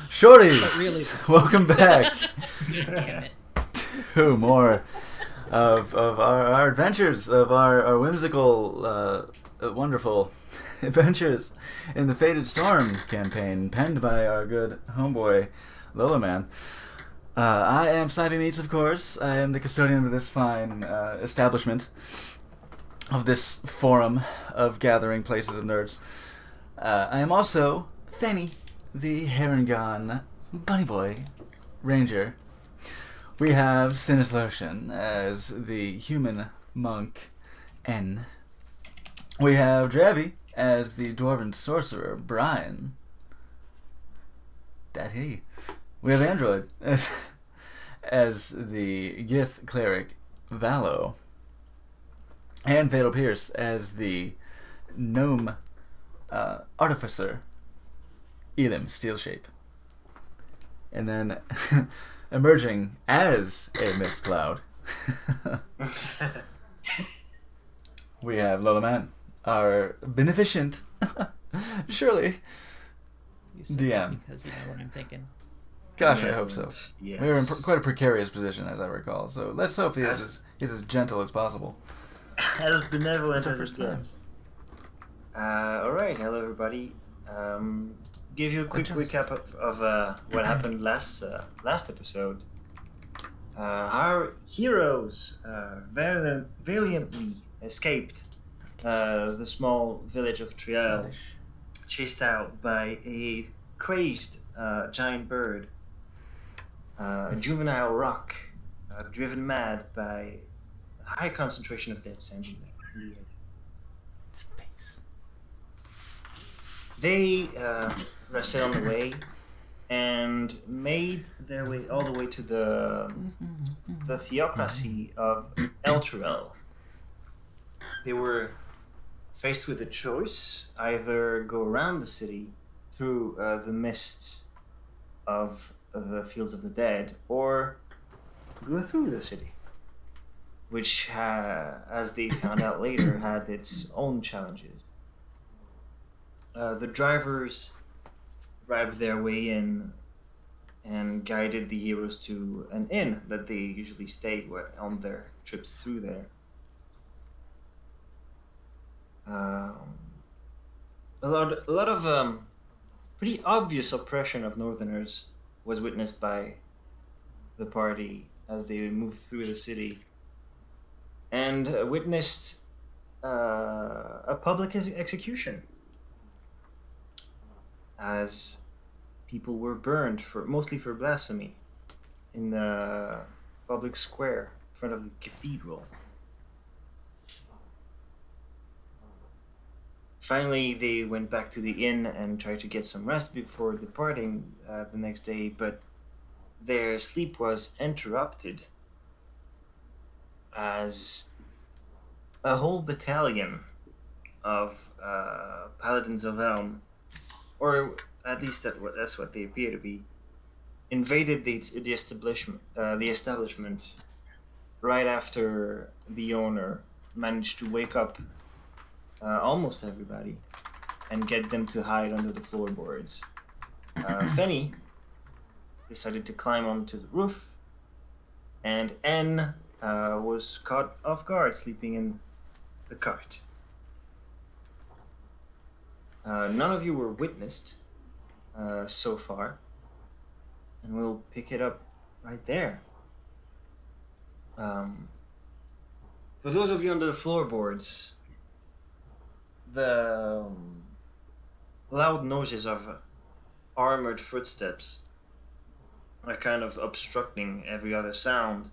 Shorties, Really, welcome back damn it. to more of our adventures, of our whimsical, wonderful adventures in the Fated Storm campaign, penned by our good homeboy, Lola Man. I am Snipey Meats, of course. I am the custodian of this fine establishment, of this forum of gathering places of nerds. I am also Fanny, the Harengon Bunny Boy Ranger. We have Sinislotion as the human monk N. We have Dravi as the dwarven sorcerer Brian. That he. We have Android as the Gith cleric Valo. And Fatal Pierce as the gnome artificer Elim Steelshape. And then emerging as a mist cloud, we have Lola Man, our beneficent, surely, You said DM. that because you know what I'm thinking. Gosh, I hope so. Yes. We were in quite a precarious position, as I recall, so let's hope he's as gentle as possible. As benevolent It's our as first it gets. Alright, hello everybody. Give you a quick Good recap of what happened last episode. Our heroes valiantly escaped the small village of Triel, chased out by a crazed giant bird, a juvenile rock, driven mad by a high concentration of dead Sanji. Space. They rested on the way and made their way all the way to the theocracy of Elturel. They were faced with a choice: either go around the city through the mists of the Fields of the Dead, or go through the city, which, as they found out later, had its own challenges. The drivers bribed their way in and guided the heroes to an inn that they usually stayed on their trips through there. A lot of pretty obvious oppression of Northerners was witnessed by the party as they moved through the city, and witnessed a public execution, as people were burned mostly for blasphemy in the public square in front of the cathedral. Finally, they went back to the inn and tried to get some rest before departing the next day, but their sleep was interrupted as a whole battalion of Paladins of Elm, or at least that's what they appear to be, invaded the establishment right after the owner managed to wake up almost everybody and get them to hide under the floorboards. Fenny decided to climb onto the roof, and N was caught off guard sleeping in the cart. None of you were witnessed so far, and we'll pick it up right there. For those of you under the floorboards, the loud noises of armored footsteps are kind of obstructing every other sound,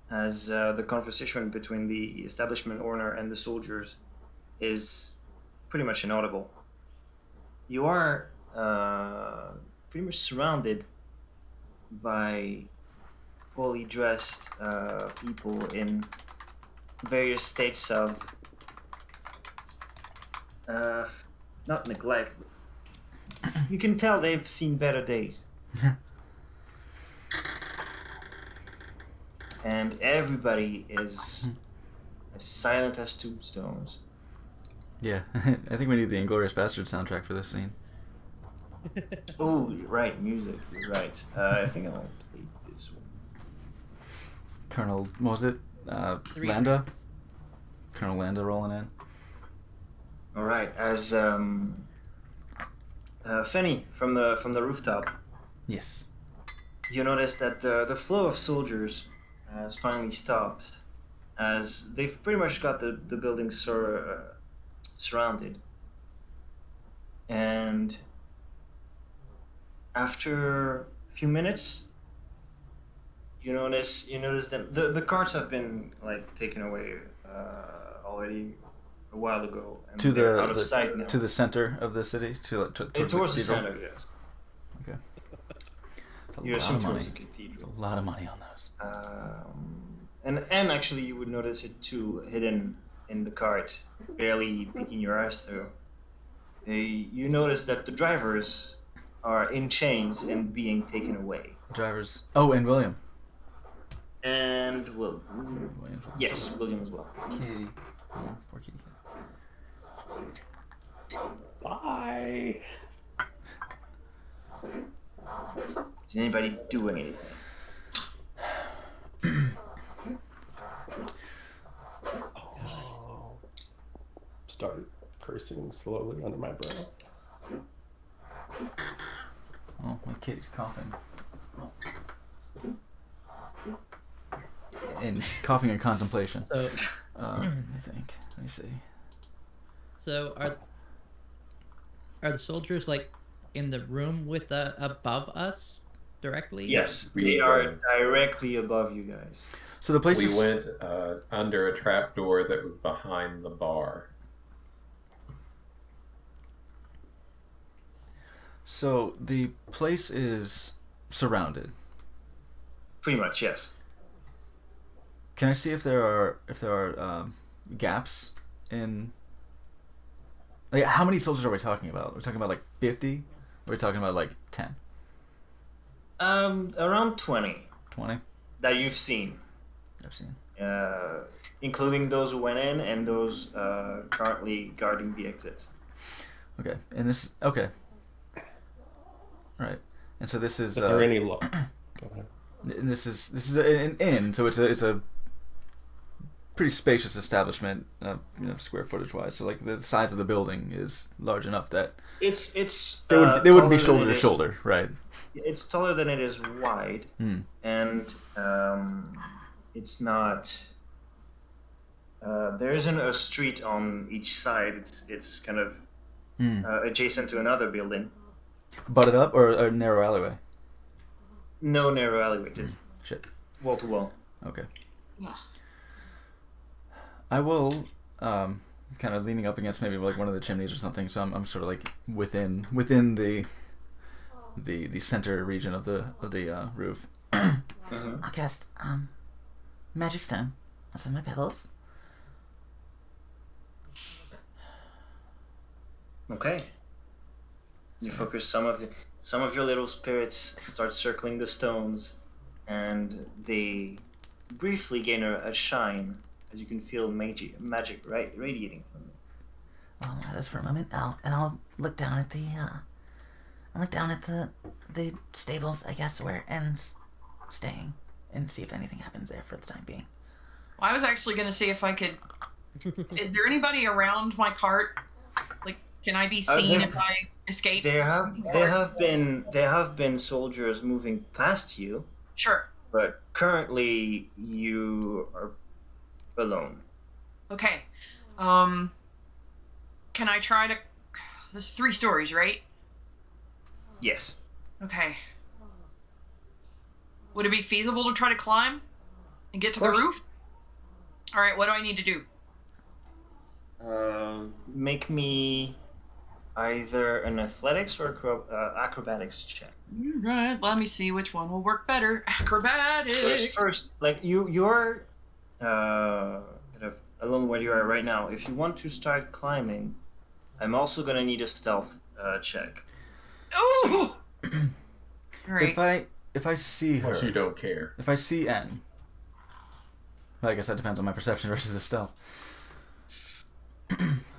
as the conversation between the establishment owner and the soldiers is pretty much inaudible. You are pretty much surrounded by poorly dressed people in various states of not neglect. You can tell they've seen better days. And everybody is as silent as tombstones. Yeah, I think we need the Inglourious Bastard soundtrack for this scene. Oh, right, music. You're right. I think I'll play this one. Colonel, what was it? Three Landa? minutes. Colonel Landa rolling in. All right, as Fenny from the rooftop, Yes. you notice that the flow of soldiers has finally stopped, as they've pretty much got the building surrounded, and after a few minutes, you notice them. The carts have been like taken away already a while ago, and To they're the, out of sight now. to the center of the city, Towards the cathedral? center, yes. Okay. It's a You lot assume of towards money. the It's cathedral. a lot of money on those. And actually, you would notice it too, hidden in the cart, barely peeking your eyes through. You notice that the drivers are in chains and being taken away. Drivers. Oh, and William. And well, William. yes, William as well. Kitty. Oh, poor kitty. Bye. Is anybody doing anything? Start cursing slowly under my breath. Oh, my kitty's coughing. And coughing in contemplation. So, I think. Let me see. so are the soldiers like in the room with above us directly? Yes, We they are went. directly above you guys. So the place We is. went under a trapdoor that was behind the bar. So the place is surrounded. Pretty much, yes. Can I see if there are gaps in? Like, how many soldiers are we talking about? We're talking about like 50. Or are we talking about like 10, Around 20 20? that you've seen, I've seen. including those who went in and those currently guarding the exits. Okay, and this. Okay. Right, and so this is. Is there any Go ahead. And this is an inn, so it's a pretty spacious establishment, square footage wise. So like the size of the building is large enough that It's they wouldn't be taller than shoulder it to is- shoulder, right? It's taller than it is wide, and it's not. There isn't a street on each side. It's kind of adjacent to another building. Butted up or a narrow alleyway? No narrow alleyway, just Shit. wall to wall. Okay. I will, kind of leaning up against maybe like one of the chimneys or something. So I'm sort of like within the center region of the roof. I'll cast Magic Stone on some of my pebbles. Okay. You focus some of your little spirits start circling the stones, and they briefly gain a shine as you can feel magic radiating from them. Well, I'll wear those for a moment. I'll look down at the stables, I guess, where En's staying, and see if anything happens there for the time being. Well, I was actually going to see if I could. Is there anybody around my cart? Like, can I be seen there- if I escape? There have been soldiers moving past you, Sure. but currently you are alone. Okay. Can I try to? There's 3 stories, right? Yes. Okay. Would it be feasible to try to climb and get to the course. roof? All right. What do I need to do? Make me either an athletics or acrobatics check. All right. Let me see which one will work better. Acrobatics. First, like you're kind of alone where you are right now. If you want to start climbing, I'm also gonna need a stealth check. Ooh. All right. If I see her, Unless you don't care. if I see N, well, I guess that depends on my perception versus the stealth.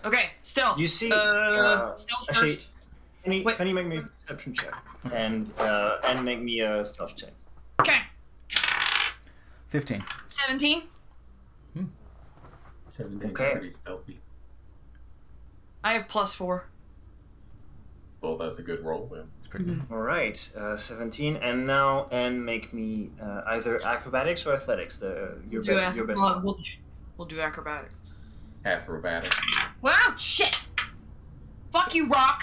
Okay. Stealth. You see, stealth actually, first. Fanny, Wait. Fanny, make me a perception check, and make me a stealth check. Okay. 15. 17. 17's Okay. pretty stealthy. I have +4. Well, that's a good roll then. It's pretty good. All right, 17, and now make me either acrobatics or athletics. Your best. We'll do acrobatics. Acrobatics. Wow, shit! Fuck you, Rock!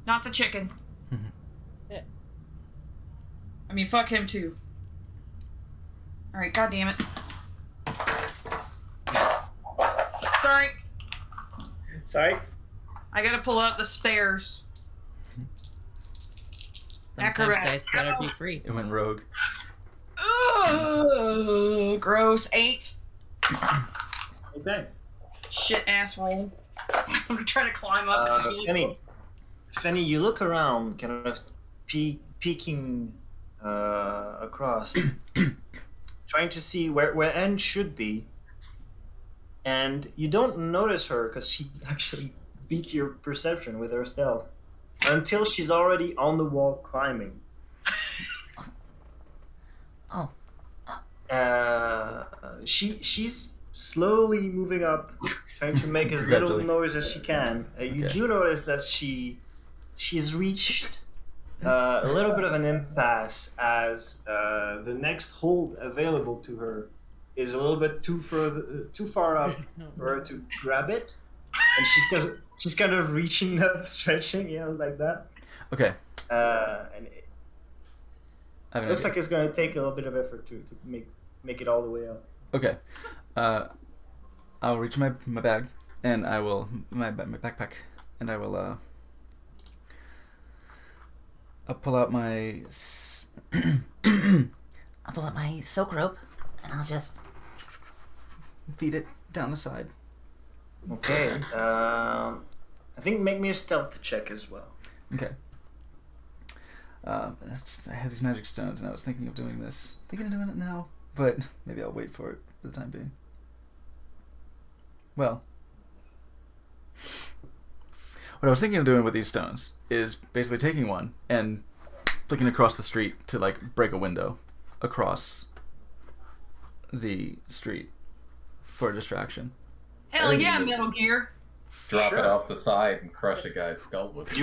Not the chicken. Yeah. I mean, fuck him too. Alright, god damn it. Sorry, Sorry. I gotta pull out the spares. Sometimes Acrobatics. dice gotta be free. It went rogue. Ugh, gross. 8. Okay. Shit ass roll. I'm trying to climb up. and it's really Fanny, you look around, kind of peeking across, trying to see where Anne should be, and you don't notice her because she actually beat your perception with her stealth until she's already on the wall climbing. Oh. She's slowly moving up, trying to make as little Gradually. noise as she can. You Okay. do notice that she's reached a little bit of an impasse as the next hold available to her is a little bit too far up for her to grab it, and she's kind of reaching up, stretching, like that. Okay. And I have an looks idea. like it's going to take a little bit of effort to make it all the way up. Okay. I'll reach my bag, and I will my backpack, and I will I'll pull out my I'll pull out my silk rope and I'll just. feed it down the side. Okay. I think make me a stealth check as well. Okay. I had these magic stones, and I was thinking of doing this. Thinking of doing it now, but maybe I'll wait for it for the time being. Well, what I was thinking of doing with these stones is basically taking one and flicking across the street to like break a window across the street for a distraction. Hell yeah, Metal Gear. Drop Sure. it off the side and crush a guy's skull with Do it.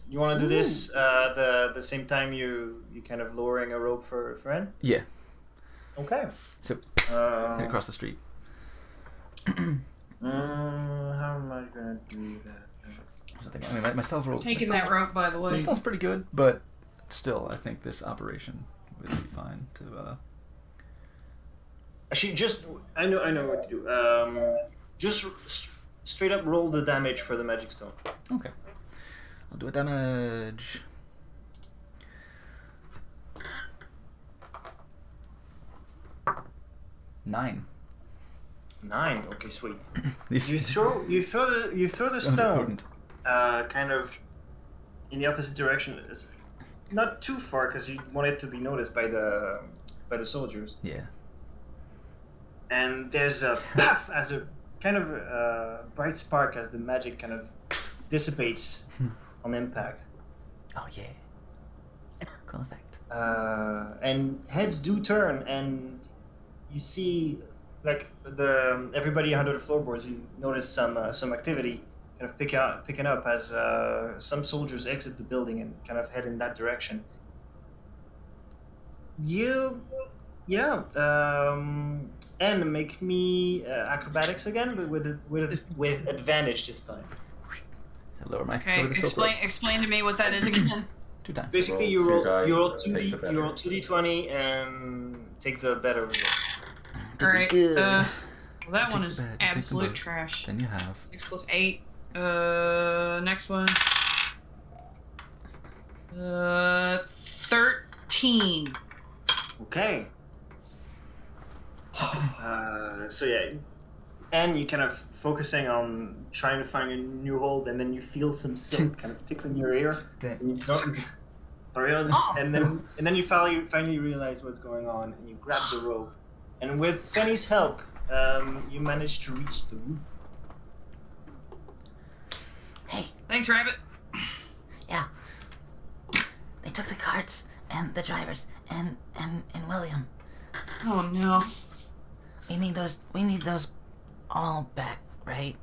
you wanna do this the same time you kind of lowering a rope for a friend? Yeah. Okay. So Uh, head across the street. how am I gonna do that? I mean, my stealth roll. Taking my that stealth's- rope, by the My way. stealth's pretty good, but still, I think this operation would be fine to. Actually, I know what to do. Just straight up roll the damage for the magic stone. Okay. I'll do a damage. Nine. 9. Okay, sweet. These You throw the stones are stone potent. kind of in the opposite direction. It's not too far because you want it to be noticed by the soldiers. Yeah. And there's a puff as a kind of bright spark as the magic kind of dissipates on impact. Oh yeah. Cool effect. And heads do turn, and you see like everybody under the floorboards. You notice some activity kind of picking up as some soldiers exit the building and kind of head in that direction. And make me acrobatics again, but with advantage this time. I lower my Okay, lower the silk rope. explain to me what that is again. 2 times. Basically, Roll you two roll dice, you roll take two the d better. you roll 2d20 and take the better result. Alright, Good. well, that Take one the is bad, you take them absolute both. trash. Then you have 6 plus 8. Next one. 13. Okay. So yeah, and you kind of focusing on trying to find a new hold, and then you feel some silk kind of tickling your ear, and you don't. And then you finally realize what's going on, and you grab the rope, and with Fanny's help, you manage to reach the roof. Hey, Thanks, Rabbit. yeah. They took the carts and the drivers and William. Oh no. We need those all back, right?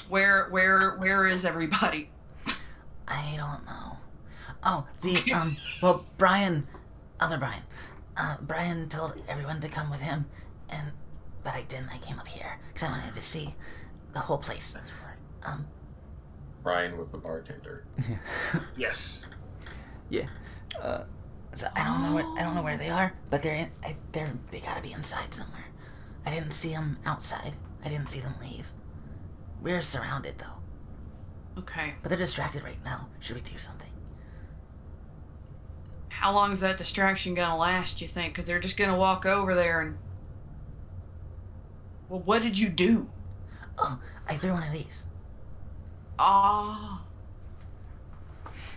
Where is everybody? I don't know. Oh, well, other Brian. Brian told everyone to come with him, but I didn't. I came up here because I wanted to see the whole place. That's right. Brian was the bartender. Yes. Yeah. So I don't know where they are, but they gotta be inside somewhere. I didn't see them outside. I didn't see them leave. We're surrounded though, Okay. but they're distracted right now. Should we do something? How long is that distraction gonna last, you think? Because they're just gonna walk over there and... Well, what did you do? Oh, I threw one of these. Ah.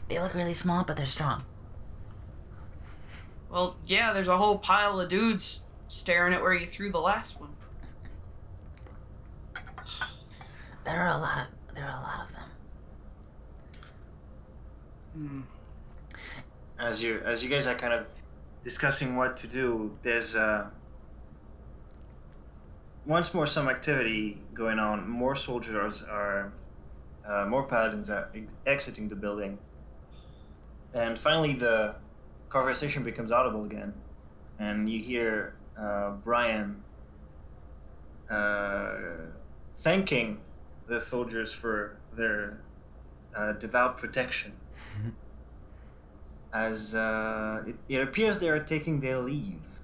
They look really small, but they're strong. Well, yeah, there's a whole pile of dudes staring at where you threw the last one. There are a lot of them. Hmm. As you guys are kind of discussing what to do, there's once more some activity going on. More soldiers are, more paladins are exiting the building, and finally the conversation becomes audible again, and you hear Brian thanking the soldiers for their devout protection. As it appears they are taking their leave.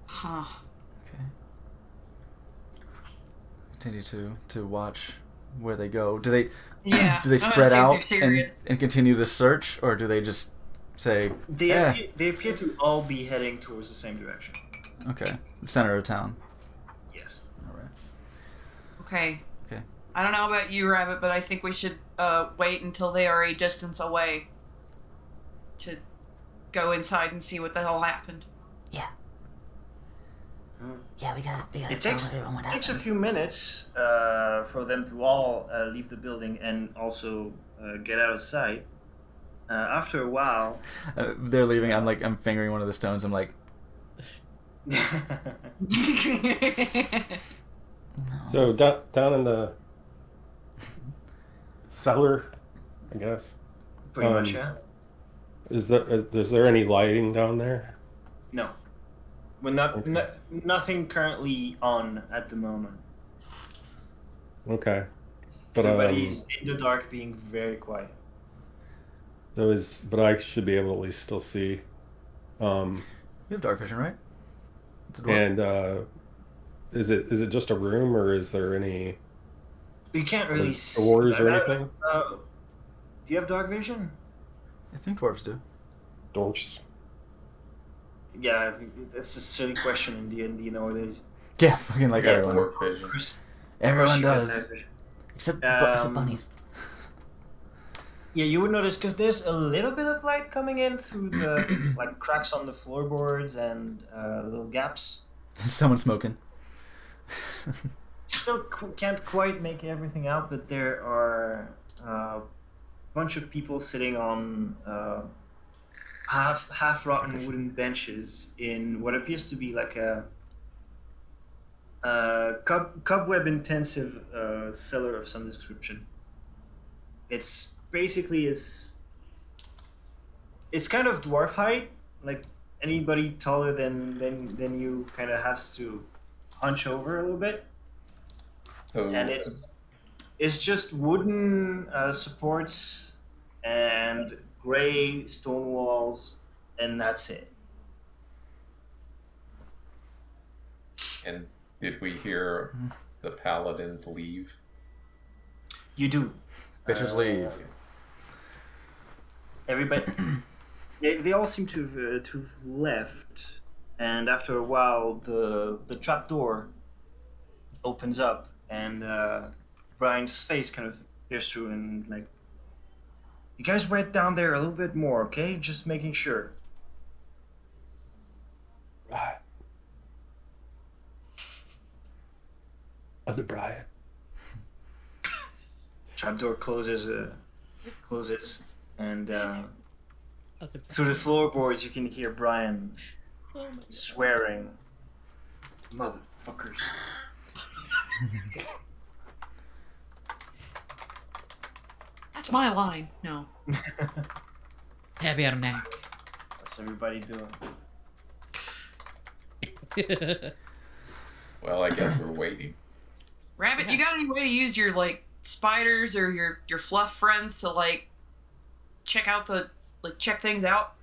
Huh. Okay. Continue to watch where they go. Do they Yeah. do they I wanna spread see if out they're serious. and continue the search, or do they just say, They appear to all be heading towards the same direction. okay, the center of town? Yes. All right. Okay. Okay. I don't know about you, Rabbit, but I think we should wait until they are a distance away to go inside and see what the hell happened. Yeah. Hmm. Yeah, we gotta It tell takes everyone what a happened. few minutes for them to all leave the building and also get out of sight. After a while, They're leaving. I'm fingering one of the stones. I'm like, So down in the cellar, I guess. pretty much, yeah. Is there any lighting down there? No, we're not. Nothing currently on at the moment. Okay. But Everybody's in the dark, being very quiet. but I should be able to at least still see. you have dark vision, right? It's a dwarf. And is it just a room, or is there any You can't really like, see doors or that. anything? Do you have dark vision? I think dwarves do. Doors. Yeah, I think that's a silly question in D&D nowadays. Yeah, fucking like Yeah, everyone. dwarf vision. Of course Everyone you have does, dark vision. Except Um, bunnies. Yeah, you would notice because there's a little bit of light coming in through the like cracks on the floorboards and little gaps. Someone smoking. Still can't quite make everything out, but there are a bunch of people sitting on half rotten wooden benches in what appears to be like a cobweb intensive cellar of some description. It's basically it's kind of dwarf height, like anybody taller than you kind of has to hunch over a little bit, So and it's just wooden supports and gray stone walls, and that's it. and did we hear the paladins leave? You do. Bitches leave. Everybody, they all seem to have left, and after a while, the trap door opens up, and Brian's face kind of peers through, and like, you guys went down there a little bit more, okay? Just making sure. Other Brian. Trapdoor closes, and Other- through the floorboards you can hear Brian Oh my God. swearing, "Motherfuckers." That's my line. No. Happy out of neck. What's everybody doing? Well, I guess we're waiting. Rabbit, you got any way to use your like spiders or your fluff friends to like check out check things out?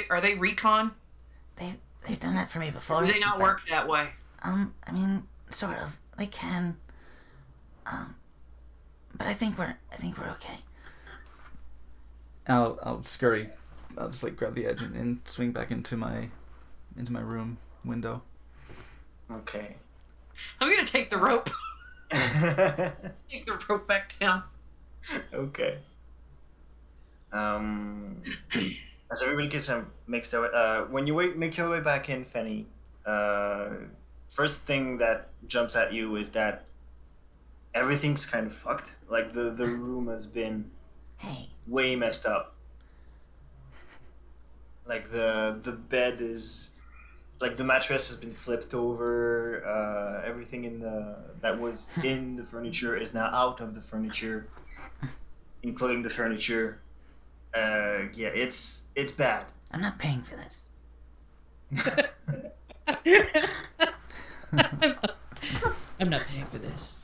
Are they recon? They've done that for me before. Or do they not but, work that way? I mean, sort of. They can. But I think we're okay. I'll scurry. I'll just like grab the edge and swing back into my room window. Okay. I'm gonna take the rope. Take the rope back down. Okay. As everybody gets makes their way, when you make your way back in, Fenny, first thing that jumps at you is that everything's kind of fucked. Like the room has been Hey, way messed up. Like the bed is, like the mattress has been flipped over. Everything that was in the furniture is now out of the furniture, including the furniture. Yeah, it's bad. I'm not paying for this. I'm not paying for this.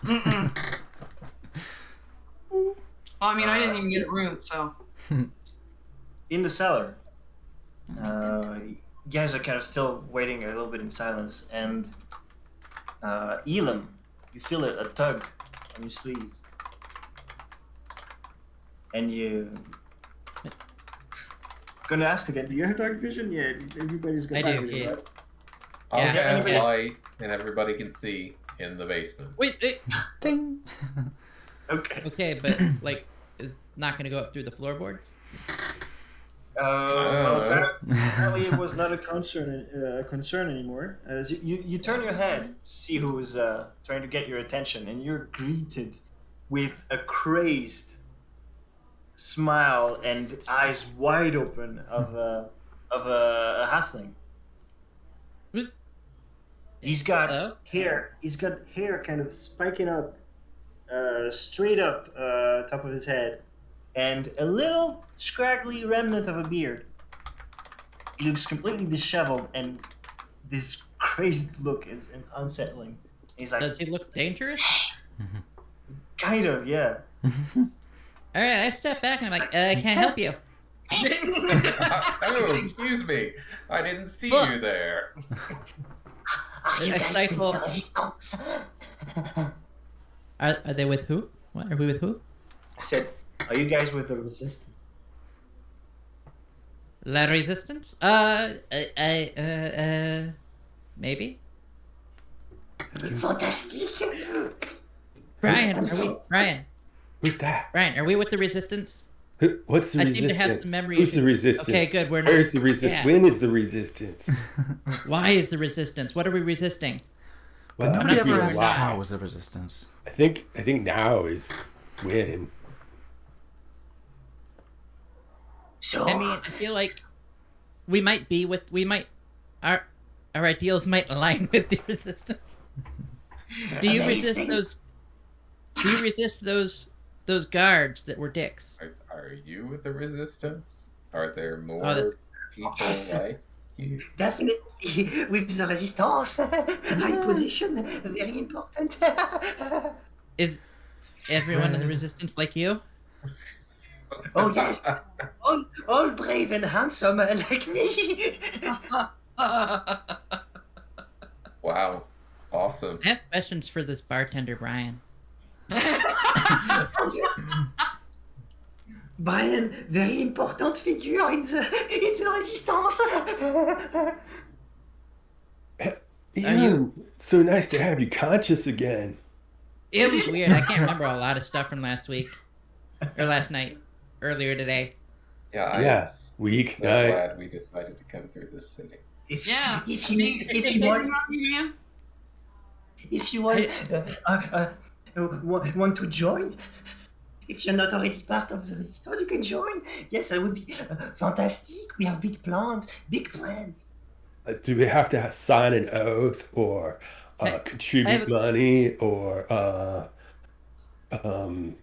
Well, I mean, I didn't even get a room, so. In the cellar, you guys are kind of still waiting a little bit in silence, and Elam, you feel a tug on your sleeve, and you. Gonna ask again. Do you have dark vision? Yeah, everybody's got I dark do, vision, yes. right? I'll Yeah. Is there cast anybody- light, and everybody can see in the basement. Wait. Ding. Okay. Okay, but like, is not gonna go up through the floorboards? Well, apparently it was not a concern anymore. As you turn your head, see who is trying to get your attention, and you're greeted with a crazed smile and eyes wide open of a halfling. What? He's got Hello? hair. He's got hair kind of spiking up, straight up top of his head, and a little scraggly remnant of a beard. He looks completely disheveled, and this crazed look is unsettling. He's like, Does he look dangerous? kind of, yeah. All right, I step back and I'm like, I can't help you. Oh, excuse me. I didn't see Look. you there. Are you I guys with stifle- the resistance? Are they with who? What are we with who? I said, are you guys with the resistance? La Resistance? Maybe. Fantastic. Brian, Who's that? Brian, are we with the Resistance? What's the I resistance? seem to have some memory Who's issues. the resistance? Okay, good, we're not- Where's the resistance? yeah. When is the resistance? Why is the Resistance? What are we resisting? Well, Nobody not ever seeing asked why. how was the resistance. I think now is when. So, I mean, I feel like our ideals might align with the Resistance. Do you resist Amazing. those? Do you resist those guards that were dicks? Are you with the resistance? Are there more that's- people Yes. like you? definitely with the resistance. High position, very important. Is everyone in the Resistance like you? Oh yes, all brave and handsome like me. Wow. Awesome. I have questions for this bartender, Brian. Brian, very important figure in the resistance. Ew, so nice to have you conscious again. It was weird. I can't remember a lot of stuff from last week or last night, earlier today. Yeah, Yeah, week I'm night. glad we decided to come through this city. If, Yeah. If See, you want, man. If you want, want to join, if you're not already part of the resistance, you can join. Yes, that would be fantastic. We have big plans. Do we have to sign an oath or contribute money or do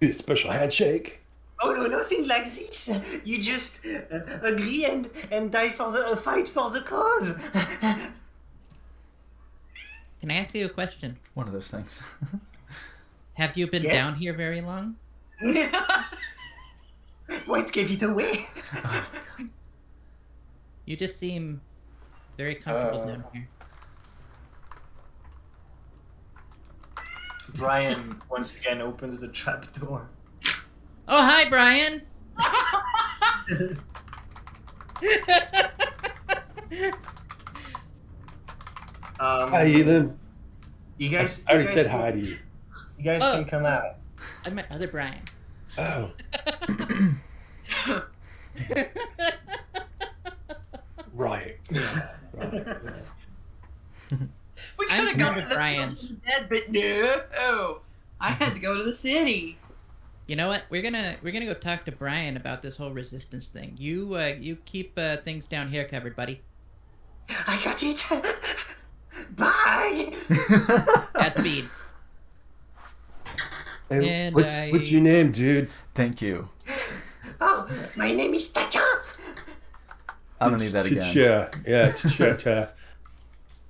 a special handshake? Oh no, nothing like this. You just agree and die for the fight for the cause. Can I ask you a question? One of those things. Have you been Yes? down here very long? What gave it away? You just seem very comfortable down here. Brian once again opens the trap door. Oh, hi, Brian. Hi, Ethan. You guys. I already you guys said can- hi to you. You guys Oh. can come out. I met other Brian. Oh, right. Right. We I'm could have gone Commander to the Brian. Fields of the Dead, but no. I had to go to the city. You know what? We're gonna go talk to Brian about this whole resistance thing. You keep things down here covered, buddy. I got it. Bye. Godspeed. Hey, And what's your name, dude? Thank you. Oh, my name is Taka. I'm gonna need that again. Cha. Yeah, cha.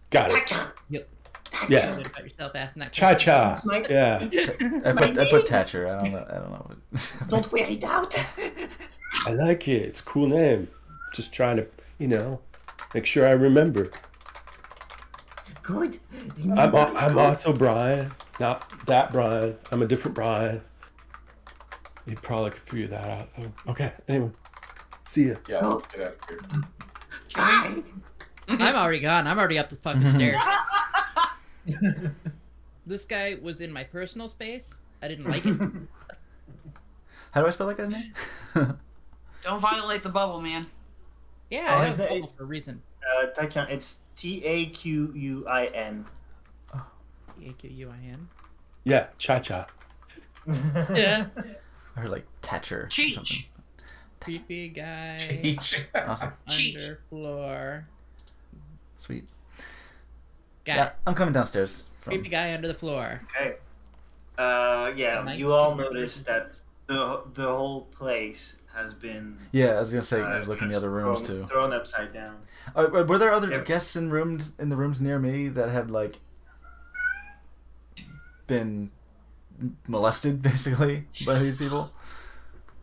Got it. Taka. Yep. Yeah. Good about yourself asking that Cha question. cha. It's my. Yeah. I put Thatcher. I don't know. Don't wear it out. I like it. It's a cool name. Just trying to, make sure I remember. Good. I'm also Brian. Not that Brian. I'm a different Brian. You probably could figure that out. Oh, okay. Anyway. See ya. Yeah, let's get out of here. Bye. I'm already gone. I'm already up the fucking stairs. This guy was in my personal space. I didn't like it. How do I spell that guy's name? Don't violate the bubble, man. Yeah, Oh, I is have that a bubble it? for a reason. Taquin. It's Taquin. A-Q-U-I-N. Yeah. Cha cha. Yeah. I heard like Thatcher or Cheech. something. Creepy guy. Awesome. Cheech. Underfloor. Sweet. Got Yeah, it. I'm coming downstairs. Creepy guy under the floor. Okay. Yeah. Nice You all to meet noticed you. that the whole place has been. Yeah, I was gonna say I was looking in the other rooms thrown, too. Thrown upside down. Were there other Yep. guests in the rooms near me that had like been molested basically by these people?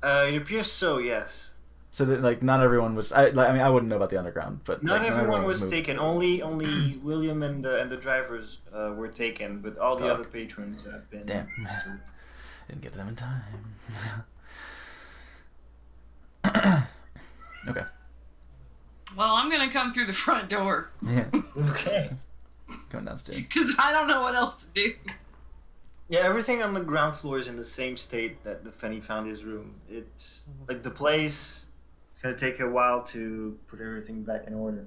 It appears so. Yes. So that like not everyone was. I mean I wouldn't know about the underground, but Not like, everyone was moved. taken. Only William and the drivers were taken, but all the Fuck. other patrons have been. Damn. restored. Didn't get to them in time. Okay. Well, I'm gonna come through the front door Yeah. Okay. Going downstairs. because I don't know what else to do. Yeah, everything on the ground floor is in the same state that Fenny found his room. It's like the place. It's gonna take a while to put everything back in order.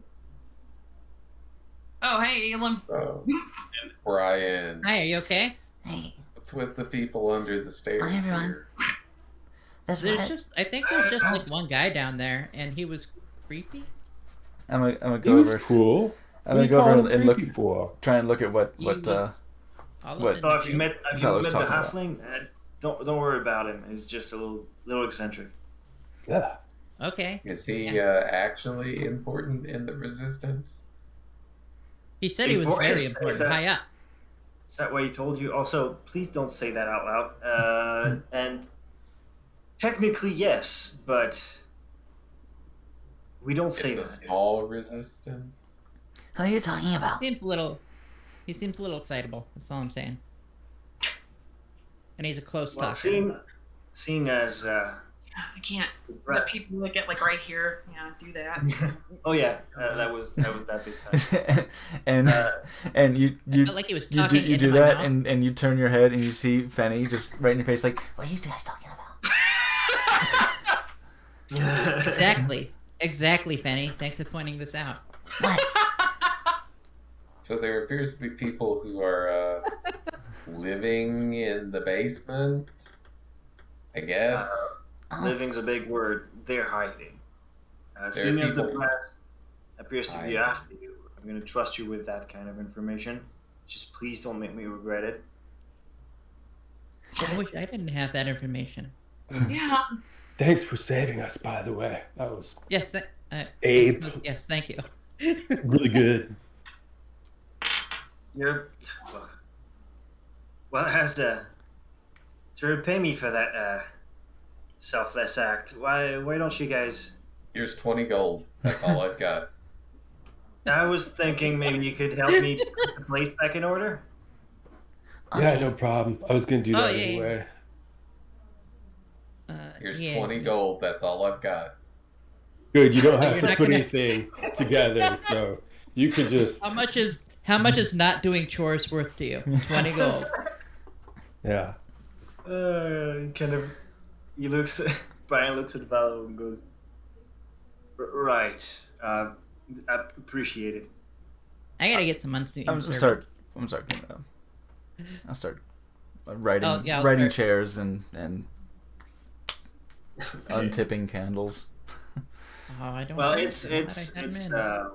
Oh, hey, Elam. So, Brian, Hi, are you okay? Hey, what's with the people under the stairs Hi, everyone. here? that's There's what. just I think there's just like one guy down there and he was creepy. I'm gonna He go was over. cool. I'm What gonna go are you over calling and look. creepy for? Try and look at what He what was all up what- in Oh, the if you room. met I the was talking about. halfling, don't worry about him. He's just a little eccentric. Yeah. Okay. Is he Yeah. actually important in the resistance? He said he was Important- very is important. that- High up. Is that what he told you? Also, please don't say that out loud. And technically, yes, but we don't say It's a that. small resistance. Who are you talking about? He seems a little excitable. That's all I'm saying. And he's a close Well, talker. seeing as I can't let people look at like right here. Yeah, do that. oh yeah, that was that big time. and and you I felt like he was talking you into do my that mouth. and you turn your head and you see Fenny just right in your face like What are you guys talking about? Exactly. Exactly, Fenny. Thanks for pointing this out. What? So there appears to be people who are living in the basement. I guess. Living's a big word. They're hiding. There are Seeing as the people press appears to be hiding. after you, I'm going to trust you with that kind of information. Just please don't make me regret it. I wish I didn't have that information. Yeah. Thanks for saving us, by the way. That was Yes, Abe. Yes, thank you. really good. You're well as to repay me for that selfless act. Why don't you guys? Here's 20 gold. That's all I've got. I was thinking maybe you could help me put the place back in order. Yeah, Okay. no problem. I was gonna do Oh, that yeah, yeah. anyway. Here's Yeah. 20 gold. That's all I've got. Good. You don't have You're to not put gonna- anything together, so you can just How much is not doing chores worth to you? 20 gold. yeah. Kind of. He looks. Brian looks at Valo and goes, "Right. I appreciate it." I gotta get some unseen I'm servants. sorry. I'll start writing Oh, yeah, I'll writing start. chairs and untipping candles. Oh, I don't. Well, like it's them. I had 'em in.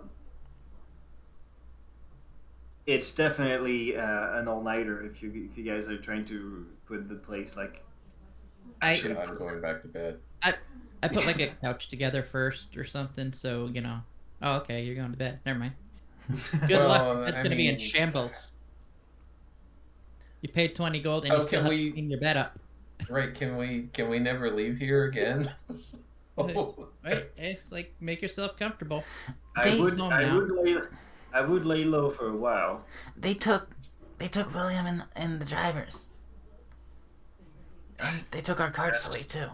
it's definitely an all-nighter if you guys are trying to put the place like. I actually- I'm going back to bed. I put like a couch together first or something, so you know. Oh, okay, you're going to bed. Never mind. Good Well, luck. That's I gonna be in mean- shambles. You paid 20 gold and Oh, you still can have we- to clean your bed up. Right, can we never leave here again? Right? It's like make yourself comfortable. I They- would Home I would lay low for a while. They took William and the drivers. And they took our carts away too.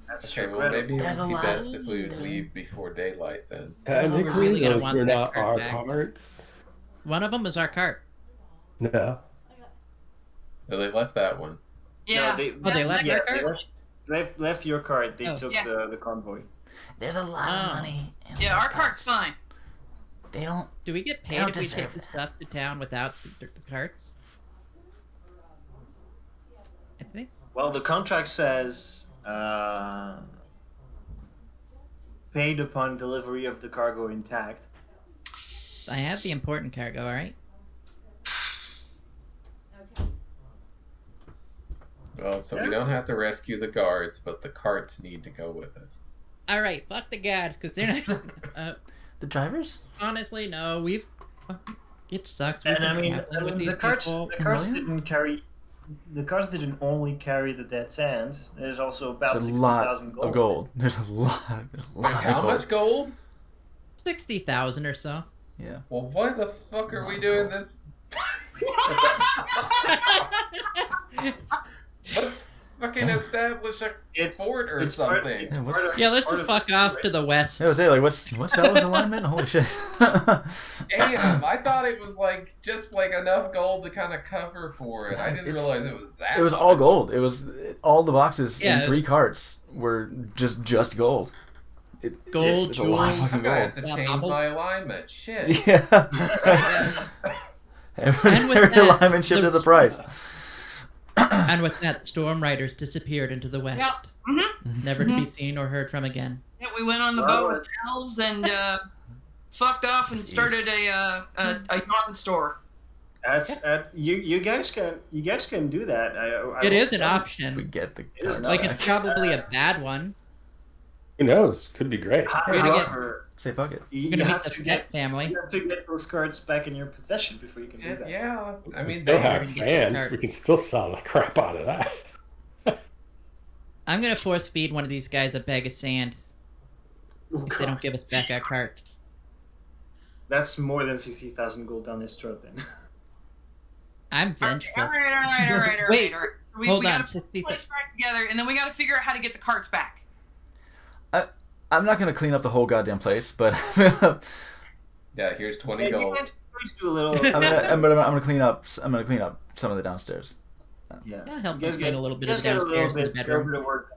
That's Okay, well regrettable. maybe it There's would a be lot- best if we would there's- leave before daylight then. Technically, really gonna those want were that not cart our back. carts. One of them is our cart. No. No, they left that one. Yeah. No, they, Oh, they left yeah, our cart? they left your cart. They Oh. took Yeah. the convoy. There's a lot of Oh. money in Yeah, those our cart's fine. They don't. Do we get They paid don't if we take deserve the that. stuff to town without the carts? I think. Well, the contract says paid upon delivery of the cargo intact. I have the important cargo, alright? Well, so we don't have to rescue the guards, but the carts need to go with us. Alright, fuck the guards, because they're not. The drivers? Honestly, no, we've. It sucks. We've And I been mean, traveling with these the carts people. Really? didn't carry. The carts didn't only carry the dead sand. There's also about There's a lot 60,000 gold. of gold. There's a lot. There's a Wait, lot how of gold. much gold? 60,000 or so. Yeah. Well, why the fuck are we doing this? Let's fucking establish a It's fort or it's something. part, it's Yeah, what's- part of, Yeah, let's part just of- fuck off to the west. I was say like, what's Fellows alignment? Holy shit. Damn, I thought it was like just like enough gold to kind of cover for it. I didn't It's- realize it was that. It was all much. gold. It was all the boxes Yeah. in 3 carts were just gold. Gold, it's a lot of jewels. fucking Okay, I gold. have to Yeah, change bubbles. my alignment. Shit. Yeah. Yeah. Every And with that, alignment shift the- has a price. And with that, the Storm Riders disappeared into the west. Yep. Mhm. Never to be seen or heard from again. Yeah, we went on the Well, boat with elves and fucked off and Just started a yarn store. That's you guys can do that. I It will is an tell you. If we option. get the It is carts not Like, back. it's probably a bad one. Who knows? Could be great. However, Say fuck it. you We're gonna meet have the to Fett get family. you have to get those cards back in your possession before you can do that. Yeah, I We mean, still they have gonna get the sands. cart. We can still sell the crap out of that. I'm gonna force feed one of these guys a bag of sand Oh, if they don't God. give us back our carts. That's more than 60,000 gold down his throat then. I'm All vengeful. right. Wait, all right. We Hold on, gotta put 60 the place back together, and then we gotta figure out how to get the carts back. I'm not gonna clean up the whole goddamn place, but Yeah, here's 20 Hey, you gold. guys do a little. I'm gonna clean up some of the downstairs. Yeah. I'll help You guys them clean get- a little bit you of guys the get a downstairs in the little bedroom. bit of work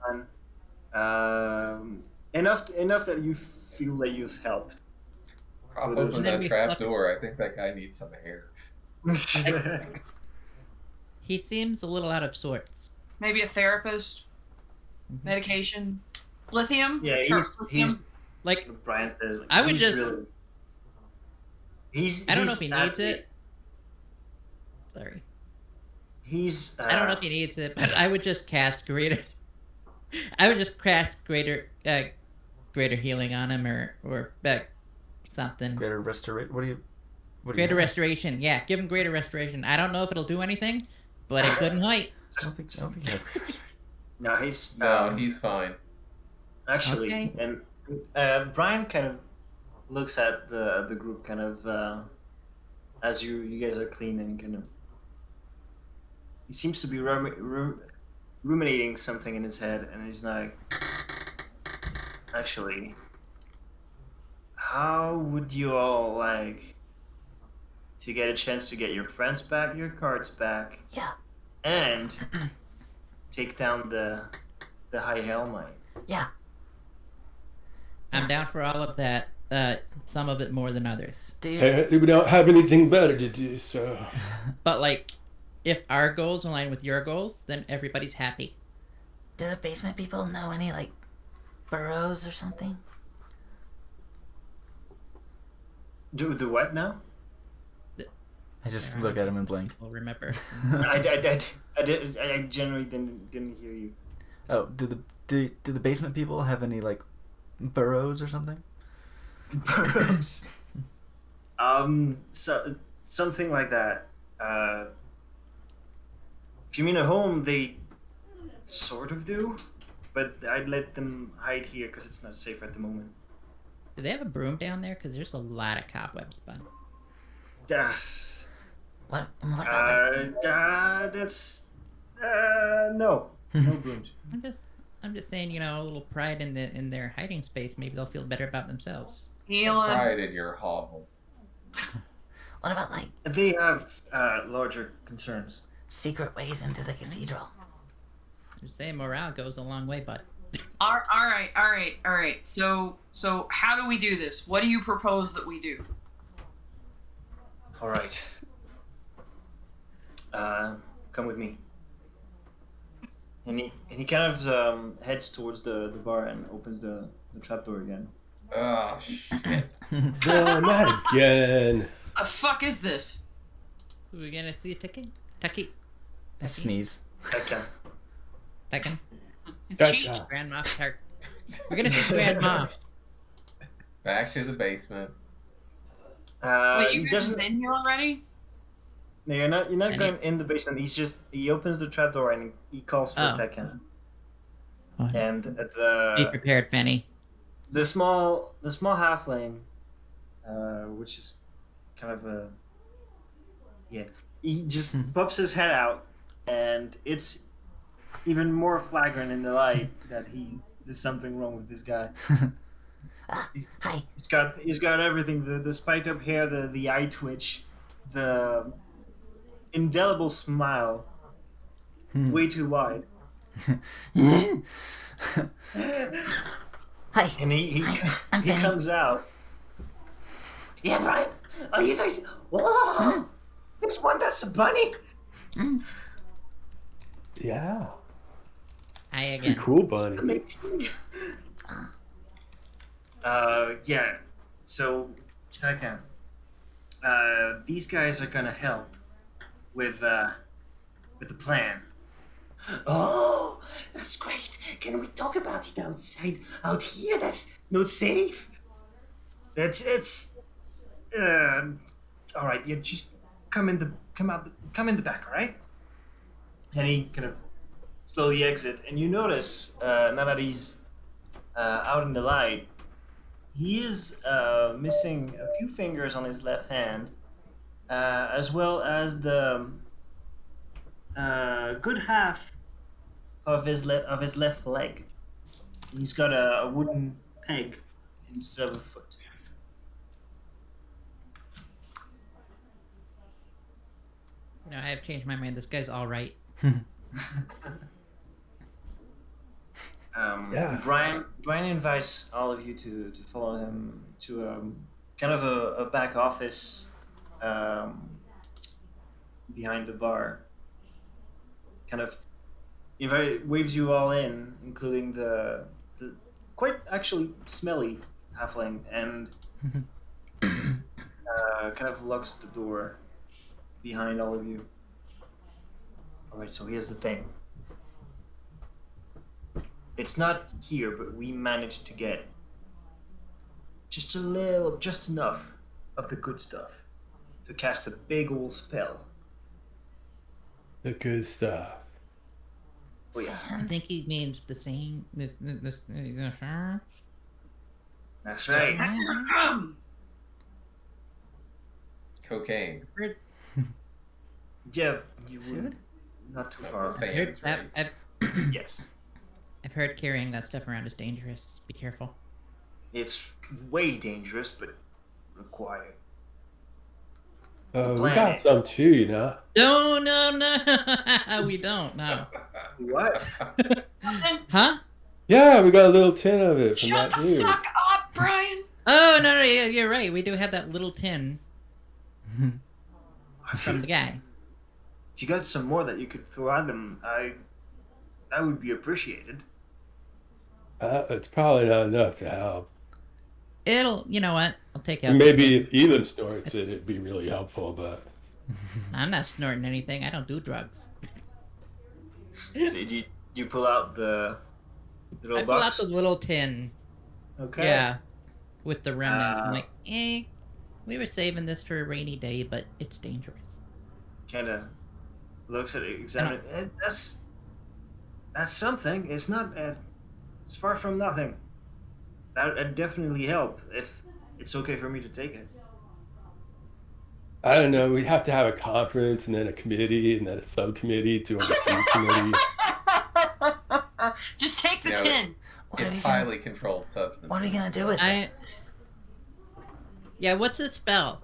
done. Enough that you feel that you've helped. Prop For those open And then that we trap fuck- door. I think that guy needs some air. He seems a little out of sorts. Maybe a therapist, medication, lithium. Yeah, Sure, he's lithium. Like, Brian says. I would he's just- Really, he's. I don't know he's if he at needs the- it. Sorry. He's. I don't know if he needs it, but I would just cast greater. I would just cast greater healing on him, or something. Greater restoration. What do you? Greater restoration. Yeah, give him greater restoration. I don't know if it'll do anything, but it couldn't hurt. I don't think. You have greater restoration. No, he's. No, he's fine. Actually, Okay. and Brian kind of looks at the group, kind of as you guys are cleaning, kind of. He seems to be ruminating something in his head, and he's like, actually, how would you all like to get a chance to get your friends back, your cards back, Yeah, and take down the High Hellmite? yeah. I'm down for all of that. Some of it more than others. Do you? Apparently, we don't have anything better to do, so. But like, if our goals align with your goals, then everybody's happy. Do the basement people know any like burrows or something? Do what now? I just look at him and blink. We'll remember. I generally didn't hear you. Oh, do the basement people have any like burrows or something? Burrows. So something like that. If you mean a home, they sort of do, but I'd let them hide here because it's not safe at the moment. Do they have a broom down there? Because there's a lot of cobwebs, bud. What about like, That's no brooms. I'm just saying, you know, a little pride in their hiding space. Maybe they'll feel better about themselves. Healing. Pride in your hovel. what about like They have larger concerns. secret ways into the cathedral? I'm just saying, morale goes a long way, bud. All right. So how do we do this? What do you propose that we do? All right. Come with me. And he kind of heads towards the bar and opens the trapdoor again. Oh, shit. No, not again. The fuck is this? Are we gonna see a ticking? Tucky? I sneeze. Okay. Tucking? Gotcha. Grand Moff Tark. We're gonna see Grand Moff. Back to the basement. Wait, He you guys have doesn't. been here already? No, you're not And going in the basement. He opens the trapdoor and he calls for Oh. Tekken. Oh. And Be prepared, Fanny. the small halfling, which is kind of a he just pops his head out, and it's even more flagrant in the light that there's something wrong with this guy. Hi. He's got everything: the spiked up hair, the eye twitch, the indelible smile, way too wide, Hi. and he I'm Fanny. comes out. Yeah, Brian. Are you guys? Whoa! This one, that's a bunny. Yeah. Hi Pretty again. cool, buddy. Amazing. Yeah. So, Taikan, these guys are gonna help with the plan. Oh, that's great. Can we talk about it outside? Out here, that's not safe. It's all right. You just come in the back, all right? And he kind of slowly exit, and you notice now that he's out in the light, he is missing a few fingers on his left hand, as well as the good half of his left leg. He's got a wooden peg instead of a foot. No, I have changed my mind. This guy's all right. Yeah. Brian invites all of you to follow him to kind of a back office behind the bar. Kind of waves you all in, including the quite actually smelly halfling, and kind of locks the door behind all of you. Alright, so here's the thing. It's not here, but we managed to get just enough of the good stuff to cast a big old spell. The good stuff. Oh yeah, I think he means the same. This. that's right. Cocaine. Yeah, you Food? would not too Not far. the same. Right? Yes, I've heard carrying that stuff around is dangerous. Be careful. it's way dangerous, but required. We Plan got it. some too, you know. No, we don't. No. What? Huh? Yeah, we got a little tin of it from Shut that the dude. fuck up, Brian. Oh no, yeah, you're right. We do have that little tin from the If guy. you got some more that you could throw at them, that would be appreciated. It's probably not enough to help. You know what? I'll take out. Maybe if Elam snorts it, it'd be really helpful, but I'm not snorting anything. I don't do drugs. So you pull out the little I pull out box. the little tin. Okay. Yeah, with the remnants. I'm Uh, like, we were saving this for a rainy day, but it's dangerous. Kind of looks at it, examines it. That's something. It's not. It's far from nothing. That'd definitely help if it's okay for me to take it. I don't know. We have to have a conference and then a committee and then a subcommittee to oversee the committee. Just take the Yeah, tin. What are It's you gonna, highly controlled substance. what are you gonna do with it? Yeah, what's the spell?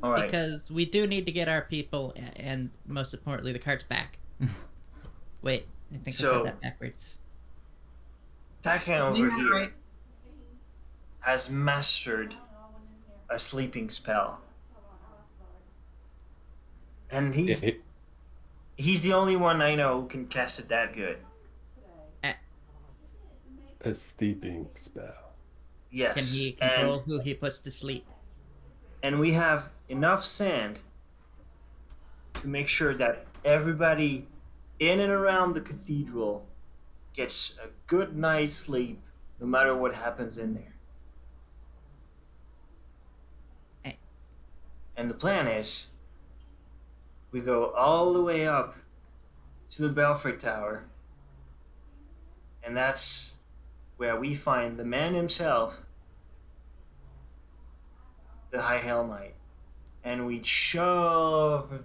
All right. Because we do need to get our people and most importantly the carts back. Wait, I think I So- said that backwards. Takan over Yeah, here right. has mastered a sleeping spell, and he's the only one I know who can cast it that good. A sleeping spell. Yes. Can he control who he puts to sleep? And we have enough sand to make sure that everybody in and around the cathedral gets a good night's sleep no matter what happens in there. Eh. And the plan is we go all the way up to the Belfry Tower, and that's where we find the man himself, the High Hell Knight, and we shove a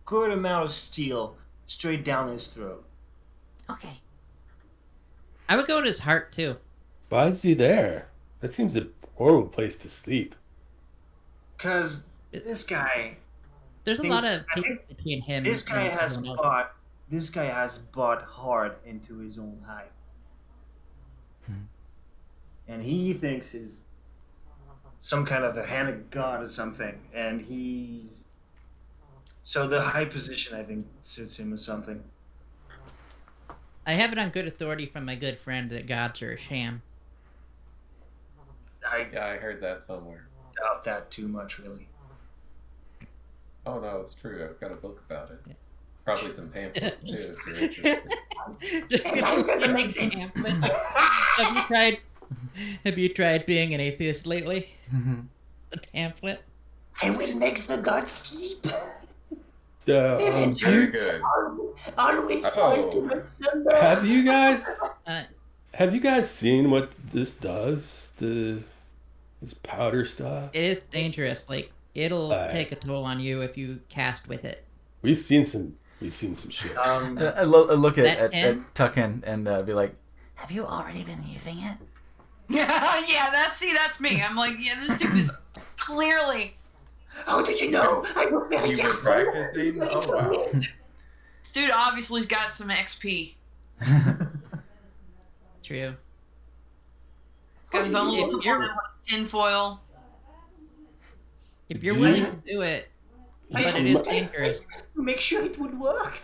good amount of steel straight down his throat. Okay. I would go in his heart too. Why is he there? That seems a horrible place to sleep. Cause this guy, There's a Thinks- lot of I hate think between him this guy and has everyone else. bought, hard into his own hype, and he thinks he's some kind of a hand of God or something, and so the high position I think suits him or something. I have it on good authority from my good friend that gods are a sham. I Yeah, I heard that somewhere. doubt that too much, really. Oh no, it's true. I've got a book about it. Probably some pamphlets too. If you're interested. Have you tried being an atheist lately? A pamphlet? I will make the gods sleep. So, Very good. All will fall to my slumber. have you guys Uh, seen what this does? This powder stuff? it is dangerous. Like it'll Right. take a toll on you if you cast with it. We've seen some shit. I look That at pen? Tucken and be like, Have you already been using it? Yeah, that's me. I'm like, yeah, this dude is clearly. How did you know? I was very You were careful. practicing? Oh wow. This dude obviously's got some XP. True. Got his own little If you're- supplement tinfoil. If you're willing to do it, but it is dangerous. Make sure it would work.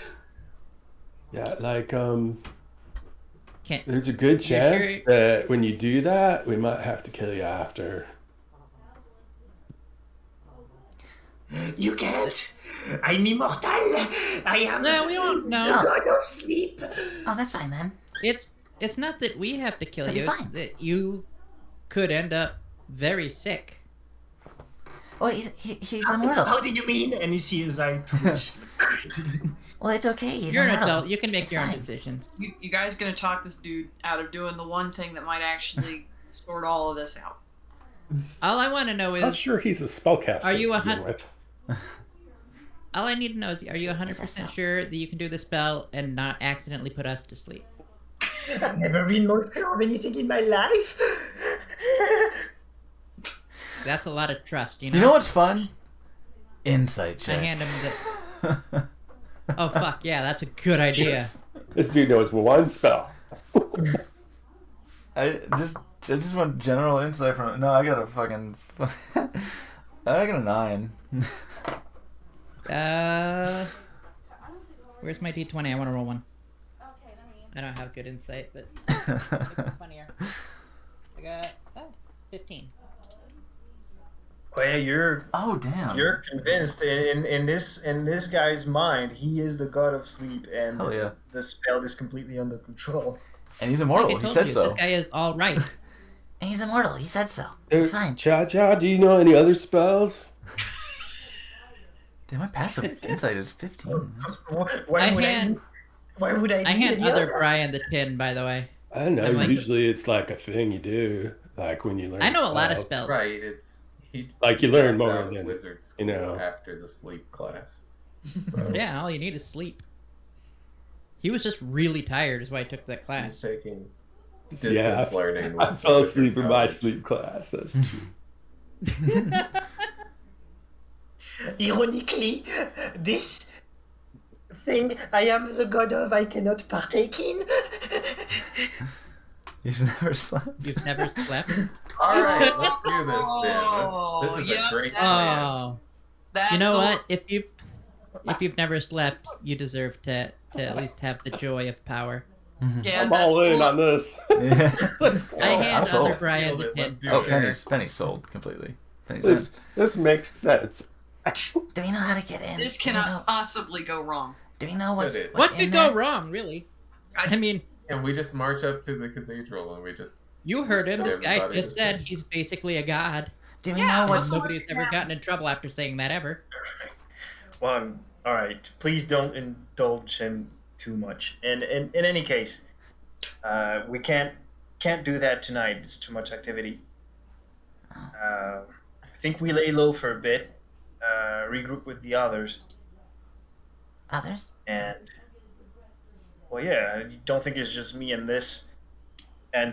Yeah, like Can't. there's a good You're chance sure- that when you do that, we might have to kill you after. You can't. I'm immortal. I am No, we won't. the No, god of sleep. Oh, that's fine then. it's not that we have to kill That'd you. be It's fine. that you could end up very sick. Well, he's How immortal. do you mean? And you see his eye twitch. Well, it's okay. He's You're an immortal. adult. You can make It's your own fine. decisions. You guys gonna talk this dude out of doing the one thing that might actually sort all of this out? All I want to know I'm not is, sure he's a spellcaster. Are you to a begin hun- with. all I need to know is, are you 100% so? sure that you can do the spell and not accidentally put us to sleep? I've never been more sure of anything in my life. That's a lot of trust, you know? You know what's fun? Insight I check. hand him the. Oh fuck yeah, that's a good idea. This dude knows one spell. I just want general insight from. No, I got a fucking. I got a 9. Where's my d20? I want to roll one. I don't have good insight, but it's funnier. I got 15. Well, yeah, Oh damn. you're convinced in this guy's mind, he is the god of sleep, and Hell yeah. the spell is completely under control. And he's Like immortal. I He told said you, so. this guy is all right. And he's immortal. He said so. It's fine. Cha Cha, do you know any other spells? Damn, my passive insight is 15. Why would I I need hand any other other? Brian the tin, by the way. I don't know. I'm like- Usually it's like a thing you do, like when you learn. I know a lot of spells. Right, it's he. Like, you learn dropped more out of than, wizard you school know. after the sleep class. So Yeah, all you need is sleep. He was just really tired, is why he took that he's class. taking distance Yeah, learning. I with fell wizard asleep in my college. sleep class. That's true. Ironically, this thing I am the god of, I cannot partake in. He's never slept. You've never slept? All right, let's do this then. This is Yeah, a great that's- plan. Oh. That's You know the- what? If you've never slept, you deserve to at least have the joy of power. Yeah, I'm that's all in cool. on this. Yeah. Let's go. I I'm hand sold. other Brian Killed the it, let's tin. do Oh, it. Penny's sold completely. Penny's This in. this makes sense. Do we know how to get in? This Do we cannot know, possibly go wrong. do we know what's, Did it. what's What in could there? go wrong, really? I mean, And we just march up to the cathedral and we just you heard him. This guy Everybody just is said in. he's basically a god. Do we Yeah, know And what's? so- nobody's ever gotten in trouble after saying that ever. Well, all right. Please don't indulge him too much. And in any case, we can't do that tonight. It's too much activity. I think we lay low for a bit, regroup with the others, Others? and well, yeah. You don't think it's just me and this, and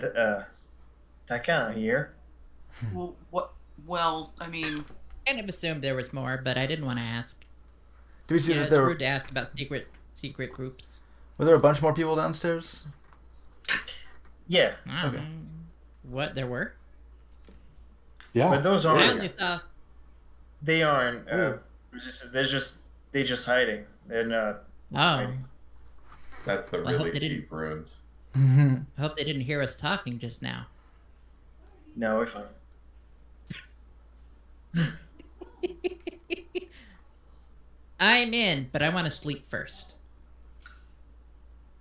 Takan here? Well, what? Well, I mean, Kind of assumed there was more, but I didn't want to ask. Do we see You know, that it's there were, rude to ask about secret groups. were there a bunch more people downstairs? Yeah, Okay. What there were? Yeah. but those I aren't. only saw. They aren't. Ooh. They're just hiding. They're not. Oh, hiding. that's the Well, I hope really they didn't- cheap rooms. I hope they didn't hear us talking just now. No, we're fine. I'm in, but I want to sleep first.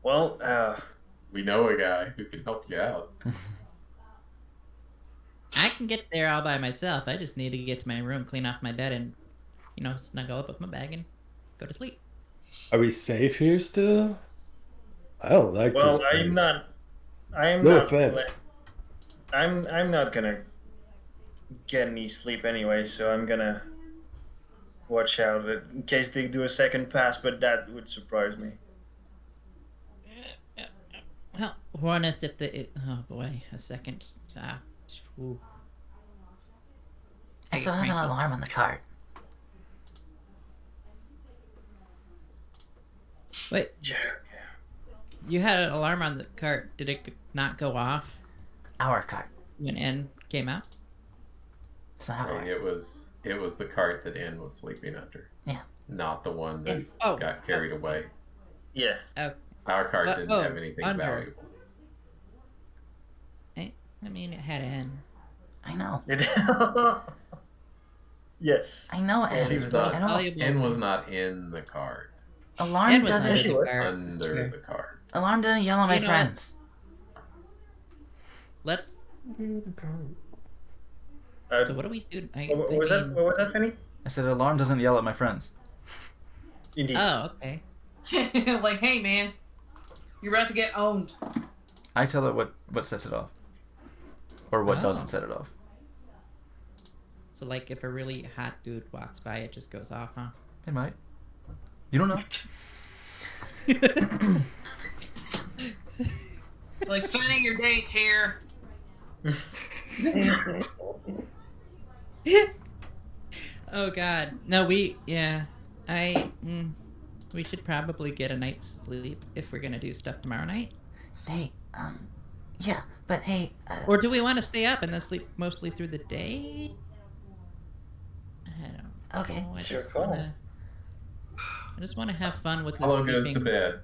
Well, We know a guy who can help you out. I can get there all by myself. I just need to get to my room, clean off my bed, and snuggle up with my bag and go to sleep. Are we safe here still? I don't like well, this place. I'm not. I'm No not. offense. I'm not gonna get any sleep anyway, so I'm gonna watch out in case they do a second pass. But that would surprise me. Well, warn us if oh boy, a second. Ooh. I still have an Cranky. alarm on the cart. Wait, Yeah. you had an alarm on the cart. Did it not go off Our cart. when N came out? It's not how it works. It was the cart that Anne was sleeping under. Yeah. Not the one that Oh. got carried away. Yeah. Our cart didn't have anything under. valuable. I mean, it had an. I know. Yes. I know. And And he's I not don't. Valuable. Anne was not in the cart. Alarm Anne was doesn't. under the car. Under Sure. the cart. Alarm doesn't yell at my You know what? friends. Let's. Uh, So what do we do? what was that? What was that, Finny? I said alarm doesn't yell at my friends. Indeed. Oh, okay. Like, hey, man, you're about to get owned. I tell it what sets it off, or what Oh. doesn't set it off. So like, if a really hot dude walks by, it just goes off, huh? It might. You don't know. Like, finding your dates here. Oh God, no, we we should probably get a night's sleep if we're gonna do stuff tomorrow night. Hey, yeah, but hey, Or do we want to stay up and then sleep mostly through the day? I don't okay. know. It's your call. I just want to have fun with How this long goes to sleeping. bed?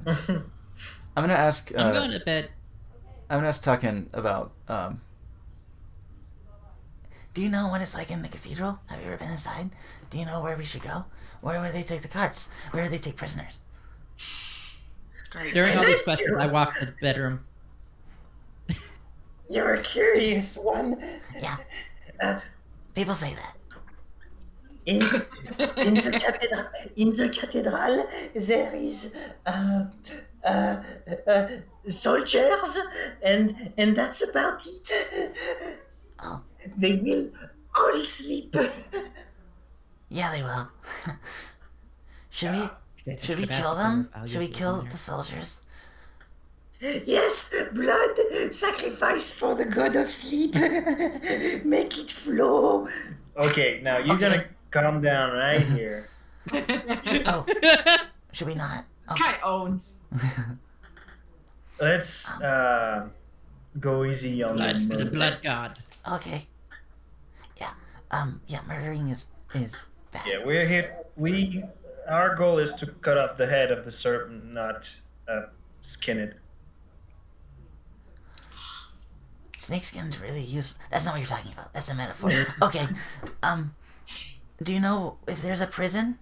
I'm gonna ask. I'm going to bed. I'm gonna ask Tuckin about. Do you know what it's like in the cathedral? Have you ever been inside? Do you know where we should go? Where would they take the carts? Where do they take prisoners? Great. During all these questions, I walk to the bedroom. You're a curious one. Yeah. People say that. In the cathedral, there is soldiers, and that's about it. Oh, They will all sleep. yeah, they will. Should we kill them? Should we kill the soldiers? Yes, blood, sacrifice for the god of sleep. Make it flow. Okay, now you Okay. gotta calm down right here. Oh, should we not? This guy owns. Let's go easy on Blood for the murder. blood god. Okay. Yeah. Yeah. Murdering is bad. Yeah, we're here. Our goal is to cut off the head of the serpent, not skin it. Snakeskin's really useful. That's not what you're talking about. That's a metaphor. Okay. Do you know if there's a prison?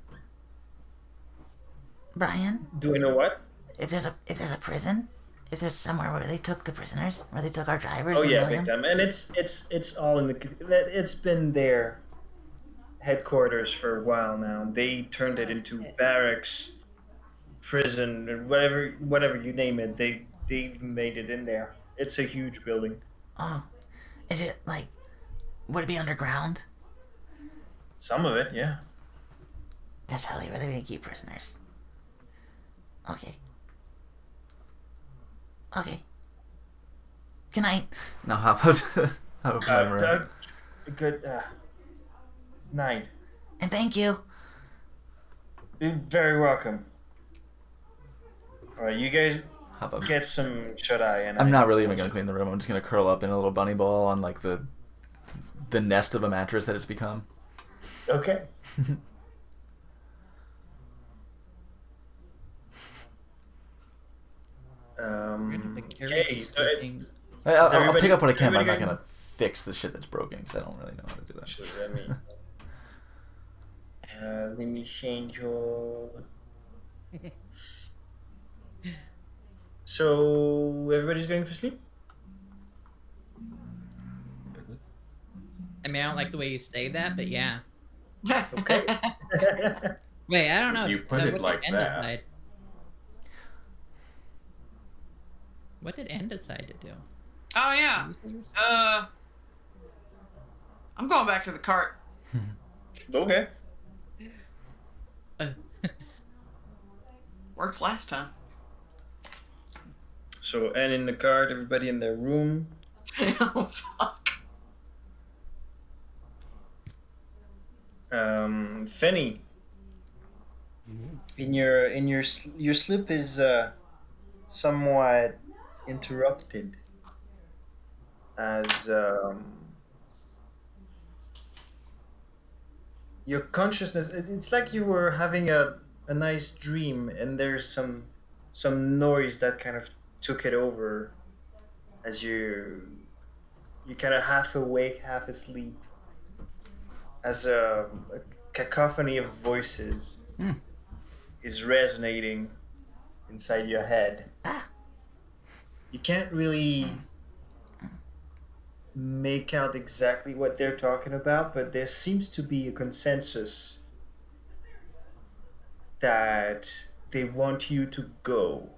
Brian? Do we know what? If there's a prison? If there's somewhere where they took the prisoners? Where they took our drivers Oh and yeah, William? big time. And it's all in the. It's been their headquarters for a while now. They turned it into barracks, prison, or whatever you name it. They've made it in there. It's a huge building. Oh. Is it like would it be underground? Some of it, yeah. That's probably where they're gonna keep prisoners. Okay. Okay. Good night. Now how about how about my room? Good night. And thank you. You're very welcome. All right, you guys How about get some shut eye. And I'm not really even gonna clean the room. I'm just gonna curl up in a little bunny ball on like the nest of a mattress that it's become. Okay. We're gonna take care of Okay, these so it- things. I'll everybody- pick up what I can, but I'm everybody not going- gonna fix the shit that's broken because I don't really know how to do that. Actually, let me change your. So everybody's going to sleep. I mean, I don't like the way you say that, but yeah. Okay. Wait, I don't know. You put what it did like N that. decide? What did N decide to do? Oh yeah. I'm going back to the cart. Okay. Worked last time. So and in the cart, everybody in their room. Oh fuck. Fenny. Your sleep is somewhat interrupted as your consciousness, it's like you were having a nice dream, and there's some noise that kind of took it over as you kind of half awake, half asleep, as a cacophony of voices is resonating inside your head. You can't really make out exactly what they're talking about, but there seems to be a consensus that they want you to go.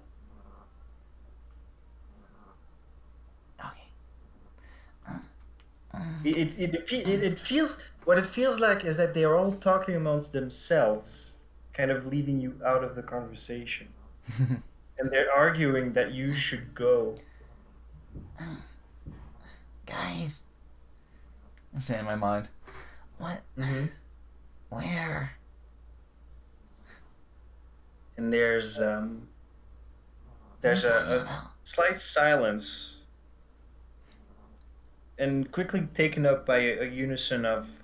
Okay. It feels, what it feels like is that they're all talking amongst themselves, kind of leaving you out of the conversation. And they're arguing that you should go. Guys, I'm saying in my mind. what? Mm-hmm. Where? And there's a slight silence, and quickly taken up by a unison of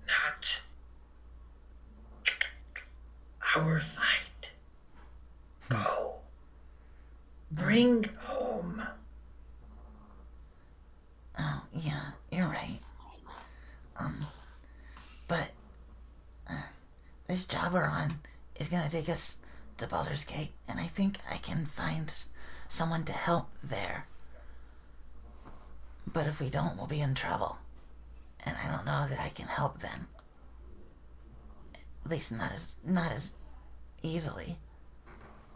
not our fight. Go. Bring home. Oh, yeah, you're right. But this job we're on is gonna take us to Baldur's Gate, and I think I can find someone to help there. But if we don't, we'll be in trouble. And I don't know that I can help then. At least not as easily.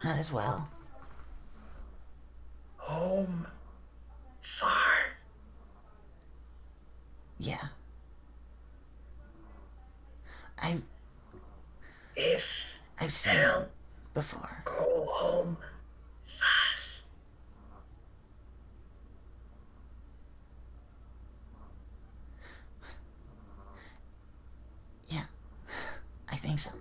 Not as well. Home. Far. Yeah. If I've seen help, it before. go home fast. Yeah, I think so.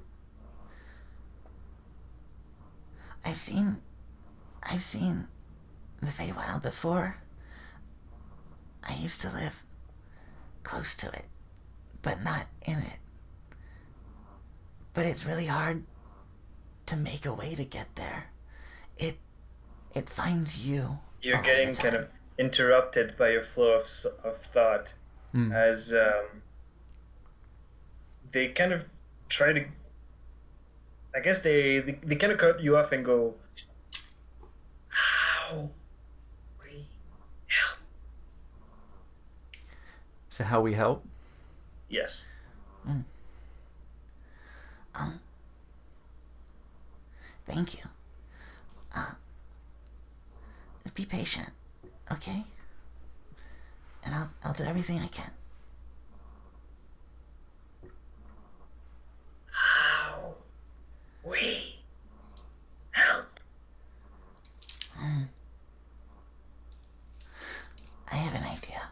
I've seen the Feywild before. I used to live close to it, but not in it. But it's really hard to make a way to get there. It finds you. You're all getting the kind time. of interrupted by a flow of thought as they kind of try to. I guess they kind of cut you off and go, how we help. So how we help? Yes. Thank you. Be patient, okay? And I'll do everything I can. How we help. I have an idea.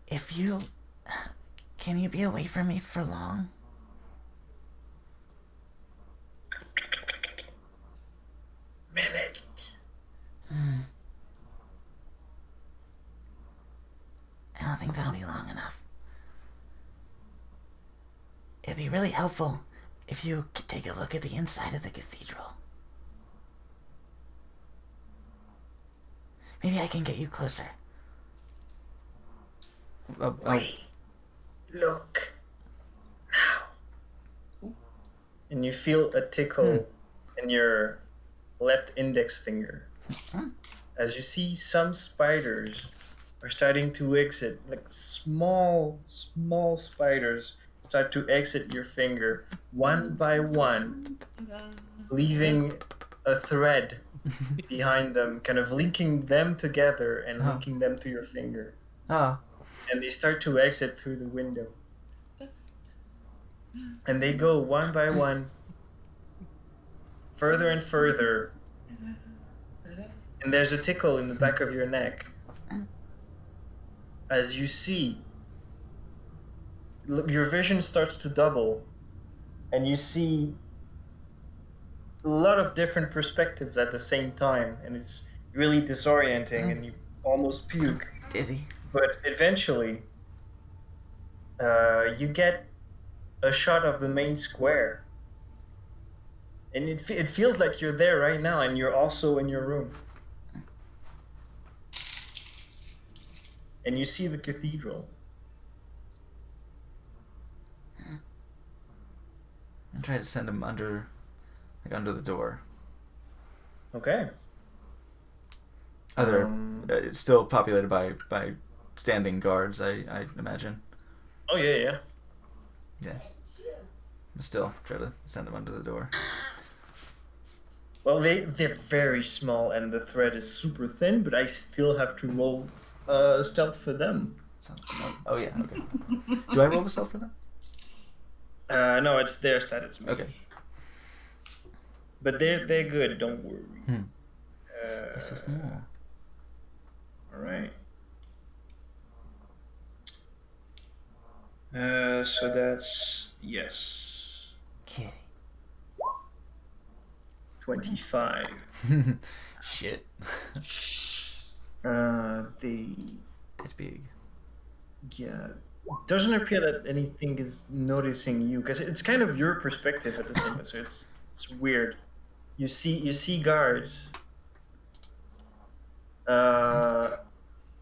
If you... Can you be away from me for long? Minute. I don't think that'll be long enough. It'd be really helpful if you could take a look at the inside of the cathedral. Maybe I can get you closer. We look now. And you feel a tickle in your left index finger as you see some spiders are starting to exit, like small spiders start to exit your finger one by one, leaving a thread behind them, kind of linking them together and linking them to your finger. Ah. And they start to exit through the window. And they go one by one, further and further. And there's a tickle in the back of your neck as you see. Your vision starts to double, and you see a lot of different perspectives at the same time, and it's really disorienting, and you almost puke. Dizzy. But eventually, you get a shot of the main square. And it feels like you're there right now, and you're also in your room. And you see the cathedral. And try to send him under the door. Okay. It's still populated by standing guards, I imagine. Oh yeah. Yeah. But still, try to send him under the door. Well, they're very small, and the thread is super thin, but I still have to roll stealth for them. Oh yeah, okay. Do I roll the stealth for them? No, it's their stat, it's me. Okay. But they're good, don't worry. They're so small. Alright. So that's, yes, Kitty. 25. Shit. It's big. Yeah. Doesn't appear that anything is noticing you, because it's kind of your perspective at the same time, so it's weird. You see guards.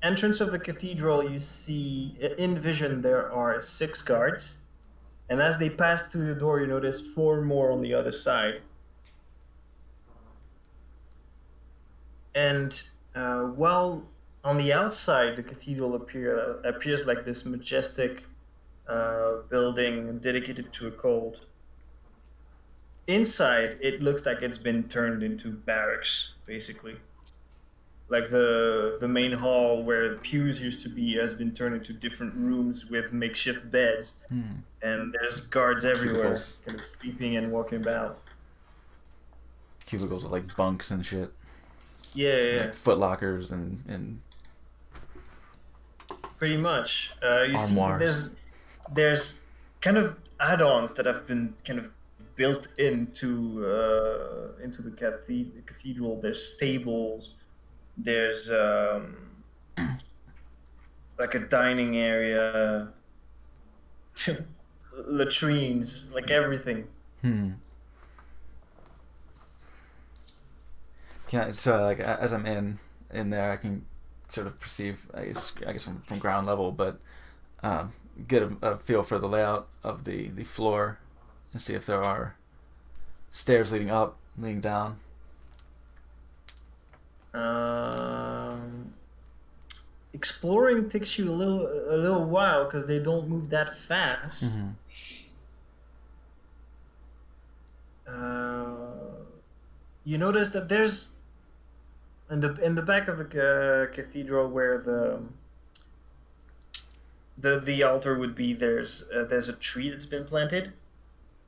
Entrance of the cathedral, you see, in vision there are 6 guards, and as they pass through the door you notice 4 more on the other side. And while on the outside the cathedral appears like this majestic building dedicated to a cult, inside it looks like it's been turned into barracks, basically. Like the main hall where the pews used to be has been turned into different rooms with makeshift beds, and there's guards everywhere, Cubicles. kind of sleeping and walking about. Cubicles with like bunks and shit. Yeah. Like foot lockers and Pretty much. You see, armoires. there's kind of add-ons that have been kind of built into the cathedral. There's stables. There's like a dining area, latrines, like everything. So like as I'm in there, I can sort of perceive, I guess from ground level, but get a feel for the layout of the floor and see if there are stairs leading up, leading down. Exploring takes you a little while because they don't move that fast. You notice that there's in the back of the cathedral where the altar would be. There's a tree that's been planted,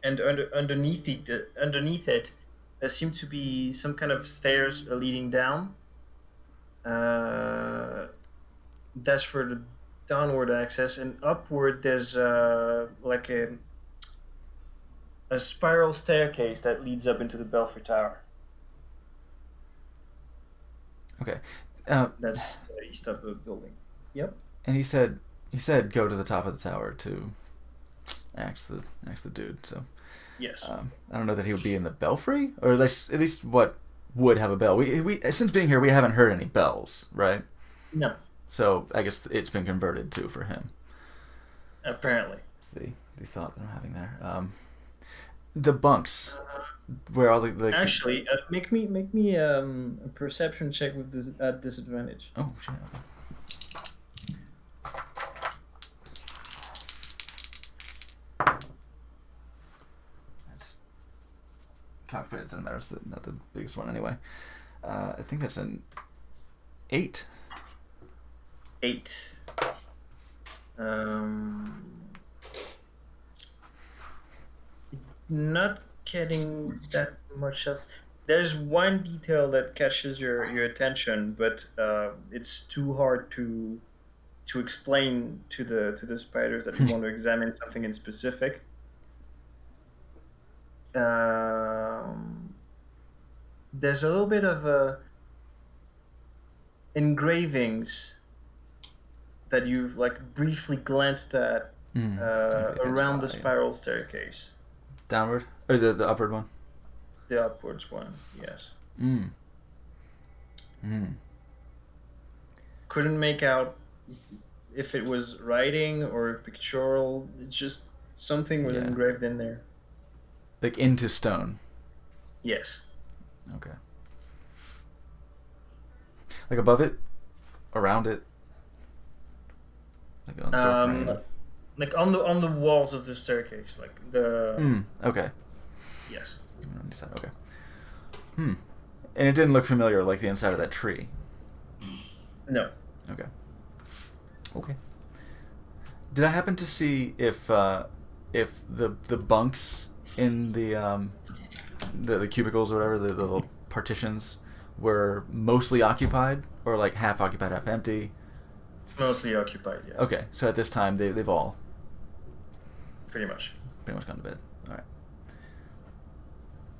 and underneath it there seem to be some kind of stairs leading down. That's for the downward access, and upward there's like a spiral staircase that leads up into the Belfry Tower. Okay. That's east of the building. Yep. And he said go to the top of the tower to axe the dude. So yes. I don't know that he would be in the belfry, or at least what would have a bell. We since being here we haven't heard any bells, right? No. So I guess it's been converted too for him. Apparently. It's the thought that I'm having there. The bunks, where all the actually make me a perception check with this at disadvantage. Oh shit. That's cockpit. It doesn't matter. It's not the biggest one anyway. I think that's an 8. 8. Not getting that much else. There's one detail that catches your attention, but it's too hard to explain to the spiders that you want to examine something in specific. There's a little bit of engravings that you've like briefly glanced at around the why. spiral staircase. Downward? Or the upward one? The upwards one, yes. Couldn't make out if it was writing or pictorial. It's just something was Yeah. engraved in there. Like into stone. Yes. Okay. Like above it? Around it? Like on the door frame? Like on the walls of the staircase, like the Okay. yes. On the side, okay. And it didn't look familiar, like the inside of that tree. No. Okay. Okay. Did I happen to see if the bunks in the cubicles or whatever, the little partitions, were mostly occupied or like half occupied, half empty? Mostly occupied, yeah. Okay, so at this time they've all Pretty much. pretty much gone to bed. All right.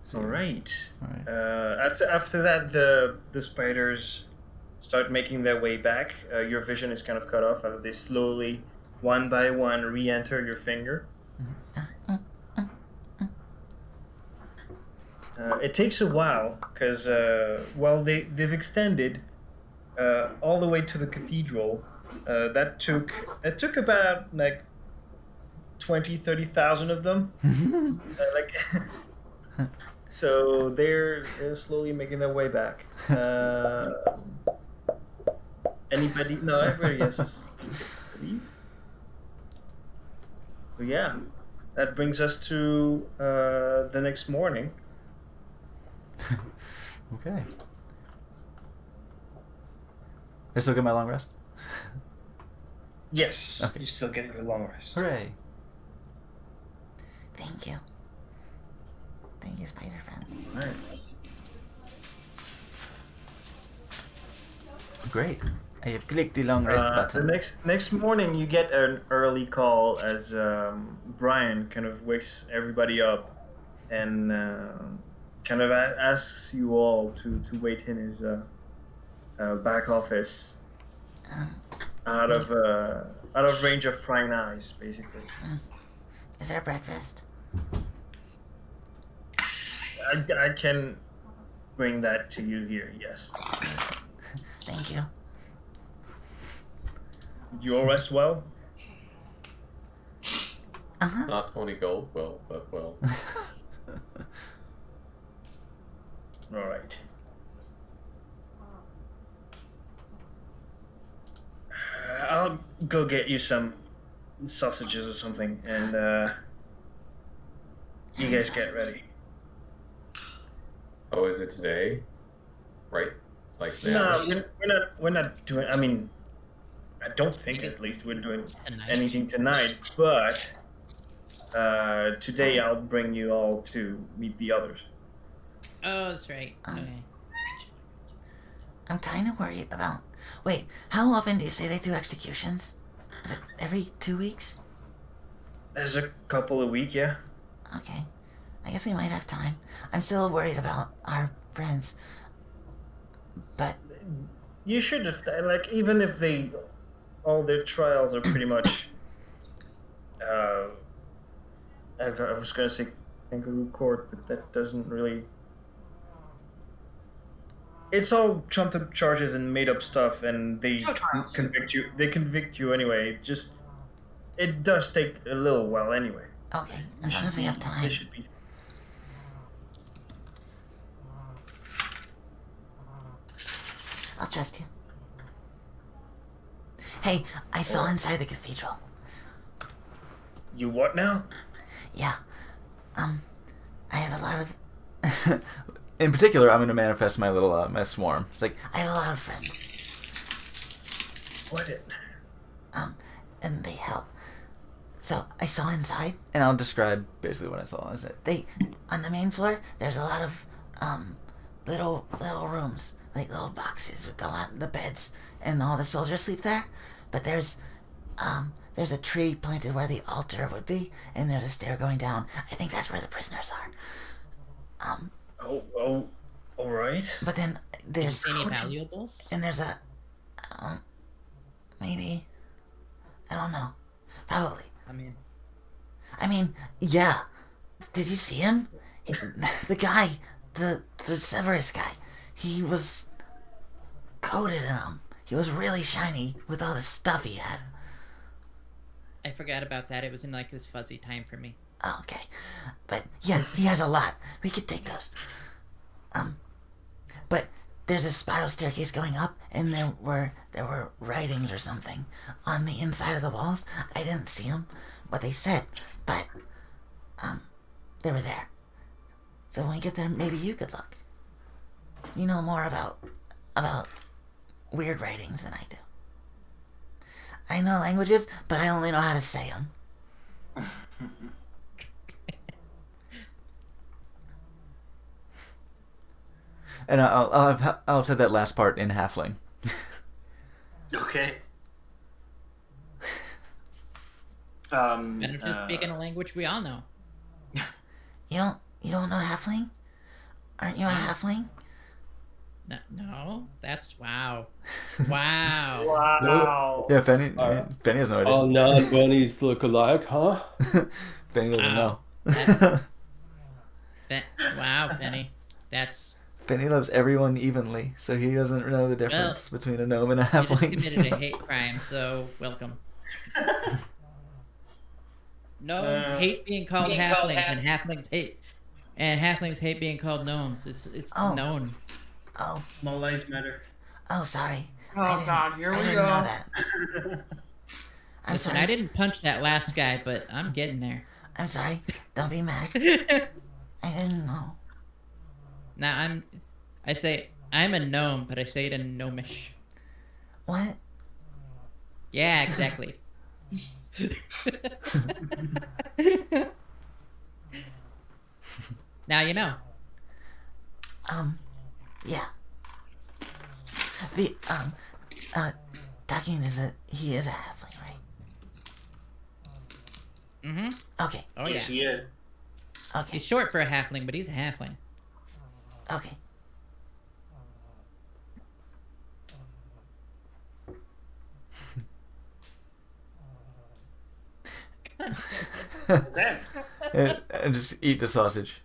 So- All right. All right. After that, the spiders start making their way back. Your vision is kind of cut off as they slowly, one by one, re-enter your finger. It takes a while because while they've extended all the way to the cathedral, that took about like 20,000-30,000 of them. So they're slowly making their way back. Anybody? No, everybody has to leave. So yeah, that brings us to the next morning. Okay. I still get my long rest? Yes, Okay. you still get your long rest. Hooray. Thank you. Thank you, spider friends. All right. Great. I have clicked the long rest The button. next morning, you get an early call as Brian kind of wakes everybody up and kind of asks you all to wait in his back office, out of range of prying eyes, basically. Is there breakfast? I can bring that to you here. Yes. Thank you. You all rest well. Not 20 gold, but well. All right. I'll go get you some sausages or something, and you guys get ready. Oh, is it today? Right? Like No, now? we're not doing. I mean, I don't think at least we're doing Tonight. anything tonight. But today I'll bring you all to meet the others. Oh, that's right. Okay. I'm kind of worried about. Wait, how often do you say they do executions? Is it every 2 weeks? There's a couple a week, yeah. Okay. I guess we might have time. I'm still worried about our friends. But You should have like even if all their trials are pretty much. I was gonna say kangaroo court, but that doesn't really. It's all trumped up charges and made up stuff, and they No trials. convict you. They convict you anyway. Just it does take a little while anyway. okay, as long as we have time. They should be. I'll trust you. Hey, I saw inside the cathedral. You what now? Yeah. I have a lot of. In particular, I'm going to manifest my little my swarm. It's like, I have a lot of friends. What? And they help. So I saw inside. and I'll describe basically what I saw. I said, They on the main floor. There's a lot of little rooms, like little boxes with the beds, and all the soldiers sleep there. But there's a tree planted where the altar would be, and there's a stair going down. I think that's where the prisoners are. Oh, all right. But then there's Any valuables? and there's a maybe I don't know, probably. I mean, yeah. Did you see him? The guy, the Severus guy, he was coated in them. He was really shiny with all the stuff he had. I forgot about that. It was in like this fuzzy time for me. Oh, okay. But yeah, he has a lot. We could take those. But there's a spiral staircase going up, and there were writings or something on the inside of the walls. I didn't see them, what they said, but they were there. So when we get there, maybe you could look. You know more about weird writings than I do. I know languages, but I only know how to say them. And I'll have said that last part in halfling. Okay. Better to speak in a language we all know. You don't know halfling? Aren't you a halfling? No, that's wow. Wow. Wow. Yeah, Fenny has no idea. All non-bunnies look alike, huh? Fenny doesn't know. Wow, Penny. That's... Fenny loves everyone evenly, so he doesn't know the difference between a gnome and a You just halfling. committed a hate crime, so welcome. Gnomes hate being called halflings, and halflings hate being called gnomes. It's known. Oh. Small lives matter. Oh, sorry. Oh God, here we I didn't go. know that. I'm Listen, sorry. I didn't punch that last guy, but I'm getting there. I'm sorry. Don't be mad. I didn't know. Now I say I'm a gnome, but I say it in gnomish. What? Yeah, exactly. Now you know. Yeah. The Ducking he is a halfling, right? Mm-hmm. Okay. Oh Yes, yeah. he is. Okay. He's short for a halfling, but he's a halfling. Okay. and just eat the sausage.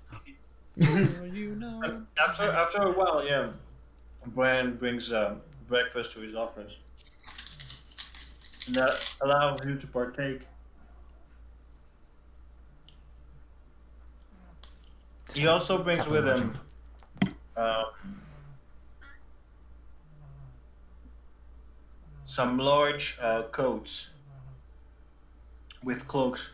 You know. After a while, yeah, Brian brings breakfast to his office. And that allows you to partake. He also brings with him some large coats with cloaks.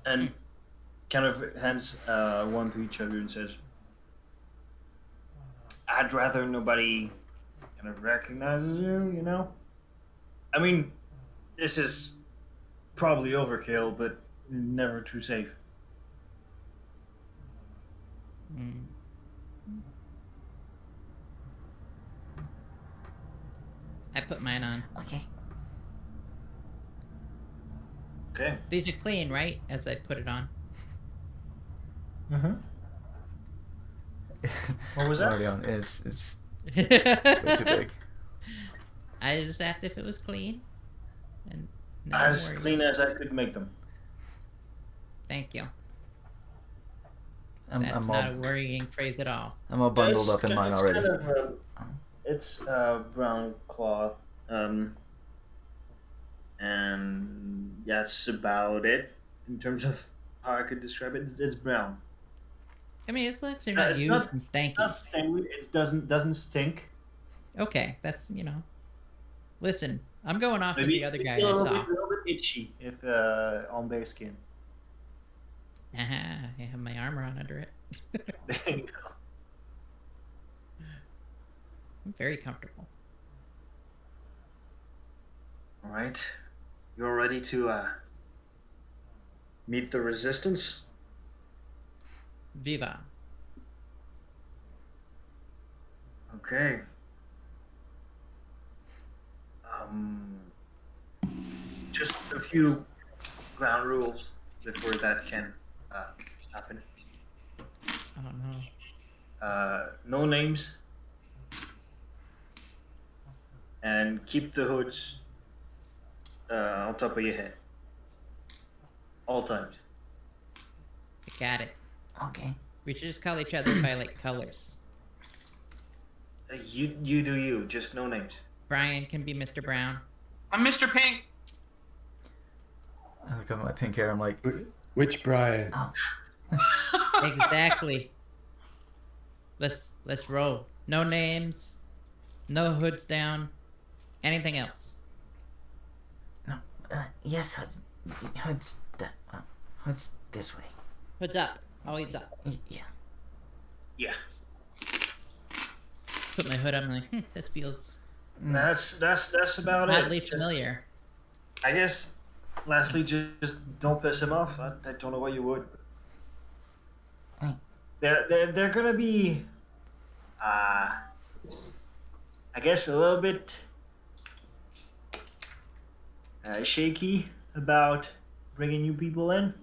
And kind of hands one to each other and says, I'd rather nobody kind of recognizes you, you know? I mean, this is probably overkill, but never too safe. I put mine on. Okay. Okay. These are clean, right? As I put it on. Mm-hmm. What was that? Already on. It's way too big. I just asked if it was clean. And no As worries. clean as I could make them. Thank you. I'm That's all not a worrying phrase at all. I'm all bundled up in mine It's already. Kind of, it's brown cloth. And that's about it in terms of how I could describe it. It's brown. I mean, it's like they're No, not it's used not- and stanky. Not stanky. It doesn't stink. Okay, that's, you know. Listen, I'm going off with Maybe the other guy a I little saw. bit itchy if on bare skin. I have my armor on under it. There you go. I'm very comfortable. All right, you're ready to meet the resistance. Viva. Okay. Just a few ground rules before that can happen. Oh no. No names. and keep the hoods on top of your head. All times. I got it. Okay. We should just call each other by like colors. You do you, just no names. Brian can be Mr. Brown. I'm Mr. Pink. I look at my pink hair. I'm like, Which Brian? Oh, Exactly. Let's roll. No names. No hoods down. Anything else? no. Yes, Hood's Hood's this way. Hoods up. Always up. Yeah. Yeah. Put my hood up and I'm like, this feels That's about oddly it. familiar. I guess. Lastly, just don't piss him off. I don't know why you would. Hey. They're gonna be, I guess a little bit shaky about bringing new people in.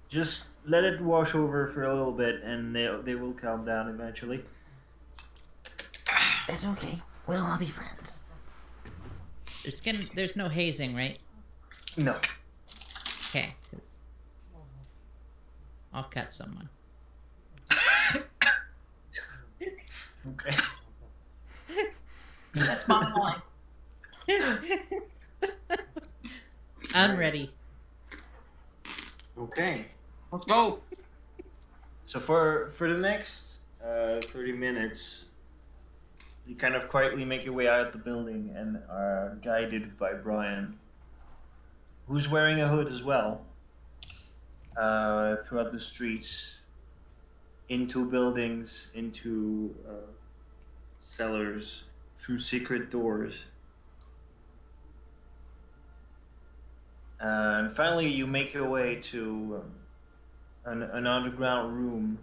Just let it wash over for a little bit, and they will calm down eventually. It's okay. We'll all be friends. There's no hazing, right? No. Okay. 'Cause I'll cut someone. Okay. That's my line. I'm ready. Okay. Let's go. So for the next 30 minutes, you kind of quietly make your way out the building and are guided by Brian, who's wearing a hood as well, throughout the streets, into buildings, into cellars, through secret doors. And finally, you make your way to an underground room,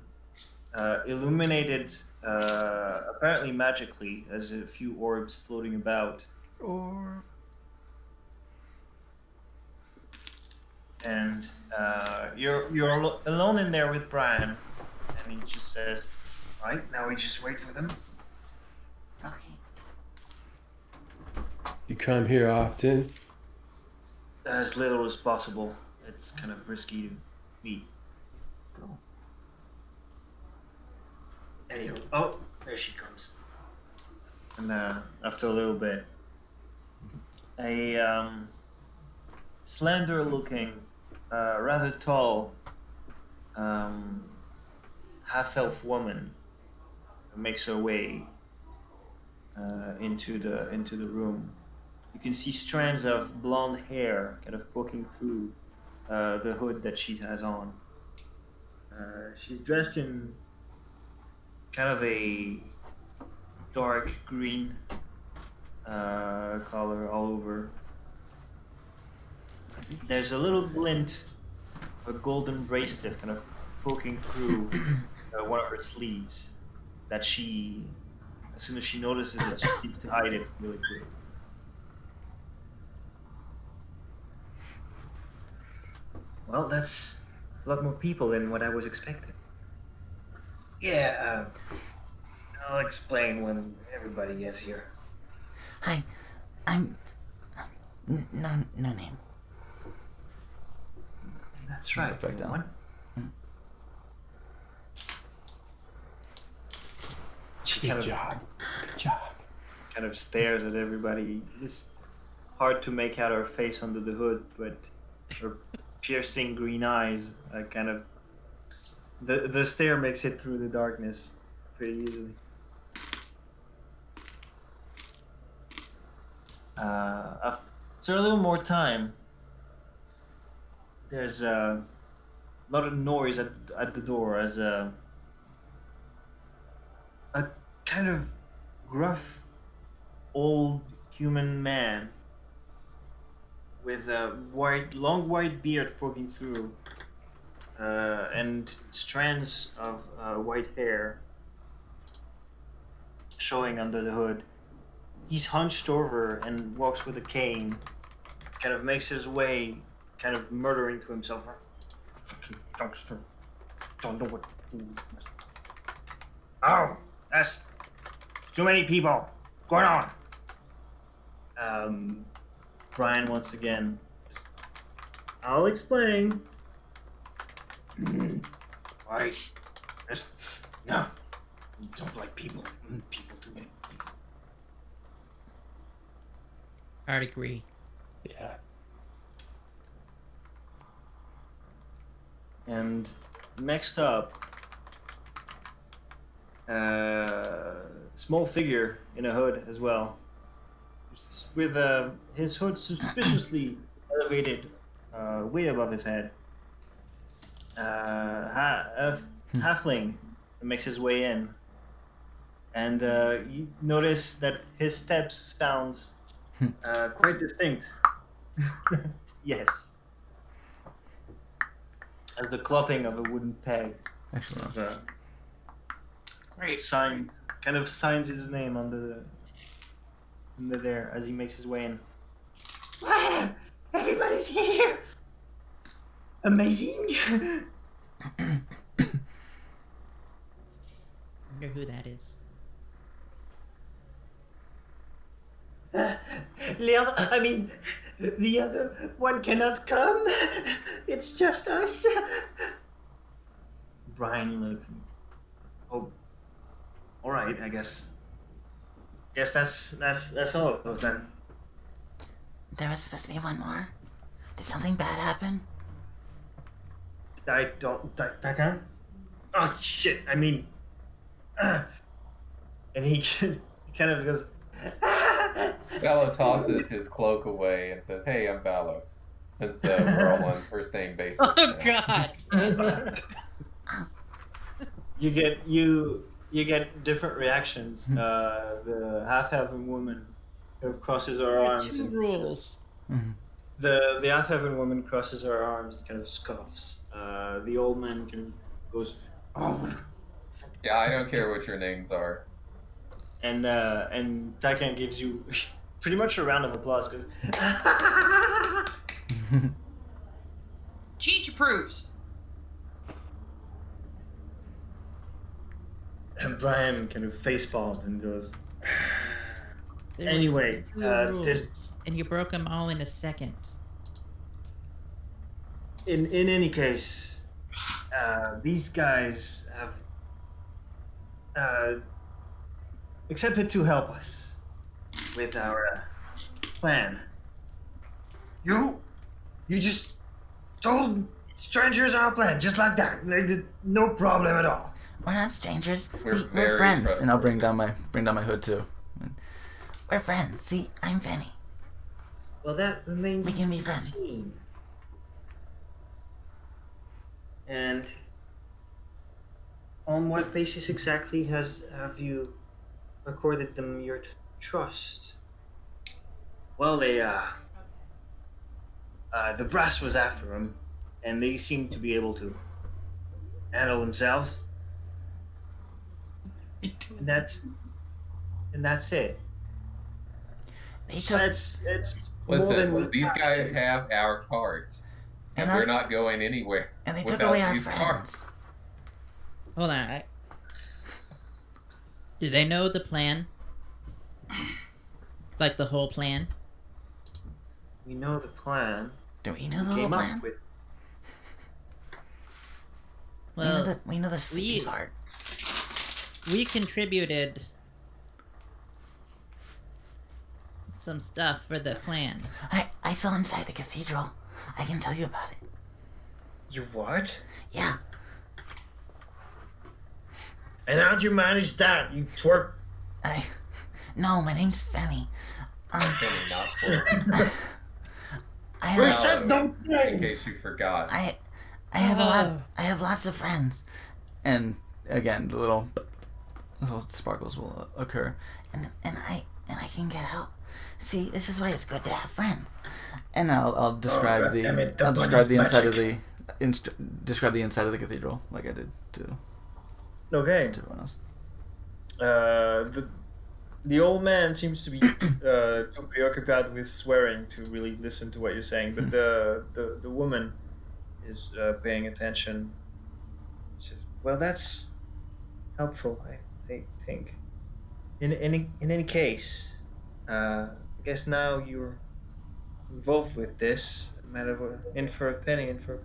illuminated apparently magically, as a few orbs floating about. And you're alone in there with Brian, and he just says, "Right now, we just wait for them." Okay. You come here often? As little as possible. It's kind of risky to meet. Cool. Anywho, oh, there she comes. And after a little bit, a slender-looking, rather tall, half-elf woman makes her way into the room. You can see strands of blonde hair kind of poking through the hood that she has on. She's dressed in kind of a dark green color all over. There's a little glint of a golden bracelet kind of poking through one of her sleeves that she, as soon as she notices it, she seems to hide it really quick. Well, that's a lot more people than what I was expecting. Yeah, I'll explain when everybody gets here. Hi, I'm no name. That's right. Back down. One. She Good kind of, job. Good job. kind of stares at everybody. It's hard to make out her face under the hood, but her piercing green eyes kind of the stare makes it through the darkness pretty easily. After a little more time, there's a lot of noise at the door as a kind of gruff old human man with a long white beard poking through, and strands of white hair showing under the hood. He's hunched over and walks with a cane, kind of makes his way, kind of muttering to himself, "Fucking youngster, don't know what to do." "Oh, that's too many people. What's going on?" Brian once again. I'll explain. Right. No. Don't like people. People too many people. I'd agree. Yeah. And next up, small figure in a hood as well, with his hood suspiciously elevated way above his head. A halfling makes his way in, and you notice that his steps sounds quite distinct. Yes. And the clopping of a wooden peg. Excellent. Great. Kind of signs his name under there as he makes his way in. Wow, everybody's here. Amazing. Wonder who that is. The other one cannot come. It's just us. Brian looks. Oh, all right. I guess. That's all of those then. There was supposed to be one more. Did something bad happen? I don't. That guy? Oh shit! I mean. And he kind of goes. Vallo tosses his cloak away and says, "Hey, I'm Vallo." Since we're all on first name basis. Oh now. God! You get different reactions. The half-elven woman kind of crosses her arms. Two And rules. the half-elven woman crosses her arms and kind of scoffs. The old man kind of goes, "Oh." Yeah, I don't care what your names are. And Taikan gives you pretty much a round of applause because Cheech approves. and Brian kind of face palms and goes. There were Anyway, two this rules, and you broke them all in a second. in any case, these guys have accepted to help us with our plan. You just told strangers our plan, just like that. No problem at all. We're not strangers. We're We're very friends. And I'll bring down my hood too. We're friends. See, I'm Fanny. Well, that remains We can be to friends. seen. And on what basis exactly have you accorded them your trust? Well, the brass was after them, and they seemed to be able to handle themselves. And that's it. They took It's more than Listen, these guys have our cards, and And we're our- not going anywhere. and they took without away our these friends. cards. Hold on. Do they know the plan? Like the whole plan? We know the plan. Do we know the whole Came plan? up with. Well, we know the sleepy part. we contributed some stuff for the plan. I saw inside the cathedral. I can tell you about it. You what? Yeah. And how'd you manage that, you twerp? No, my name's Fanny. Penny, not for I We have, said don't in think. case you forgot. I have a lot. I have lots of friends, And again, the little sparkles will occur. and I can get help. See, this is why it's good to have friends. And I'll describe the goddammit, the I'll describe the bunny's inside of the describe the inside of the cathedral like I did to Okay. everyone else. The old man seems to be too preoccupied with swearing to really listen to what you're saying, but the woman is paying attention. She says, "Well, that's helpful, I think. In any case, guess now you're involved with this. Matter what, in for a penny, in for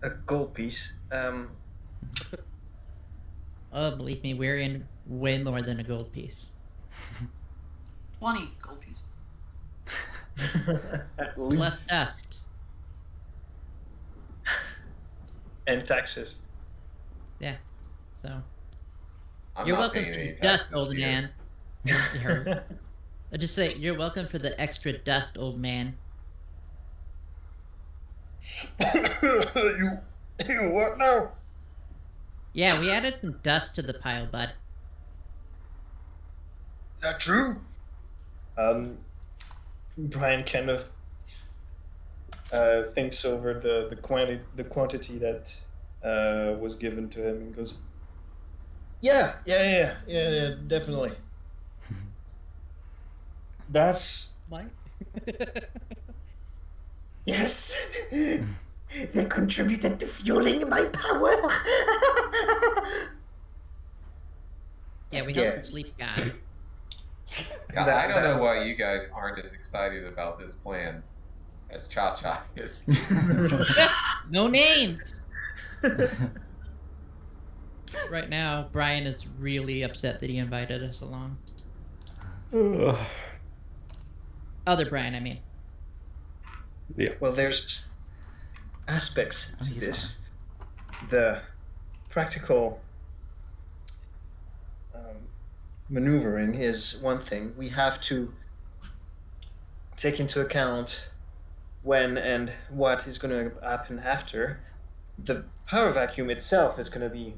a gold piece. Oh, believe me, we're in way more than a gold piece. 20 gold pieces. At Plus least. dust. And taxes. Yeah. So I'm you're not welcome paying for any the dust, taxes old here. man. I just say you're welcome for the extra dust, old man. you what now? Yeah, we added some dust to the pile, bud. Is that true? Brian kind of thinks over the quantity that was given to him and goes, yeah, definitely. That's Mike? Yes. They contributed to fueling my power. Yeah, we Yeah. helped the sleep god. God, I don't know why you guys aren't as excited about this plan as Cha Cha is. No names! Right now, Brian is really upset that he invited us along. Ugh. Other Brian, I mean. Yeah. well, there's aspects to he's this. The practical maneuvering is one thing. We have to take into account when and what is going to happen after. The power vacuum itself is going to be.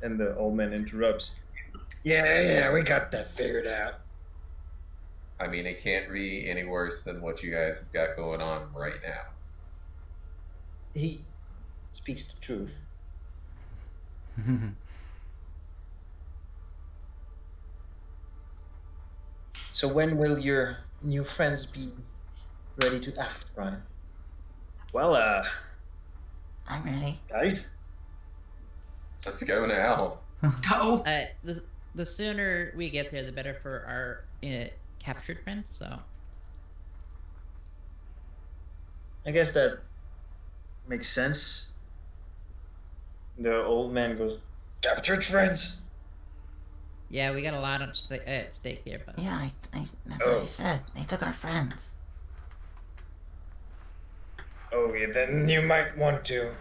And the old man interrupts. Yeah, we got that figured out. I mean, it can't be any worse than what you guys have got going on right now. He speaks the truth. So when will your new friends be ready to act, Brian? Well, I'm ready. guys. Let's go now. Go. The sooner we get there, the better for our captured friends, so. I guess that makes sense. The old man goes, captured friends? Yeah, we got a lot at stake here, but. Yeah, that's what I said. They took our friends. Oh, yeah, then you might want to.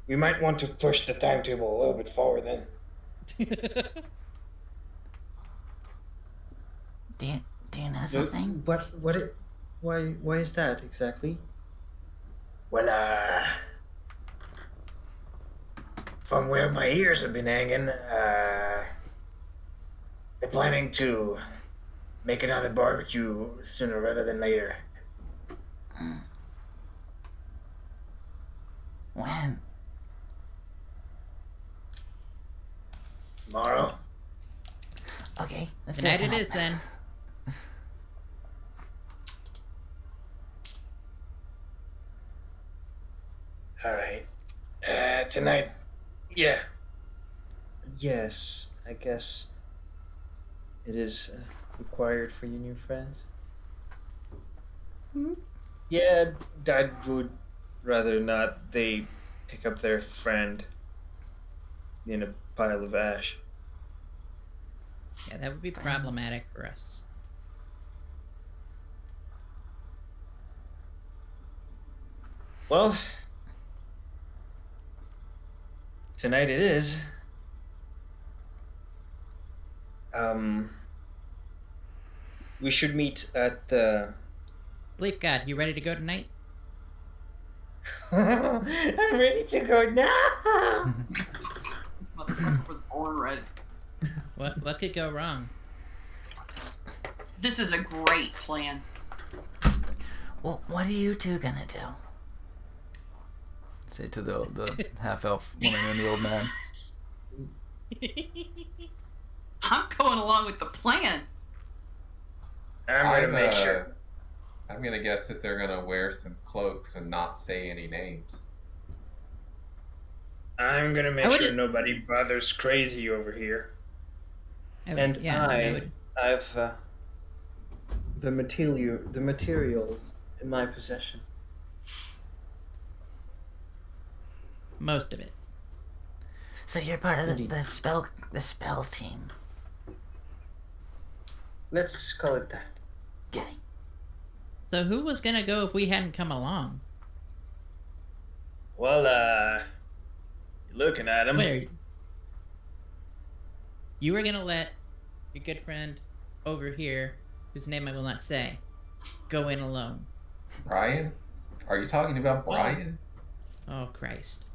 We might want to push the timetable a little bit forward then. Do you know something? Why is that exactly? Well, from where my ears have been hanging, they're planning to make another barbecue sooner rather than later. When? Tomorrow? Okay, let's do Tonight it tonight is then. All right. Tonight. Yeah. Yes, I guess it is required for you new friends. Yeah, Dad would rather not they pick up their friend in a pile of ash. Yeah, that would be problematic for us. Well, tonight it is. We should meet at the. Sleep god, you ready to go tonight? I'm ready to go now. Motherfucker was born ready. What could go wrong? This is a great plan. Well, what are you two gonna do? Say to the half elf woman and the old man. I'm going along with the plan. I'm gonna make sure. I'm gonna guess that they're gonna wear some cloaks and not say any names. I'm gonna make I sure wouldn't- nobody bothers crazy over here. I would- And yeah, I would- I've the material in my possession. Most of it. So you're part of Indeed. the spell team. Let's call it that. Okay. So who was gonna go if we hadn't come along? Well, you're looking at him. Where? You were gonna let your good friend over here, whose name I will not say, go in alone. Brian? Are you talking about Brian? Oh Christ.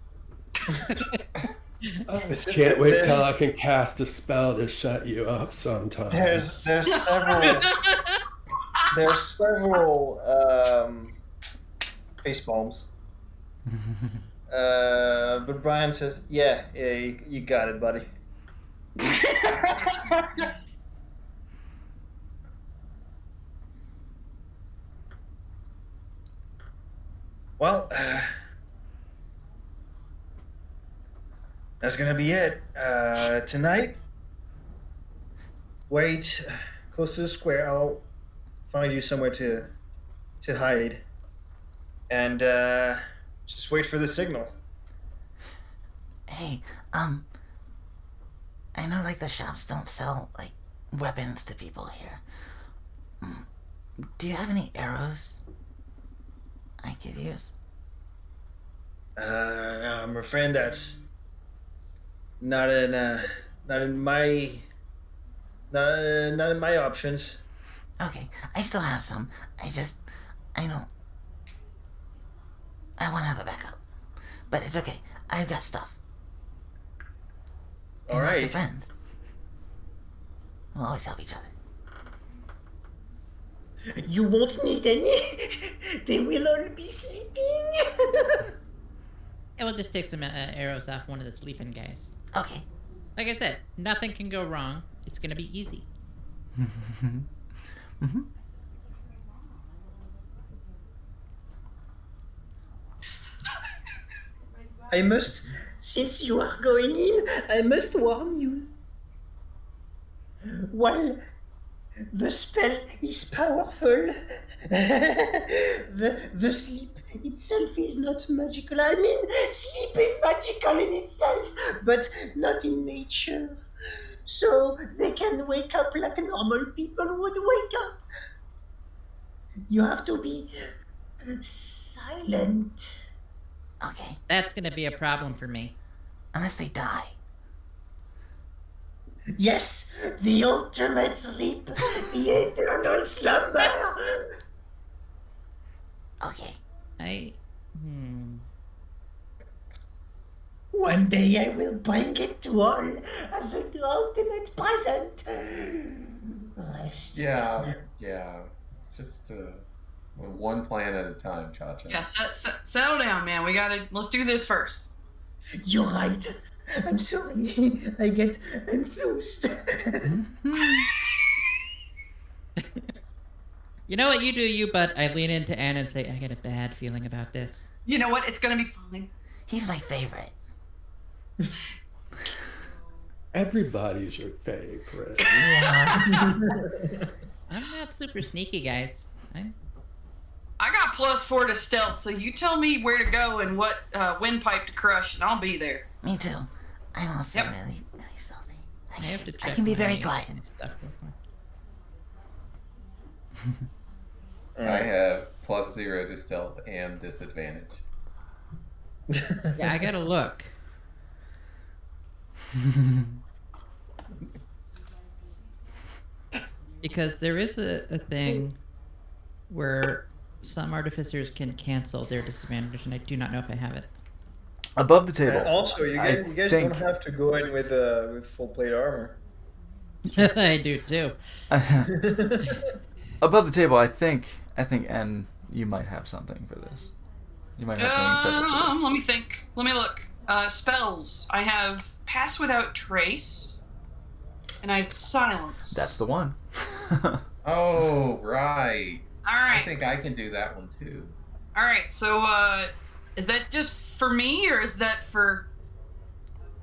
I can't wait till I can cast a spell to shut you up sometimes. There's several face bombs. But Brian says, yeah, you got it, buddy. Well, that's gonna be it. Tonight, wait close to the square. I'll find you somewhere to hide, and just wait for the signal. Hey, I know like the shops don't sell like weapons to people here. Do you have any arrows I could use? I'm afraid that's not in my options. Okay, I still have some. I want to have a backup. But it's okay. I've got stuff. And All lots right. of friends. We'll always help each other. You won't need any. They will all be sleeping. Yeah, we'll just take some arrows off one of the sleeping guys. Okay. Like I said, nothing can go wrong. It's gonna be easy. Since you are going in, I must warn you. While the spell is powerful, the sleep itself is not magical. I mean, sleep is magical in itself, but not in nature. So they can wake up like normal people would wake up. You have to be silent. Okay. That's gonna be a problem for me. Unless they die. Yes, the ultimate sleep, the eternal slumber. Okay. One day I will bring it to all as an ultimate present. Rest Yeah. Just one plan at a time, Cha-Cha. Yeah, settle down, man. Let's do this first. You're right. I'm sorry. I get enthused. You know what, you do you, but I lean into Anna and say, I get a bad feeling about this. You know what? It's gonna be fine. He's my favorite. Everybody's your favorite. I'm not super sneaky, guys. I got +4 to stealth, so you tell me where to go and what windpipe to crush, and I'll be there. Me too. I'm also Yep. really, really stealthy. I have to check. I can be my very quiet. stuff before. I have +0 to stealth and disadvantage. Yeah, I gotta look. Because there is a thing where some artificers can cancel their disadvantage, and I do not know if I have it. Above the table. Also, you guys think- don't have to go in with full plate armor. I do too. Above the table, I think, N, you might have something for this. You might have something special for this. Let me think. Let me look. Spells. I have Pass Without Trace, and I have Silence. That's the one. Oh, right. All I right. think I can do that one too. All right. So, is that just for me, or is that for?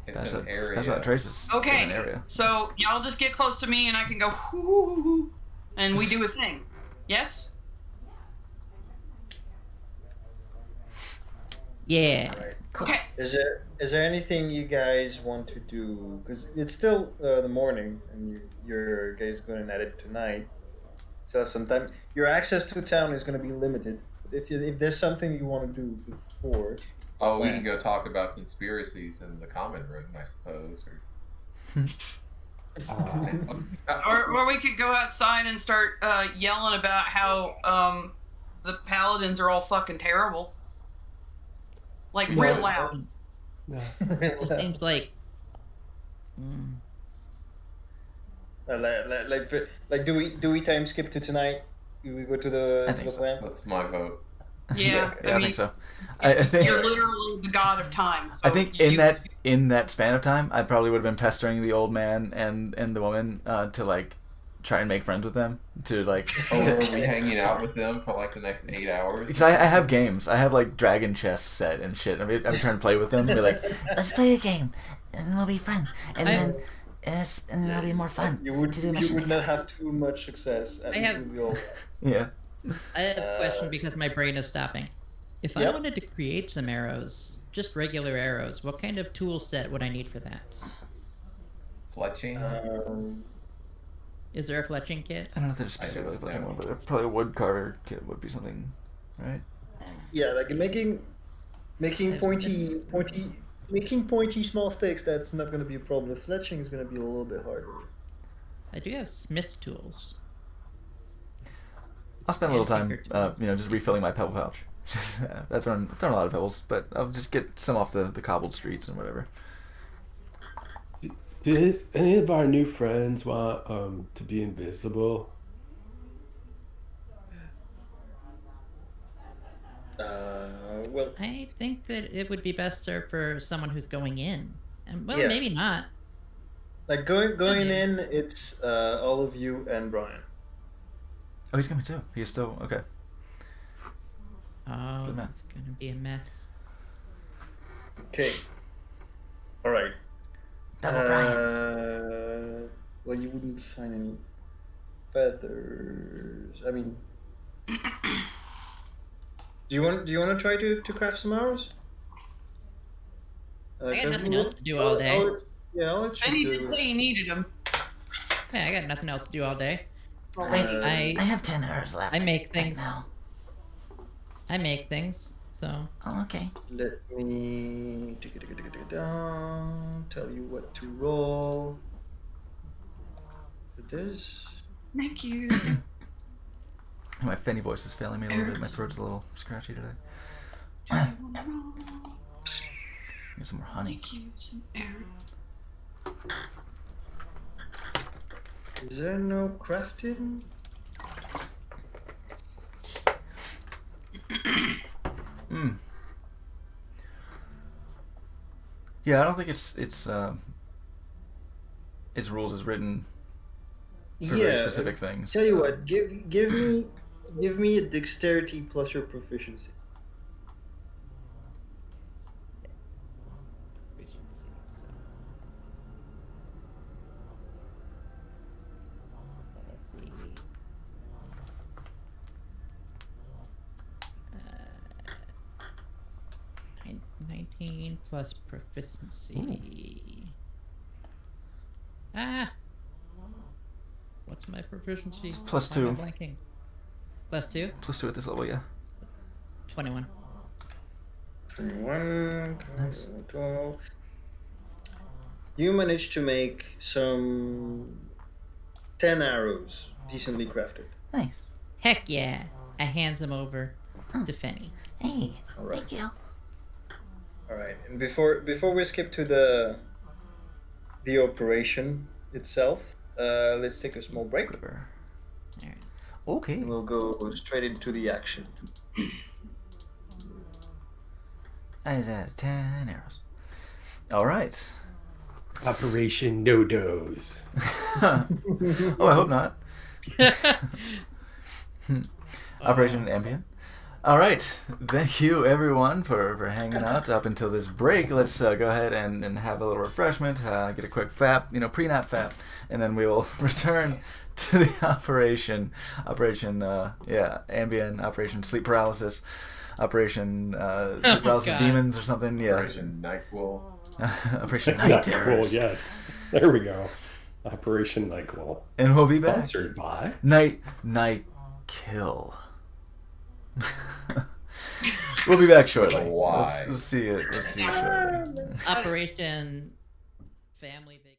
It's That's an what, area. that's what traces. Okay. An area. So y'all just get close to me, and I can go, hoo, and we do a thing. Yes? Yeah. All right. Okay. Is there anything you guys want to do? Because it's still the morning, and you're guys going at it tonight. So have some time. Your access to town is going to be limited. If there's something you want to do before, Oh, we can go talk about conspiracies in the common room, I suppose. Or we could go outside and start yelling about how the paladins are all fucking terrible. Like, real loud. No. It seems like. like do we time skip to tonight? Do we go to the I think so. plan? That's my vote. Yeah, Yeah, I think so. I think you're literally the god of time. I so think you- in that span of time, I probably would have been pestering the old man and the woman to like try and make friends with them to like. Oh, are we hanging out with them for like the next 8 hours? Because I have games. I have like dragon chess set and shit. I'm trying to play with them. And be like, Let's play a game, and we'll be friends, and I- then and it'll be more fun You would to do you missions. would not have too much success. At I least have- with the old. yeah. I have a question because my brain is stopping. If I Yep. wanted to create some arrows, just regular arrows, what kind of tool set would I need for that? Fletching? Is there a fletching kit? I don't know if there's specifically fletching one, but probably a wood carver kit would be something, right? Yeah, like making pointy small stakes. That's not going to be a problem. Fletching is going to be a little bit harder. I do have smith's tools. I'll spend a little time, Tinker just refilling my pebble pouch. Just, I've thrown a lot of pebbles, but I'll just get some off the cobbled streets and whatever. Do any of our new friends want to be invisible? Well, I think that it would be best served for someone who's going in. And, well, Yeah. maybe not. like going Okay. in, it's all of you and Brian. Oh, he's coming too. He's still okay. Oh, Good man. this is going to be a mess. Okay. All right. Double Brian. Well, you wouldn't find any feathers. I mean, do you want to try to craft some arrows? I got 'Cause nothing we'll- else to do all day. I'll let you Benny do. did say he needed them. Yeah, I got nothing else to do all day. I have 10 arrows left. I make things. Right now. I make things, so. Oh, okay. Let me tell you what to roll. It is. Thank you. My Fenny voice is failing me a little bit. My throat's a little scratchy today. Get some more honey. Thank you. Some air. Is there no crafting? Yeah, I don't think its rules is written for very specific things. Tell you what, give me a dexterity plus your proficiency. Let's see. 19 plus proficiency. Ah! What's my proficiency? Plus Why am 2. I blanking? Plus 2? Plus 2 at this level, yeah. 21. 21, Nice. 12. You managed to make some 10 arrows, decently crafted. Nice. Heck yeah! I hands them over to Fenny. Hey, All right. thank you. All right, and before we skip to the operation itself, let's take a small break. Whatever. Alright. Okay. And we'll go straight into the action. Eyes out of 10 arrows. All right. Operation No Dose. Oh, I hope not. Operation Ambient. All right. Thank you, everyone, for hanging out up until this break. Let's go ahead and have a little refreshment, get a quick fap, pre-nap fap, and then we will return to the Operation Ambien, Operation Sleep Paralysis, Operation Sleep Paralysis God. Demons or something. Yeah. Operation NyQuil. Operation Night Terrors. Yes. There we go. Operation NyQuil. And we'll be back. Sponsored by Night Kill. We'll be back shortly. Why? We'll see you. We'll see you shortly. Operation Family Vacation.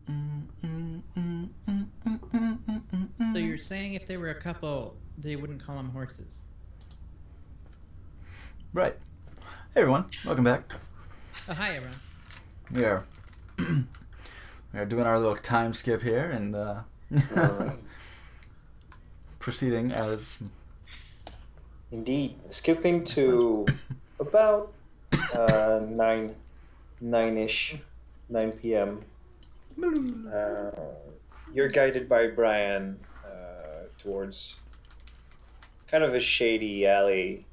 So you're saying if there were a couple, they wouldn't call them horses? Right. Hey everyone, welcome back. Oh, hi, everyone. We are we are doing our little time skip here and Alright. proceeding as Indeed. Skipping to about 9-ish, 9 p.m. You're guided by Brian towards kind of a shady alley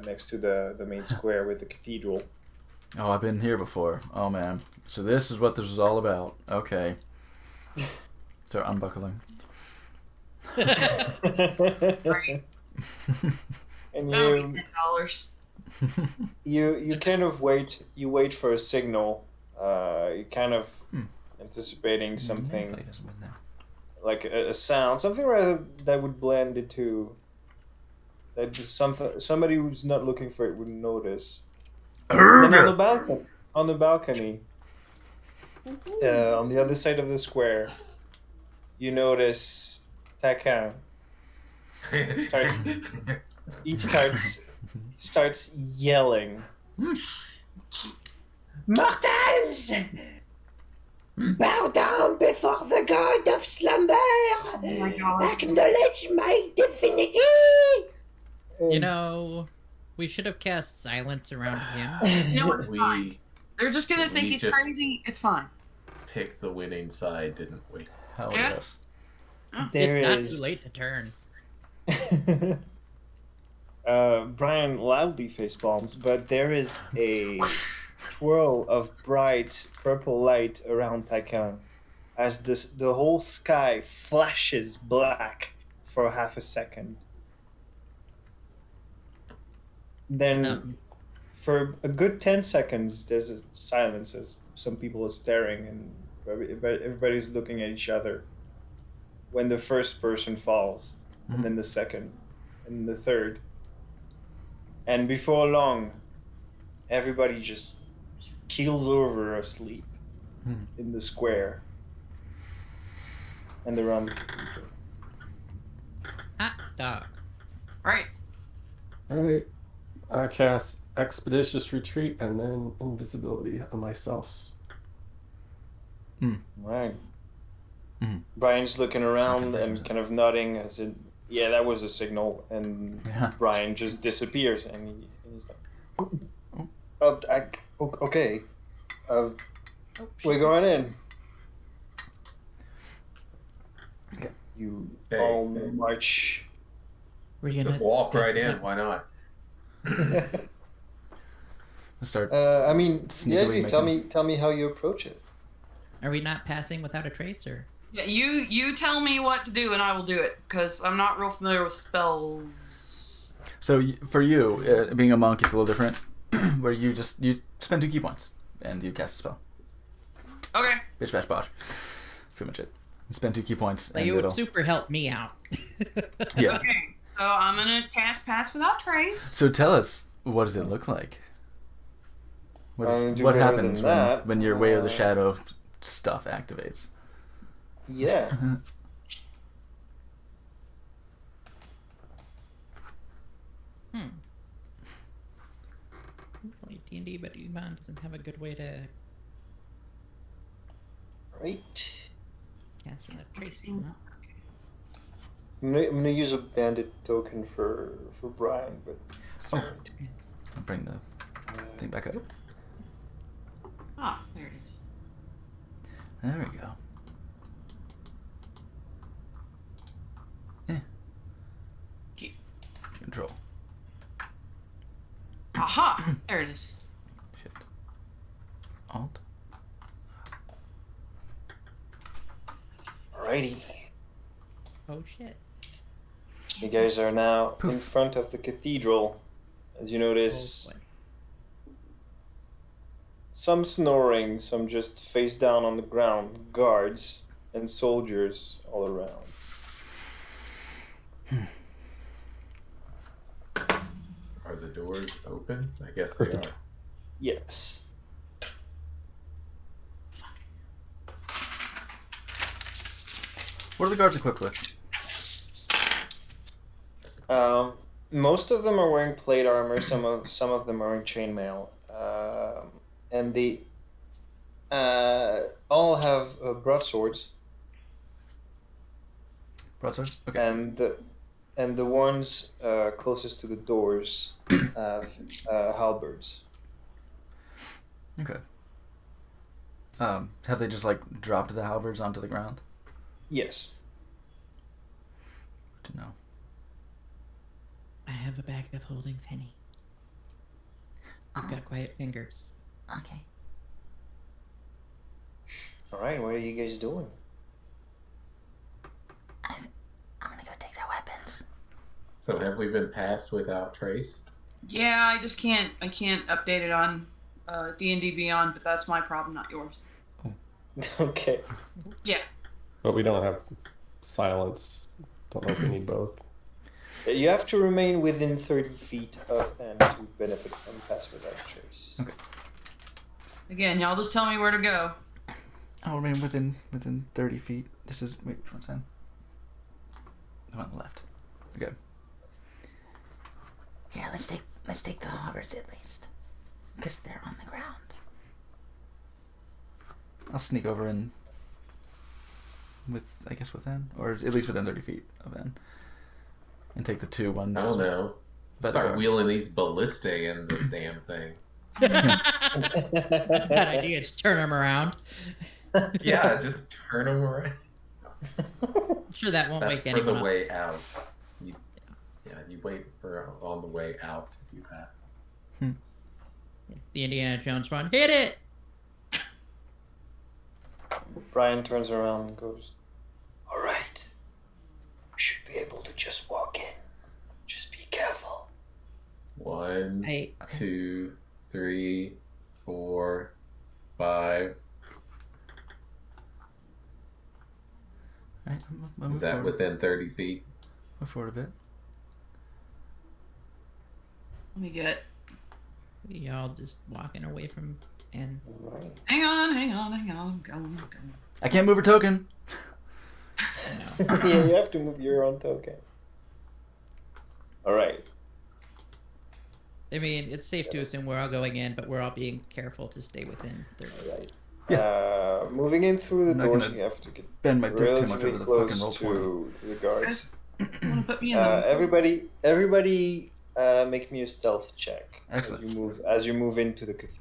next to the main square with the cathedral. Oh, I've been here before. Oh man. So this is what this is all about. Okay. Start unbuckling. Right. And That'll be $10. you kind of wait for a signal. You kind of anticipating something Nameplate hasn't been there. like a sound, something rather that would blend into that just somebody who's not looking for it would notice. And on the balcony, on the other side of the square, you notice Takan. He starts yelling. Mortals! Bow down before the god of slumber! my God. Acknowledge my divinity! You know, we should have cast silence around him. You know what? It's fine. We They're just gonna think We he's just- crazy. It's fine. picked the winning side, didn't we? Hell Yeah. yes. There It's not is- too late to turn. Brian loudly face palms, but there is a twirl of bright purple light around Takan as the whole sky flashes black for half a second. Then, Um, for a good 10 seconds, there's a silence as some people are staring and everybody's looking at each other. When the first person falls, and then the second, and the third. And before long, everybody just keels over asleep in the square and around the cathedral. hot dog. Right. Alright. I cast Expeditious Retreat and then Invisibility on myself. Right. Mhm. Brian's looking around Second and person. kind of nodding as in, yeah, that was a signal. And Yeah. Brian just disappears and he's like, okay. We're going in. Okay. You Hey, all hey. march. We're gonna Just walk right in. Why not? Let's start. I mean, Sneakily you tell me how you approach it. Are we not passing without a trace, or? Yeah, you tell me what to do and I will do it because I'm not real familiar with spells. So for you, being a monk is a little different, where you spend 2 key points and you cast a spell. Okay. Bitch bash bosh. Pretty much it. You spend 2 key points Like, and it would it'll. super help me out. Yeah. Okay. So I'm gonna cast Pass Without Trace. So tell us, what does it look like? What, Do what better happens than that. when your Way of the Shadow stuff activates? Yeah. Like D&D, but Iman doesn't have a good way to Right. cast without a trace. Huh? I'm gonna use a bandit token for Brian, but I'll bring the thing back up. Ah, there it is. There we go. Control. Aha! There it is. Shift. Alt. alrighty. Oh shit. You guys are now in Poof. front of the cathedral. As you notice, Oh, boy. some snoring, some just face down on the ground, guards and soldiers all around. Are the doors open? I guess they are. Yes. What are the guards equipped with? Most of them are wearing plate armor. Some of them are wearing chainmail, and they all have broadswords. Broadswords? Okay. And the ones closest to the doors have halberds. Okay. Have they just like dropped the halberds onto the ground? Yes. To know. I have a bag of holding penny. I've got quiet fingers. Okay. All right. What are you guys doing? I'm gonna go take their weapons. So have we been passed without traced? Yeah, I just can't. I can't update it on D&D Beyond, but that's my problem, not yours. Okay. Yeah. But we don't have silence. Don't know if we need both. You have to remain within 30 feet of N to benefit from pass without trace. Okay. Again, y'all just tell me where to go. I'll remain within 30 feet. This is wait, what's that? The one on the left. Okay. Here, let's take the halberds at least, because they're on the ground. I'll sneak over and with N, or at least within 30 feet of N, and take the two ones. I don't know. Better Start guards. wheeling these ballistae in the damn thing. Bad idea. Just turn them around. Yeah, just turn them around. I'm sure that won't That's wake for anyone the up. way out. You wait for on the way out to do that. The Indiana Jones run. Hit it! Brian turns around and goes, "All right. We should be able to just walk in. Just be careful." 1, Hey, 2, 3, 4, 5. All right, I'll move Is that forward. within 30 feet? Move forward a bit. Let me get. y'all just walking away from and Right. Hang on. I'm going. I can't move a token. Yeah, you have to move your own token. All right. I mean, it's safe to assume we're all going in, but we're all being careful to stay within 30. All right. Moving in through the I'm not doors, gonna you have to get Bend my dick too much relatively over the fucking close roll 20. to the guards. Want to put me in the. Everybody, make me a stealth check. Excellent. As you move into the cathedral.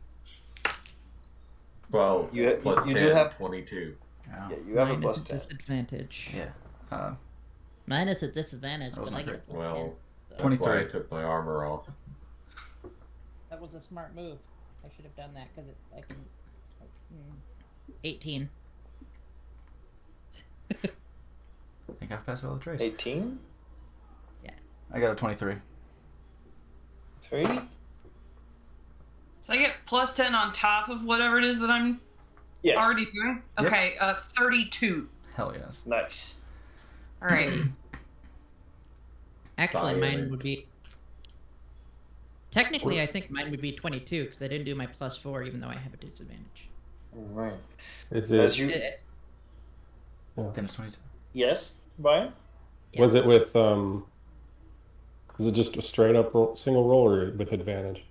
Well, You- plus you 10, do have- 22. Yeah. Yeah, you have a Minus plus 10. disadvantage. Yeah. Minus a disadvantage, That was but I not get a great. plus Well, 10. that's why I 23. took my armor off. That was a smart move. I should have done that because I can. 18. I think I've passed all the trace. 18? I got a 23. 3? So I get plus 10 on top of whatever it is that I'm Yes. already doing. Yep. Okay, 32. Hell yes. Nice. All right. Actually, mine Silent. would be. Technically, I think mine would be 22 because I didn't do my plus 4, even though I have a disadvantage. All right. Is As it? you, Then it's 22. yes, Brian? Was it with? Is it just a straight up single roll or with advantage?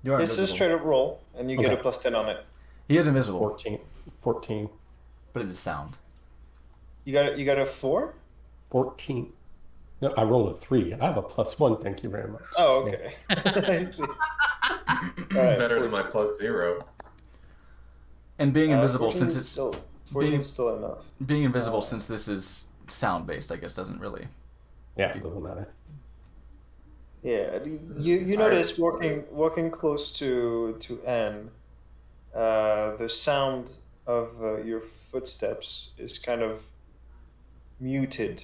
You are This is a invisible. straight up roll, and you get a Okay. plus 10 on it. He is invisible, 14. but it is sound. You got a 4? 14. No, I rolled a 3. I have a +1. Thank you very much. Oh, So- okay. I see. All right, Better than 14. my plus 0. And being invisible 14 since is it's still 14 being- is still enough. being invisible since this is sound based, I guess doesn't really. Yeah, it doesn't matter. Yeah, you notice walking close to N, the sound of your footsteps is kind of muted.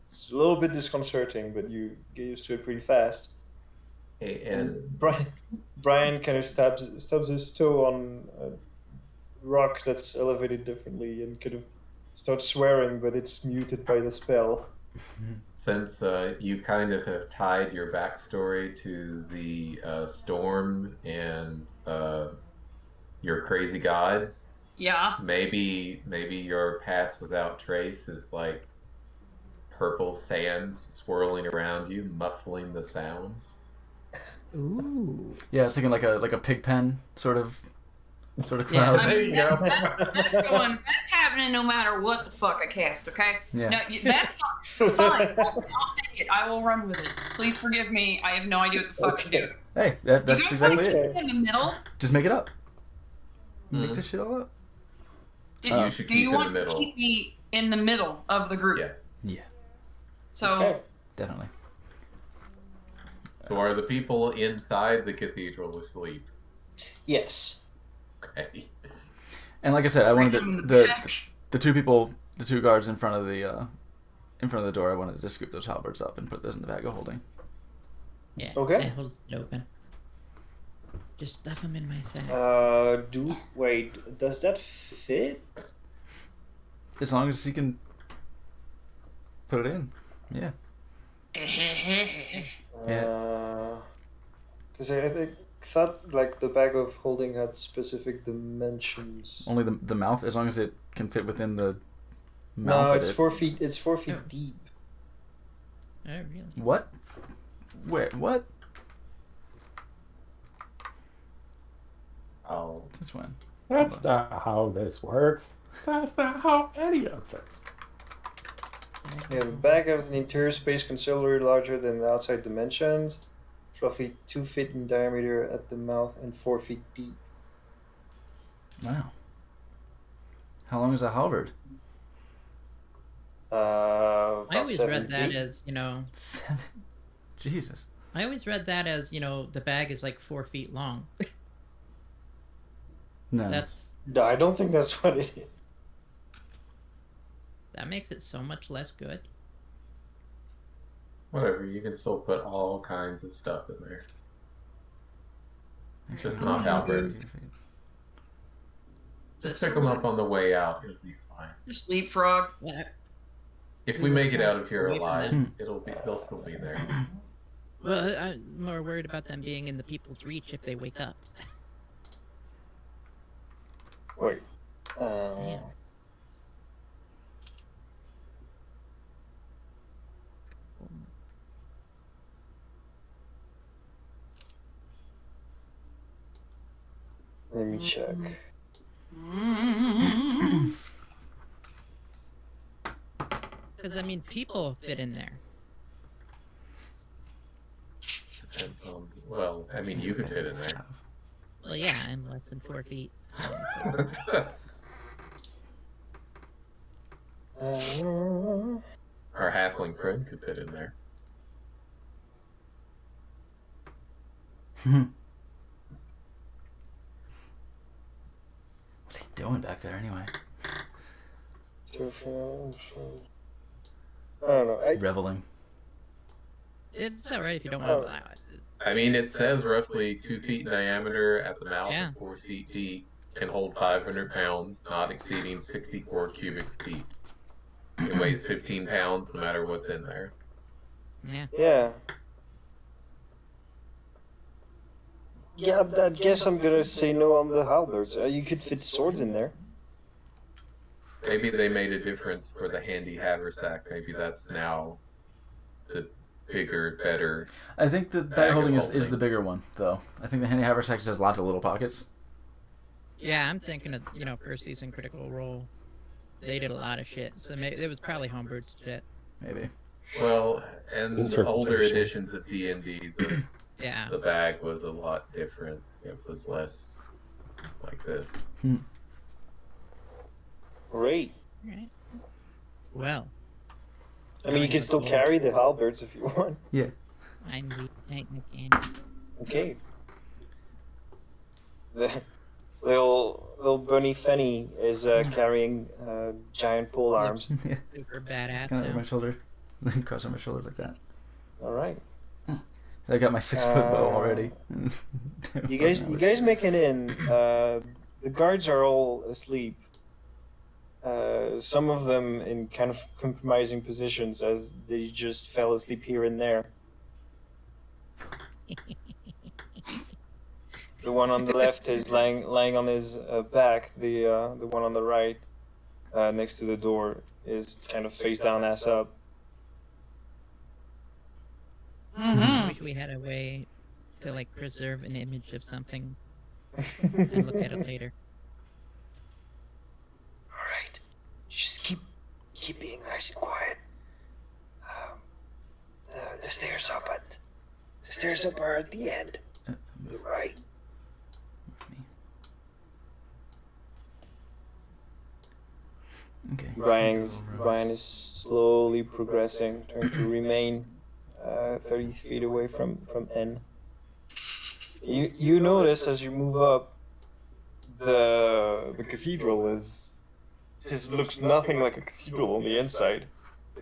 It's a little bit disconcerting, but you get used to it pretty fast. Hey, and Brian kind of stubs his toe on a rock that's elevated differently and kind of starts swearing, but it's muted by the spell. since you kind of have tied your backstory to the storm and your crazy god, Yeah. Maybe your pass without trace is like purple sands swirling around you, muffling the sounds. Ooh. Yeah, I was thinking like a pig pen sort of Yeah. cloud. I There mean, you go. that's happening no matter what the fuck I cast, okay? Yeah. No, that's fine. I'll take it. I will run with it. Please forgive me. I have no idea what the fuck to do. Hey, You that's guys exactly want to it. keep it in the middle? Just make it up. Make Mhm. this shit all up. You should Do keep you in the want to middle. keep me in the middle of the group? Yeah. Yeah, So, Okay. definitely. So are the people inside the cathedral asleep? Yes. Okay. And like I said, I wanted Freaking the heck. the two guards in front of the door. I wanted to scoop those halberds up and put those in the bag of holding. Yeah. Okay. I hold it open. Just stuff them in my sack. Wait, does that fit? As long as he can put it in. Yeah. Because I thought like the bag of holding had specific dimensions. Only the mouth, as long as it can fit within the mouth. No, of it's it. 4 feet. It's 4 feet Oh. deep. Oh, really? What? Where? What? Oh. Since when? That's not how this works. That's not how any of this. Yeah, the bag has an interior space considerably larger than the outside dimensions. It's roughly 2 feet in diameter at the mouth and 4 feet deep. Wow. How long is a halberd? I About always 7 read that feet. as, 7. Jesus. I always read that as, the bag is like 4 feet long. No. That's No, I don't think that's what it is. that makes it so much less good. Whatever, you can still put all kinds of stuff in there. It's just not halberds. Just pick them up on the way out. It'll be fine. just leapfrog. Well, If we make it out of here Away from alive, them. they'll still be there. I'm more worried about them being in the people's reach if they wake up. Wait. Damn. Let me check. Because, people fit in there. Depends on. Well, you could fit in there. Well, yeah, I'm less than 4 feet. Our halfling friend could fit in there. What's he doing back there anyway? I don't know. Reveling. It's alright if you don't want to allow it. It says roughly 2 feet in diameter at the mouth Yeah. and 4 feet deep. Can hold 500 pounds, not exceeding 64 cubic feet. It weighs 15 pounds no matter what's in there. Yeah. Yeah. Yeah, I guess I'm gonna say no on the halberds. You could fit swords in there. Maybe they made a difference for the handy haversack. Maybe that's now the bigger, better. I think the Bag bag of holding is holding. the bigger one, though. I think the handy haversack has lots of little pockets. Yeah, I'm thinking of, first season Critical Role. They did a lot of shit. So it was probably Homebrewed shit. Maybe. Well, and the Interpretation. older editions of D&D, Yeah. the bag was a lot different. It was less like this. Great. Right. Well, You can still carry the halberds if you want. Yeah. I'm again. Okay. The little bunny Fenny is carrying giant pole arms. Yeah. Super badass Kind of over my now. shoulder. Cross on my shoulder like that. All right. I got my 6-foot bow already. You guys make it in. The guards are all asleep. Some of them in kind of compromising positions as they just fell asleep here and there. The one on the left is lying on his back. The one on the right, next to the door, is kind of face down, ass up. I wish we had a way to like preserve an image of something and look at it later. All right, just keep being nice and quiet. The stairs up are at the end. The right. Okay. Brian is slowly progressing, trying to remain 30 feet away from N. You notice as you move up, the cathedral just looks nothing like a cathedral on the inside.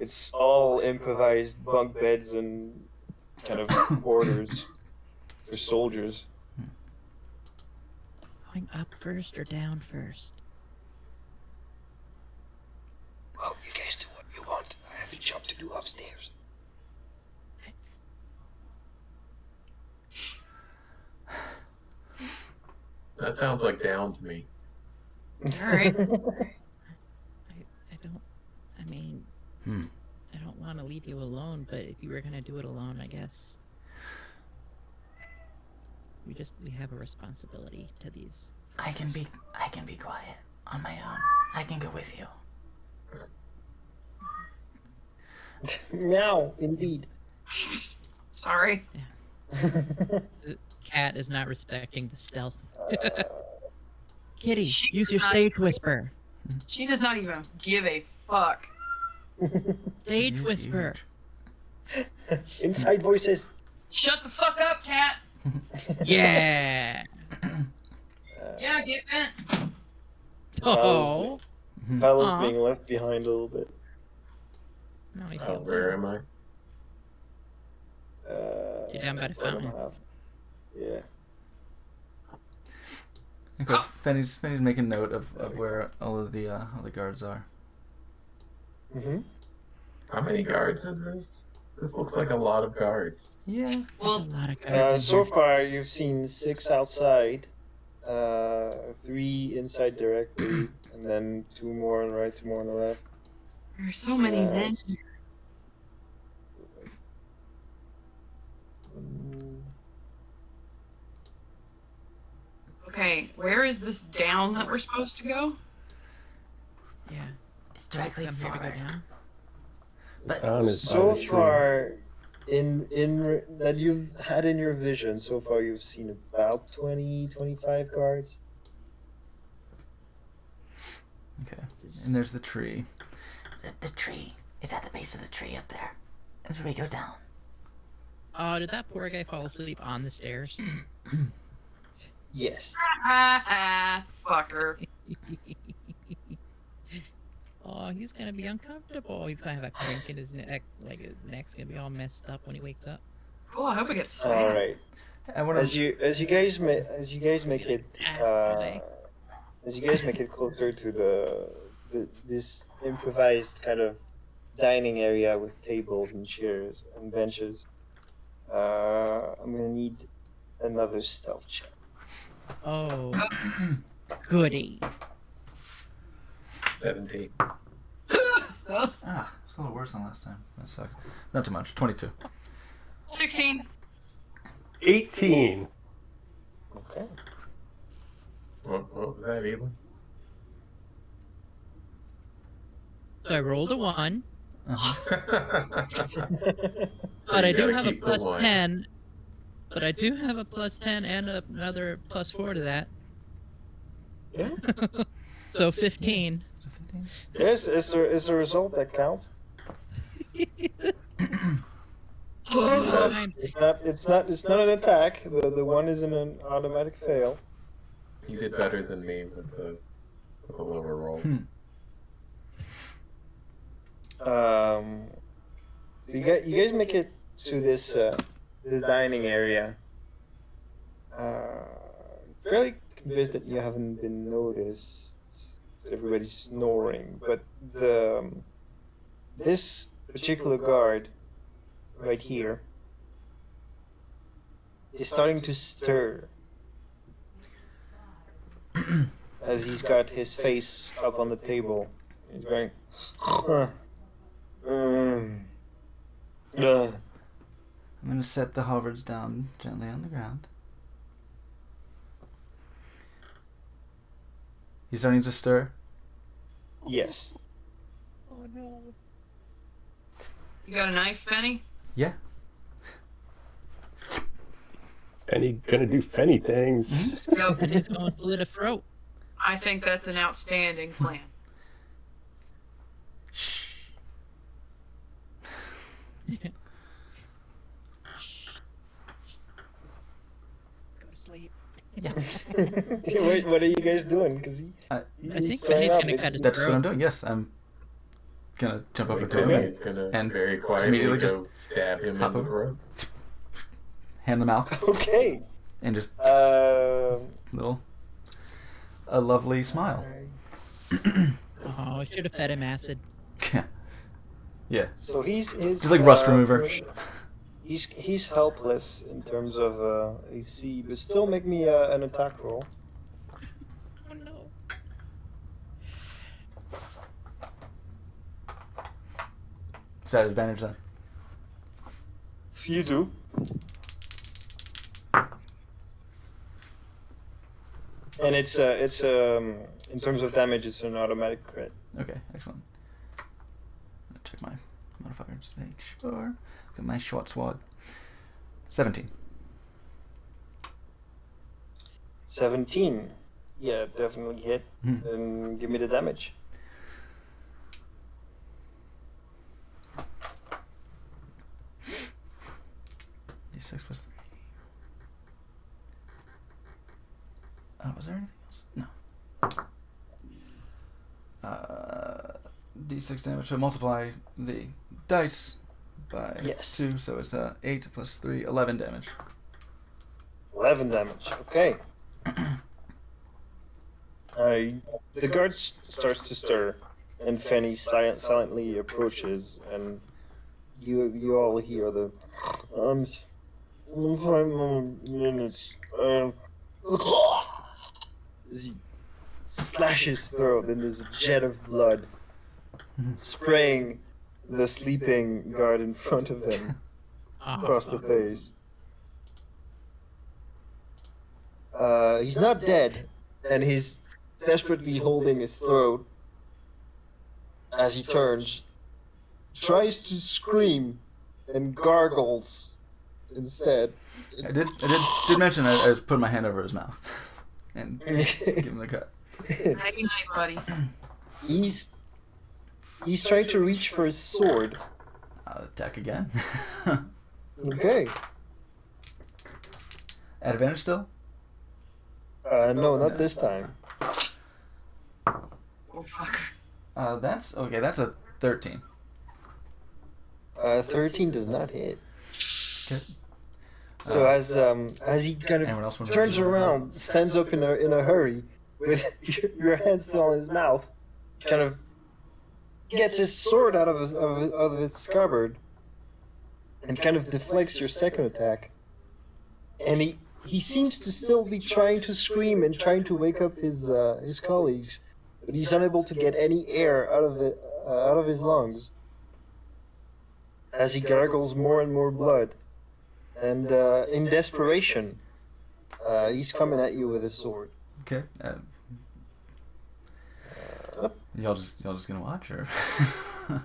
It's all improvised bunk beds and kind of quarters for soldiers. Going up first or down first? Well, you guys do what you want. I have a job to do upstairs. That sounds like down to me. All right. I mean, I don't want to leave you alone, but if you were gonna do it alone, I guess we have a responsibility to these. I can be quiet on my own. I can go with you. Meow, indeed. Sorry. The cat is not respecting the stealth. Kitty, She use your does not- stage whisper. She does not even give a fuck. Stage He's whisper. huge. Inside voices. Shut the fuck up, cat. Yeah. Yeah, get bent. Oh. Val's Aw. being left behind a little bit. No, I Oh, feel where bad. am I? You're down by the bottom fountain. half. Yeah. Of course, Fenny's making note of where all the guards are. Mm-hmm. How many guards is this? This looks like a lot of guards. Yeah. There's Well, a lot of guards in So here. far, you've seen 6 outside, 3 inside directly, and then 2 more on the right, 2 more on the left. there's so many men. it's- Mm, Okay, where is this down that we're supposed to go? Yeah. It's directly Come here to go forward. down. But Down is So by the tree. far, that you've had in your vision, so far you've seen about 20, 25 guards. Okay. And there's the tree. the tree is at the base of the tree up there. That's where we go down. Oh, did that poor guy fall asleep on the stairs? Yes. Fucker. Oh, he's gonna be uncomfortable. He's gonna have a crink in his neck, like his neck's gonna be all messed up when he wakes up. Cool, I hope it gets All right. I want As to. you guys make it as you guys make it closer to this improvised kind of dining area with tables and chairs and benches, I'm gonna need another stealth check. Oh, goody. 17. Ah, it's a little worse than last time. That sucks. Not too much. 22. 16. 18. Okay. What was that, Elon? So I rolled a 1, Uh-huh. but I do have a keep the plus one. 10. But I do have a plus 10 and another plus 4 to that. Yeah. So 15. Is it 15? Yes, it's a result that counts. It's not an attack. The one is an automatic fail. You did better than me with the lower roll. So you guys make it to this dining area. Fairly convinced that you haven't been noticed. Everybody's snoring, but this particular guard right here is starting to stir as he's got his face up on the table. He's going. I'm going to set the halberds down gently on the ground. He's starting to stir. Yes. Oh no. You got a knife, Fenny? Yeah. Fenny gonna do Fenny things. Yep. And he's going to slit a throat. I think that's an outstanding plan. Shh. Go to sleep. Wait, what are you guys doing? Because I he's think Fenny's throwing gonna up. cut his That's what I'm throat. doing. Yes, I'm gonna jump over to Maybe him, he's gonna and very just quietly immediately go stab him in hop the over. throat. hand the mouth, Okay. and just Uh, a lovely smile. Oh, I should have fed him acid. Yeah. so he's Just like rust remover. He's helpless in terms of AC, but still make me an attack roll. Oh no. Is that advantage then? You do. And it's in terms of damage, it's an automatic crit. Okay, excellent. I'm gonna check my modifier just to make sure. Got my short sword. 17. 17. Yeah, definitely hit. Hmm. And give me the damage. D6 plus 3. Oh, was there anything else? No. D6 damage. So multiply the dice by Yes. 2, so it's 8 plus 3, 11 damage. 11 damage. Okay. The guard starts to stir, and Fenny silently approaches, and you all hear the 5 more minutes. As he slashes his throat, and there's a jet of blood spraying the sleeping guard in front of him across the face. He's not dead, and he's desperately holding his throat as he turns, tries to scream, and gargles instead. I did mention I was putting my hand over his mouth and give him the cut. Nighty night, buddy. He's trying to reach for his sword. I'll attack again. Okay. At advantage still? No, not this time. Oh, fuck. That's okay. That's a 13. 13 does not hit. Okay. So as he kind Anyone else of want to turns do that? around, stands up in a hurry, with your hand still on his mouth, kind of gets his sword out of its scabbard, and kind of deflects your second attack. And he seems to still be trying to scream and trying to wake up his colleagues, but he's unable to get any air out of his lungs as he gargles more and more blood. And in desperation, he's coming at you with his sword. Okay. Y'all just gonna watch, or? All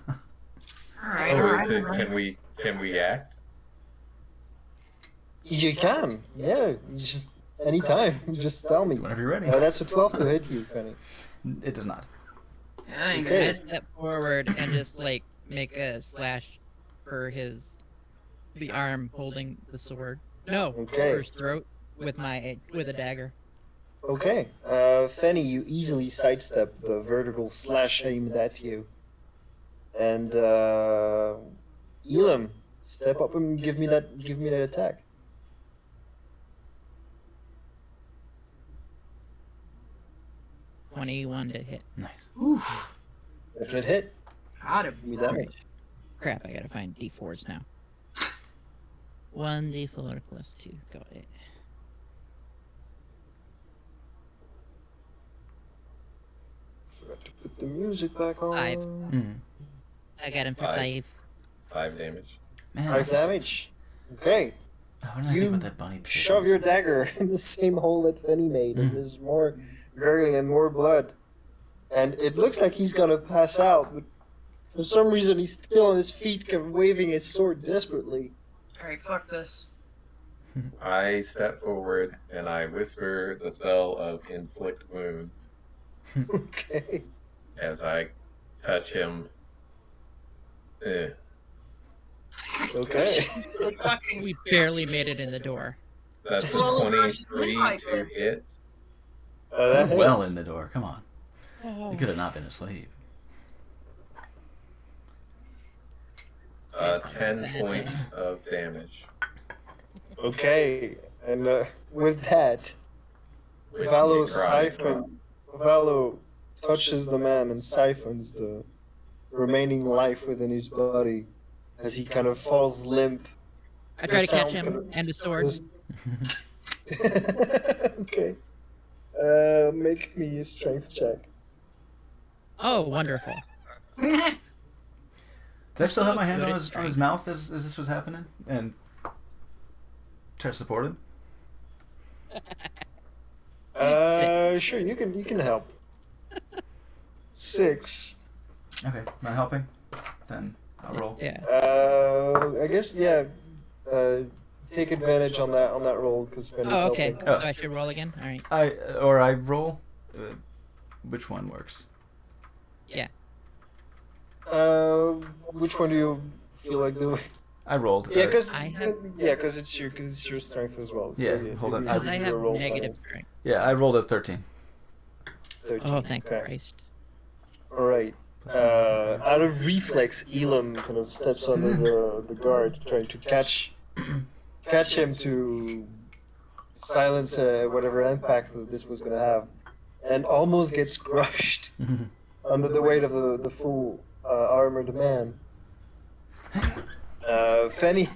right, all Or right. is it, can we act? You can, yeah. You just anytime, just tell me. Whenever you're ready. That's a 12 to hit you, Fanny. It does not. Yeah, that ain't Okay. I good. step forward and just like make a slash for the arm holding the sword. No, Okay. for his throat with a dagger. Okay, Fanny, you easily sidestep the vertical slash aimed at you. And Elam, step up and give me that attack. $21 to hit. Nice. Oof. Definite hit. Got him. Give me damage. Crap, I gotta find D4s now. 1d4 plus 2. Got it. Forgot to put the music back on. 5. Mm. I got him for 5. 5. 5 damage. Man, 5 damage. Okay. What did I think about that bunny potato? Shove your dagger in the same hole that Fenny made, and there's more gurgling and more blood. And it looks like he's gonna pass out, but for some reason he's still on his feet, kind of waving his sword desperately. Alright, fuck this. I step forward and I whisper the spell of inflict wounds Okay. as I touch him. Okay. Fucking We barely made it in the door. That's Slow versus 23 Windpiper. to hit. That Well hits. in the door. Come on. He could have not been asleep. 10 points of damage. Okay, and with that, Which Valo you cry. Valo touches the man and siphons the remaining life within his body as he kind of falls limp. I try to catch sound him kind of- and the sword. Okay. Make me a strength check. Oh, wonderful. Did I still have my hand good on at his strength. mouth as this was happening? And try to support him? Sure, you can help. 6. Okay, not helping? Then I'll roll. Yeah. I guess yeah. Take advantage on that roll because Fenny's Oh, okay. helping. So I should roll again? Alright. I roll? Which one works? Yeah. Which one do you feel like doing? I rolled. Yeah, because I have- it's your strength as well. So Yeah, hold on. Because I you have roll negative five. strength. yeah, I rolled a 13. 13. Oh, thank Okay. Christ. All right. Out of reflex, Elam kind of steps under the guard, trying to catch him to silence whatever impact that this was going to have, and almost gets crushed under the weight of the full armored man. Fenny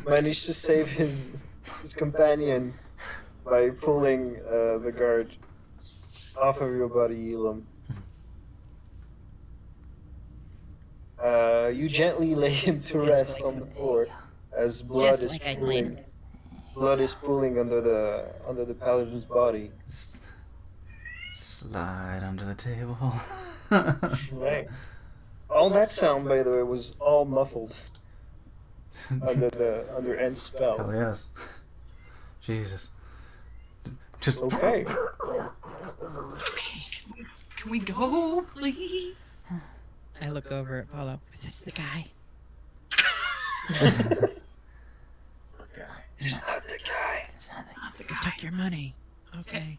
managed to save his companion by pulling the guard off of your body, Elam. You gently lay him to rest on the floor as blood Just is like I pooling. claimed. Blood is pooling under the paladin's body. Slide under the table. Right. All that sound, by the way, was all muffled under End's spell. Hell yes. Jesus. Just Okay. Okay, can we go, please? I look over at Paulo. Is this the guy? Okay. He's not the guy. Not the I guy. took your money. Okay.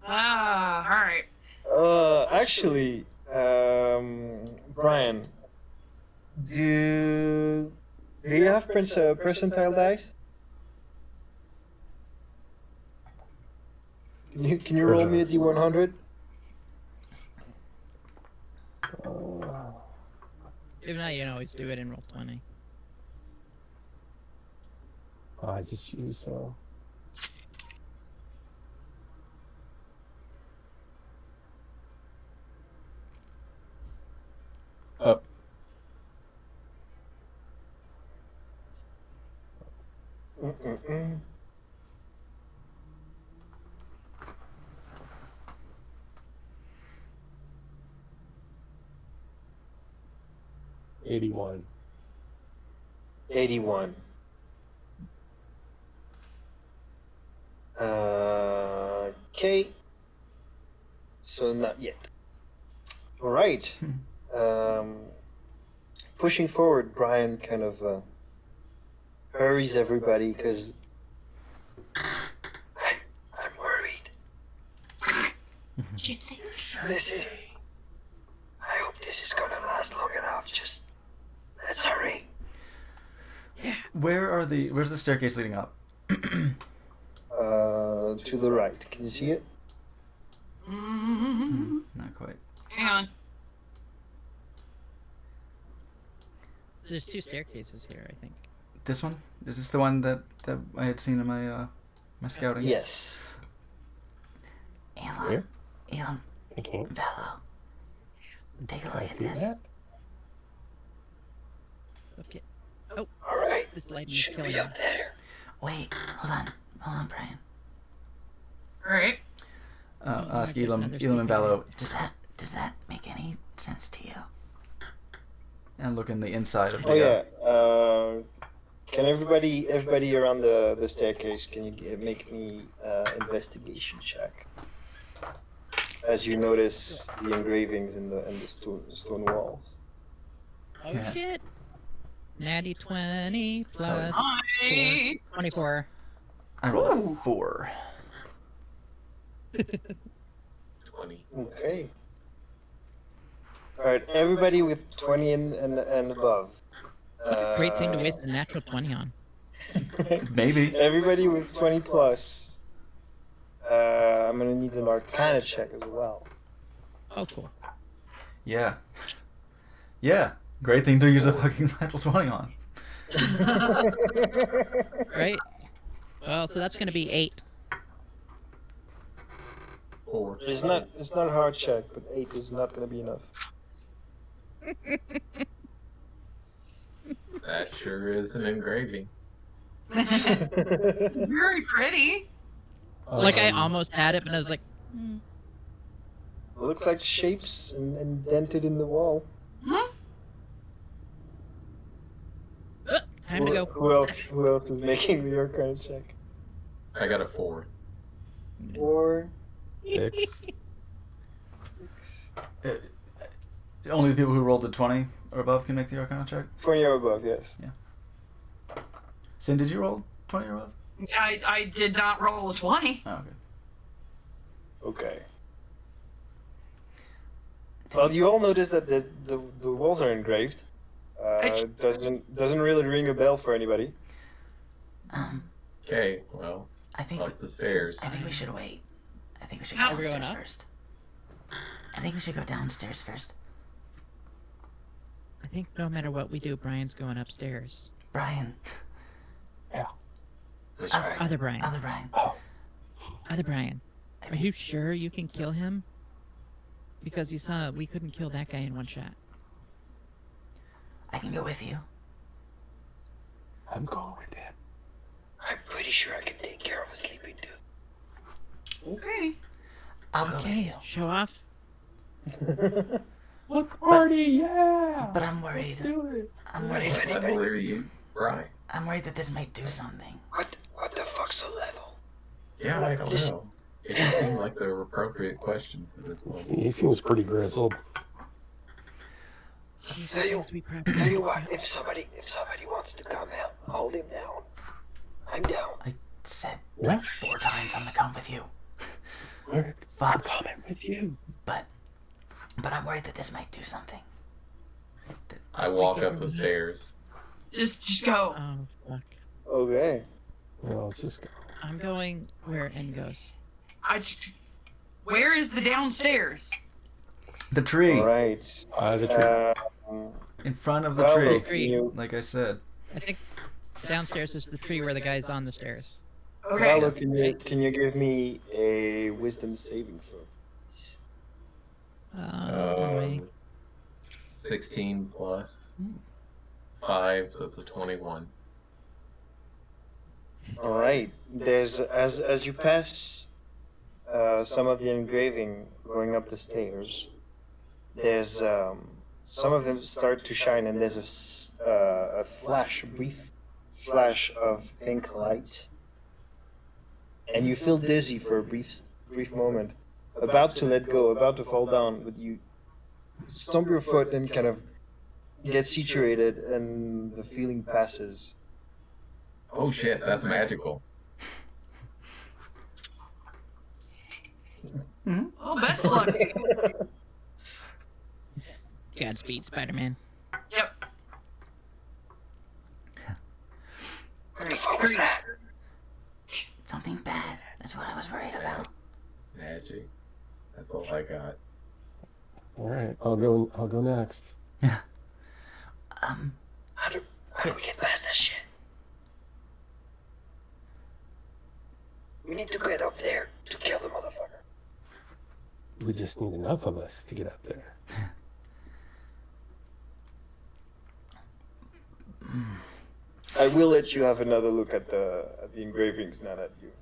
Alright. Actually, Brian, do you have percentile dice? Can you roll me a d100? If not, you can always do it in roll 20. I just use up. Mm-mm-mm. $81. 81. Okay. So not yet. All right. Pushing forward, Brian kind of hurries everybody because I'm worried. This is. I hope this is gonna last long enough. Just let's hurry. Where's the staircase leading up? To the right. Can you see it? Not quite. Hang on. There's 2 staircases here, I think. This one? Is this the one that I had seen in my my scouting? Yes. Here. Elam, Okay. Valo, take a I look at see this. that. Okay. All right. This lighting is Should killing be me. up there. Wait, hold on, Brian. All right. Ask there's Elam, another Elam and sleeping Valo, Does that make any sense to you? and look in the inside of the. Oh yeah. Can everybody around the staircase? Can you make me investigation check? As you notice the engravings in the stone walls. Oh Yeah. shit! Natty 20 plus Nice. 24. I rolled a 4. 20. Okay. All right, everybody with 20 and above. Great thing to waste a natural 20 on. Maybe. Everybody with 20 plus. I'm gonna need an Arcana check as well. Oh, cool. Yeah. Yeah. Great thing to use a fucking natural 20 on. Right? Well, so that's going to be 8. 4. It's not a hard check, but 8 is not gonna be enough. That sure is an engraving. Very pretty. Like, I almost had it, but I was like, It looks like shapes and indented in the wall. time to go. Who else is making the Arcana check? I got a 4. 4, 6. 6. Only the people who rolled a 20 or above can make the Arcana check. 20 or above, yes. Sin, did you roll 20 or above? I did not roll a 20. Oh, okay. Okay. Well, you all notice that the walls are engraved. Doesn't really ring a bell for anybody. Okay, well, I think up the stairs. I think we should wait. I think we should How go are we going downstairs up? first. I think we should go downstairs first. I think no matter what we do, Brian's going upstairs. Brian. Yeah. That's right. Other Brian. Other Brian. Other Brian. Are you sure you can kill him? Because you saw we couldn't kill that guy in one shot. I can go with you. I'm going with him. I'm pretty sure I can take care of a sleeping dude. Okay. I'll go with you. Okay, show off. Look, party, yeah! But I'm worried. Let's do it. I'm What if worried. I anybody? believe you, right? I'm worried that this might do something. What the fuck's the level? Yeah, I don't Listen. know. It just seemed like the appropriate question for this one. He seems pretty grizzled. These Tell are you- things we probably Tell you what, if somebody wants to come help, hold him down. I'm down. I said What? 4 times I'm gonna come with you. I'm Fuck. coming with you. But I'm worried that this might do something. I walk up the stairs. Just go. Oh, fuck. Okay. Well, let's just go. I'm going where N goes. Where is the downstairs? The tree. All right. The tree. In front of the Valo, tree. can you, Like I said. I think downstairs is the tree where the guy's on the stairs. Okay. Valo, can you give me a wisdom saving throw? Oh, 16 plus 5, that's a 21. All right. There's as you pass some of the engraving going up the stairs. There's some of them start to shine, and there's a flash, a brief flash of pink light, and you feel dizzy for a brief moment, about to let go, about to fall down, but you stomp your foot and kind of get situated, and the feeling passes. Oh shit, that's magical. Well, best of luck. Godspeed, Spider-Man. Yep. What the fuck was that? Something bad. That's what I was worried about. Magic. That's all I got. All right, I'll go next. How do we get past that shit? We need to get up there to kill the motherfucker. We just need enough of us to get up there. I will let you have another look at the engravings now that you've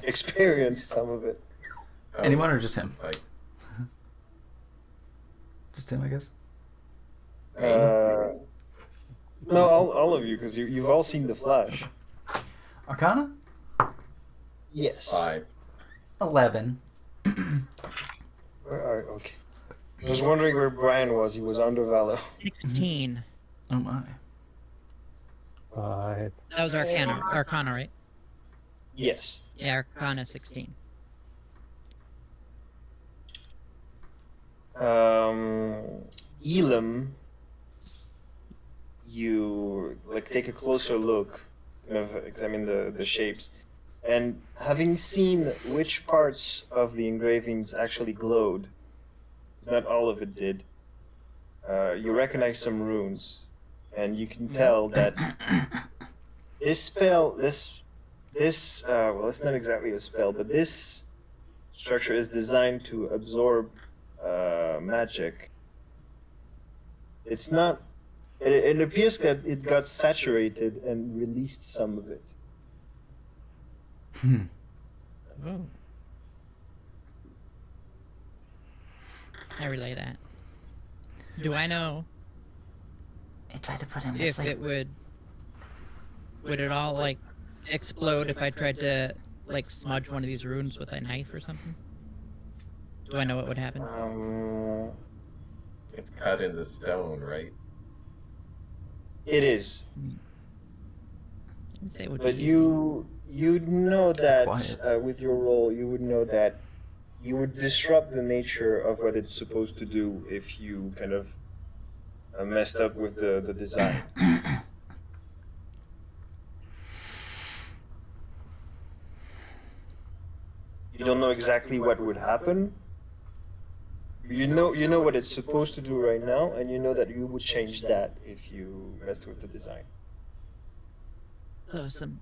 experienced some of it. Anyone or just him? Like, Just him, I guess. No, all of you, because you've all seen the Flash. Arcana? Yes. 5. 11. Okay. I was wondering where Brian was. He was under Valor. 16. Oh my. 5. That was Arcana, right? Yes. Yeah, Arcana 16. Elam, you take a closer look, kind of examine the shapes, and having seen which parts of the engravings actually glowed, 'cause not all of it did, you recognize some runes, and you can tell that this spell, well, it's not exactly a spell, but this structure is designed to absorb magic. It's not. It appears that it got saturated and released some of it. Oh. I relay that. Do I know I tried to put him to if sleep. it would it all like explode if I tried to like smudge one of these runes with a knife or something? Do I know what would happen? It's cut into stone, right? It is, I'd say it would but be you'd know that Quiet. with your role, you would know that you would disrupt the nature of what it's supposed to do if you kind of messed up with the design. You don't know exactly what would happen. You know what it's supposed to do right now, and you know that you would change that if you messed with the design. Oh, some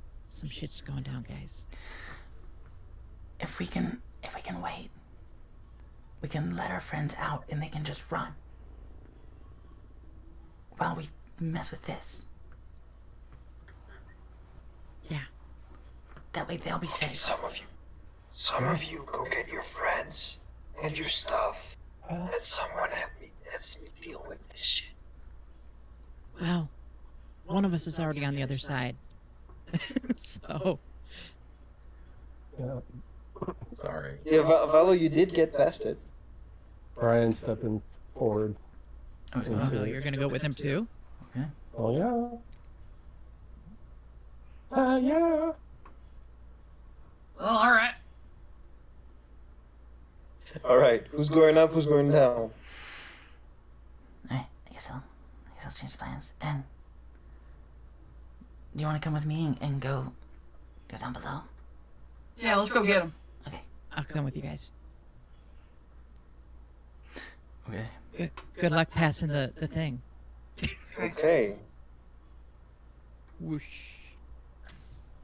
shit's going down, guys. If we can wait, we can let our friends out and they can just run while we mess with this. Yeah. That way they'll be safe. Some of you go get your friends and your stuff, and someone helps me deal with this shit. Well, one of us is already on the other side. So Yeah. Sorry. Yeah, Valo, you did get past it. Brian stepping forward. Oh, oh, no, you're gonna go with him too? Oh yeah. Yeah. Well, all right. All right, who's going up? Who's going down? Alright, I guess I'll change plans. And do you want to come with me and go down below? Yeah, let's go get him. Okay. I'll come with you guys. Okay. Good luck passing the thing. Okay. Whoosh.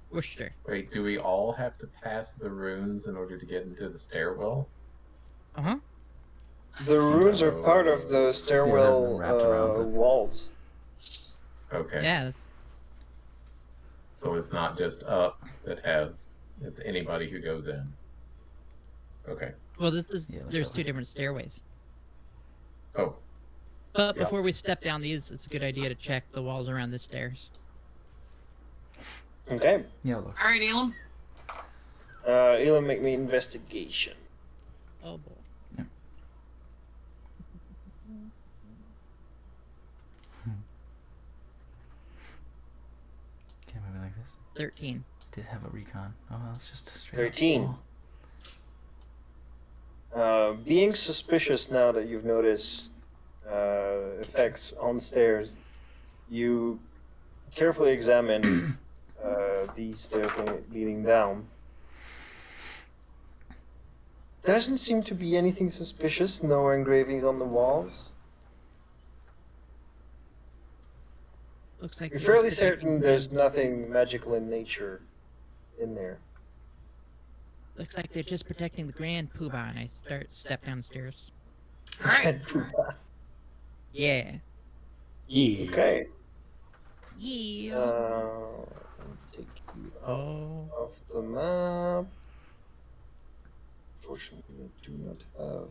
Worcester. Wait, do we all have to pass the runes in order to get into the stairwell? Uh-huh. The runes are part of the stairwell wrapped around the- walls. Okay. Yeah, that's So it's not just up that it's anybody who goes in. Okay. well this is Yeah, there's so- two different stairways. Oh, But Yeah. before we step down these, it's a good idea to check the walls around the stairs. Okay. Yeah, look. All right, Elam. Elam, make me investigation. Oh boy. Can't move it like this. 13. Did have a recon. Oh, well, it's just a straight 13. Being suspicious now that you've noticed effects on the stairs, you carefully examine these stairs leading down. Doesn't seem to be anything suspicious. No engravings on the walls. Looks like You're fairly certain there's nothing magical in nature in there. Looks like they're just protecting the Grand Poobah, and I step down the stairs. All right. Yeah. Yeah. Okay. Yeah. Take you off the map. Unfortunately, I do not have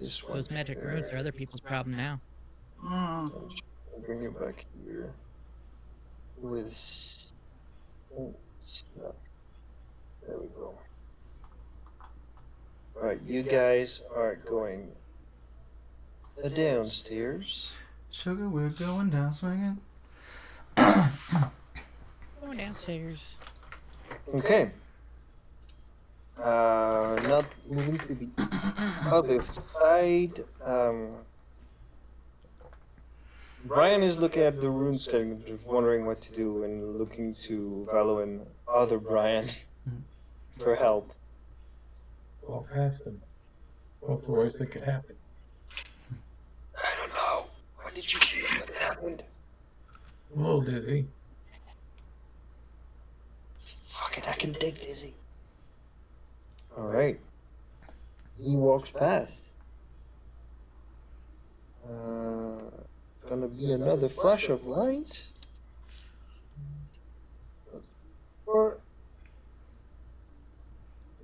this one. Those magic runes are other people's problem now. I'll bring you back here with. Oh, snap. There we go. Alright, you guys are going downstairs. Sugar, we're going down swinging. Going downstairs. Okay. Not moving to the other side. Brian is looking at the runes, kind of wondering what to do, and looking to Valo and other Brian for help. Walk past him. What's the worst that could happen? I don't know. What did you feel when it happened? I'm a little dizzy. Fuck it, I can dig dizzy. Alright. He walks past. Gonna be another flash of light.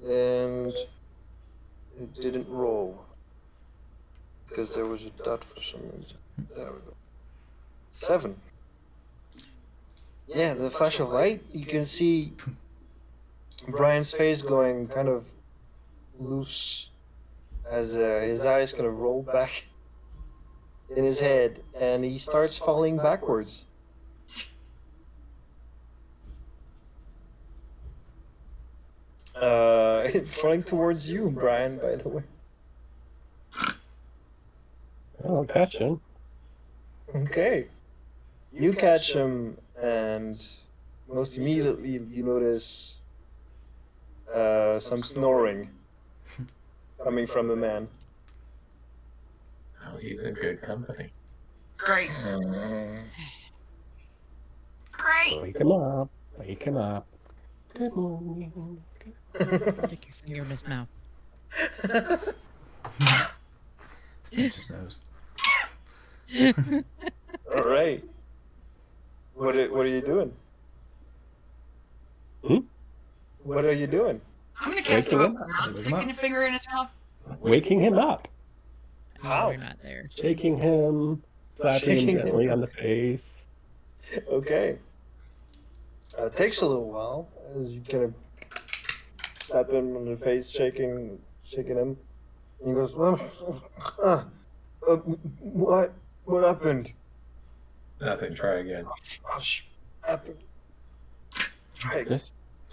And it didn't roll. Because there was a dot for some reason. There we go. 7. Yeah, the flash of light, you can see Brian's face going kind of loose as his eyes kind of roll back in his head, and he starts falling backwards. Falling towards you, Brian, by the way. I'll catch him. Okay. You catch him, and most immediately you notice some snoring coming from the man. Oh, he's in good company. Great. Great. Wake him up. Wake him up. Good morning. Stick your finger in his mouth. Pinch his nose. All right. What are you doing? What are you doing? I'm gonna cast Waking him him up. up. I'm sticking a finger in his mouth. Waking him up. How? You're not there. Shaking him. Slapping Shaking him him. gently on the face. Okay. It takes a little while as you kind of slap him on the face, shaking him. And he goes, what happened? Nothing. Try again. Oh, happened? Try again.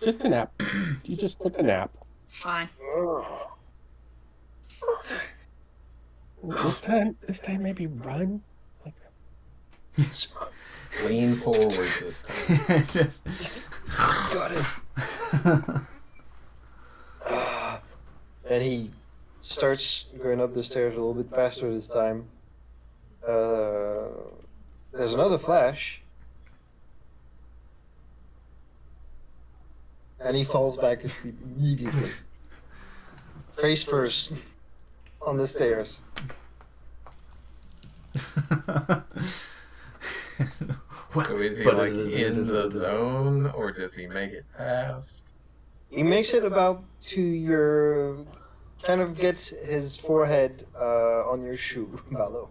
Just a nap. You just took a nap. Fine. Oh. Okay. This time maybe run. Lean forward this time. Just... Got it. And he starts going up the stairs a little bit faster this time. There's another flash. And he falls back asleep immediately. Face first on the stairs. So is he like in the zone, or does he make it past? He makes it about to your... kind of gets his forehead on your shoe, Valo.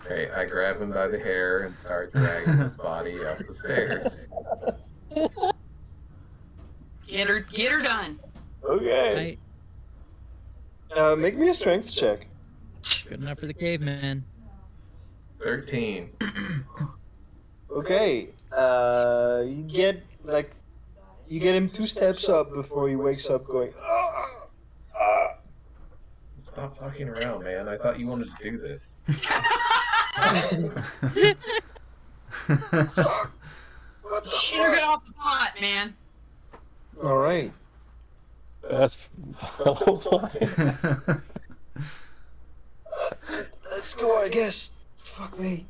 Okay, I grab him by the hair and start dragging his body up the stairs. Get her done. Okay. Make me a strength check. Good enough for the caveman. 13. Okay. You get him 2 steps up before he wakes up going, Stop fucking around, man. I thought you wanted to do this. what the Get her off the pot, man. Alright. That's the whole time. Let's go, I guess. Fuck me.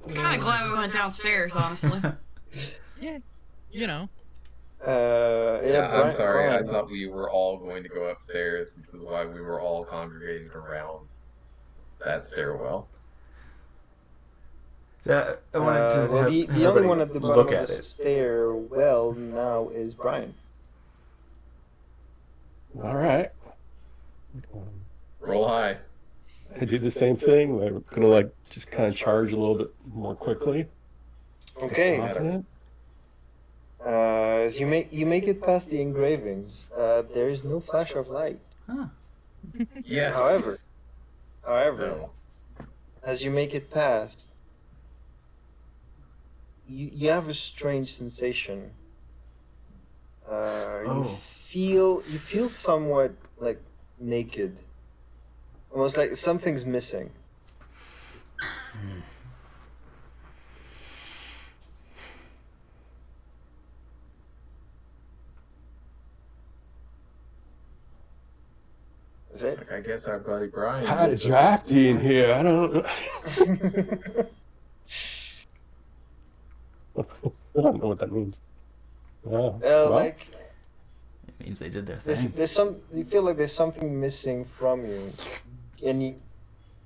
I'm kind of glad we went downstairs, honestly. Yeah, you know. Yeah, I'm sorry. I Brian. thought we were all going to go upstairs, which was why we were all congregated around that stairwell. So I wanted to Well, have the only everybody one at the bottom look of at the it. stairwell now is Brian. All right. Roll high. I do the same thing. We're gonna like just kind of charge a little bit more quickly. Okay. Confident. As you make it past the engravings, there is no flash of light. Yes. However, No. as you make it past, you have a strange sensation. You feel somewhat like naked, almost like something's missing. Is it? Like, I guess our buddy Brian. Kind of drafty in here. I don't. I don't know what that means. Oh, well, Like It means they did their there's, thing. there's some. You feel like there's something missing from you, and you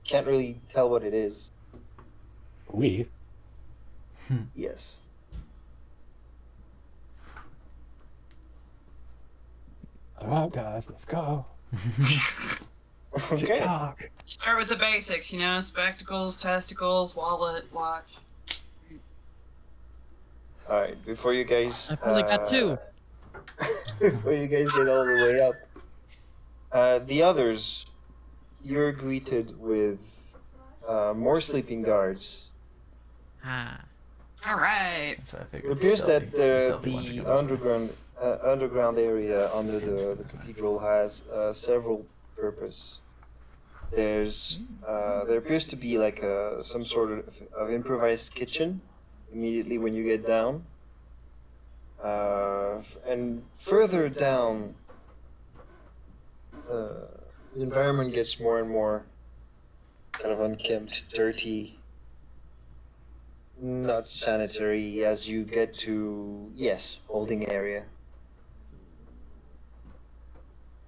can't really tell what it is. we. Yes. All right, guys, let's go. Okay. TikTok. Start with the basics, you know, spectacles, testicles, wallet, watch. All right. Before you guys. I've only got 2. Before you guys get all the way up, the others, you're greeted with more sleeping guards. Ah. All right. That's what I It figured. appears that stealthy one to the go this way. underground area under the cathedral has several purpose. There appears to be like some sort of improvised kitchen immediately when you get down. And further down, the environment gets more and more kind of unkempt, dirty, not sanitary as you get to, yes, holding area.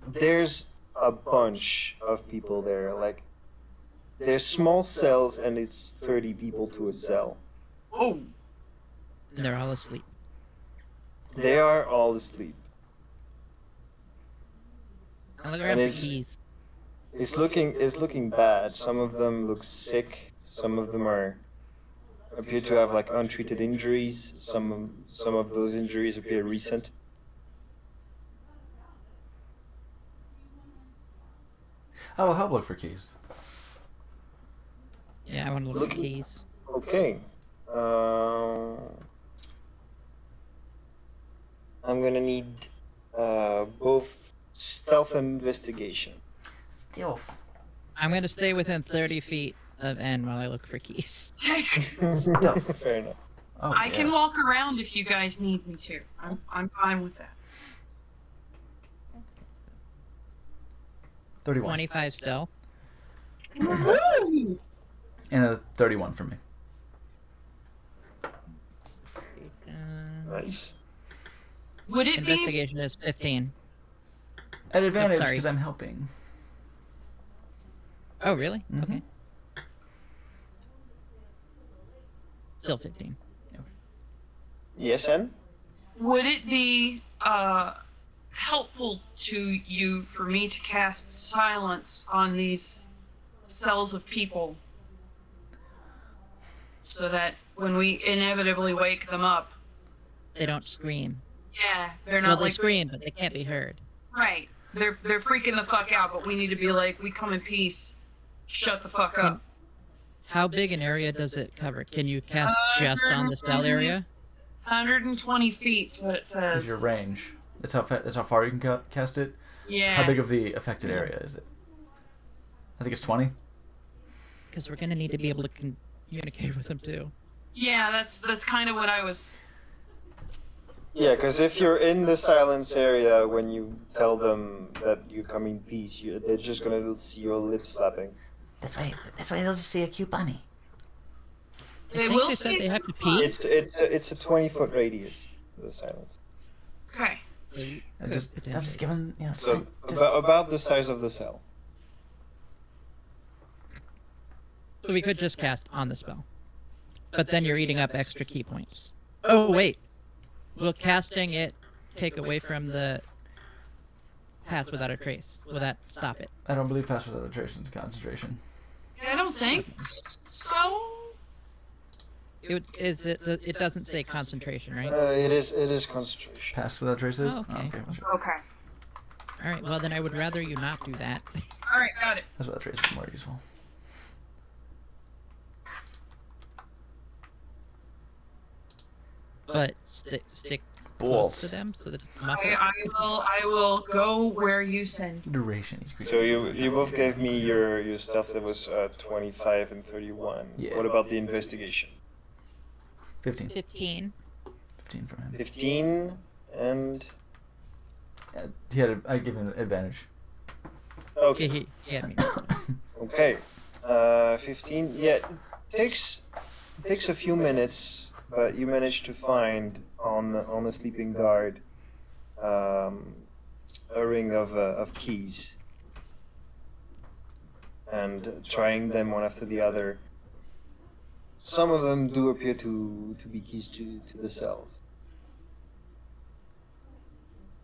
There's a bunch of people there. Like, there's small cells and it's 30 people to a cell. Oh. And they're all asleep. They are all asleep. I'll look And around for it's- keys. It's looking bad. Some of them look sick. Some of them appear to have like untreated injuries. Some of those injuries appear recent. I will help look for keys. Yeah, I want to look for keys. Okay. I'm gonna need both stealth and investigation. Stealth. I'm going to stay within 30 feet of N while I look for keys. Fair enough. Oh, I yeah. can walk around if you guys need me to. I'm fine with that. 31. 25 stealth. Woo! And a 31 for me. Nice. Would it be? Investigation is 15. At advantage sorry. because I'm helping. Oh, really? Mhm. Okay. Still 15. Yes, Anne? Would it be helpful to you for me to cast silence on these cells of people so that when we inevitably wake them up, They don't scream. yeah, they're Well, not they like scream, but they can't be heard. right. They're freaking the fuck out, but we need to be like, we come in peace. Shut the fuck up. How big an area does it cover? Can you cast just on the cell area? 120 feet is what it says. Is your range. That's how far you can cast it. Yeah. How big of the affected area is it? I think it's 20. Because we're going to need to be able to communicate with them, too. Yeah, that's kind of what I was. Yeah, because if you're in the silence area when you tell them that you come in peace, they're just gonna see your lips flapping. That's why they'll just see a cute bunny. I They think will they said see. they have to pee. It's a 20-foot radius of the silence. Okay. And just I'll just give him, you know, So just about the size of the cell. So we could just cast on the spell. But then you're eating up extra key points. Oh, wait. Will casting it take away from the pass without a trace? Will that stop it? I don't believe pass without a trace is concentration. I don't think so. It doesn't say concentration, right? It is concentration. Pass without traces? Oh, okay. Well, sure. Okay. All right, well, then I would rather you not do that. All right, got it. Pass without traces is more useful. But stick close Balls. to them so that it's muffled. I will go where you send. Duration. Each creature So gets you both gave me your stuff that was 25 and 31. Yeah. What about the investigation? 15. 15. 15 from him. 15 and I give him an advantage. okay. Yeah, me. Okay. 15. Yeah, it takes a few minutes, but you manage to find on a sleeping guard a ring of keys, and trying them one after the other. Some of them do appear to be keys to the cells.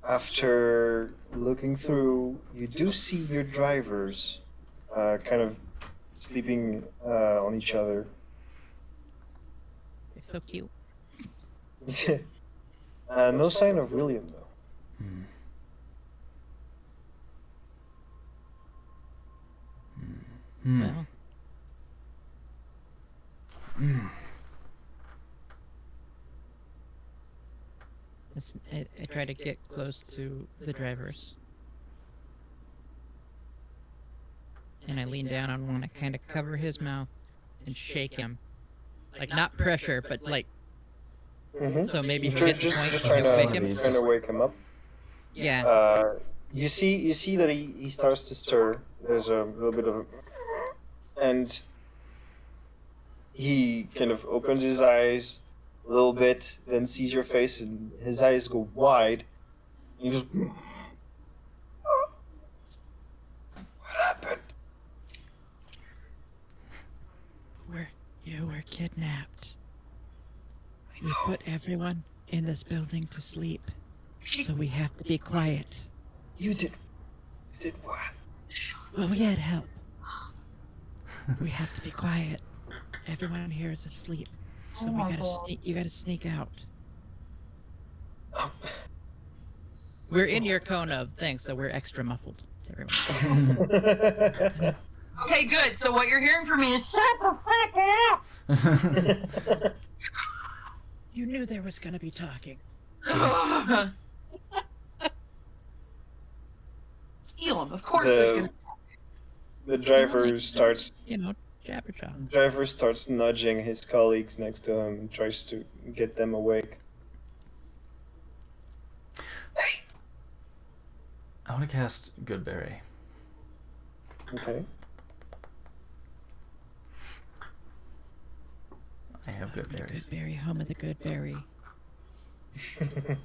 After looking through, you do see your drivers kind of sleeping on each other. It's so cute. No sign of William, though. Well, I try to get close to the drivers. And I lean down on one to kind of cover his mouth and shake him. Like, not pressure, but like, so maybe he gets the point just and trying you wake him. to wake him up. Yeah. You see that he starts to stir. There's a little bit of, and he kind of opens his eyes a little bit, then sees your face, and his eyes go wide. He goes, "What happened?" You were kidnapped. We put everyone in this building to sleep, so we have to be quiet. You did what? Well, we had help. We have to be quiet. Everyone here is asleep, so Oh we my gotta God. sneak. You gotta sneak out. Oh. We're in your cone of things, so we're extra muffled. To everyone. Okay, good. So what you're hearing from me is shut the fuck up. You knew there was gonna be talking. Steal him. Of course there's gonna. The driver starts You know, Jabberjaw. Driver starts nudging his colleagues next to him and tries to get them awake. I want to cast Goodberry. Okay. I have good berries. Good berry, home of the good berry. Good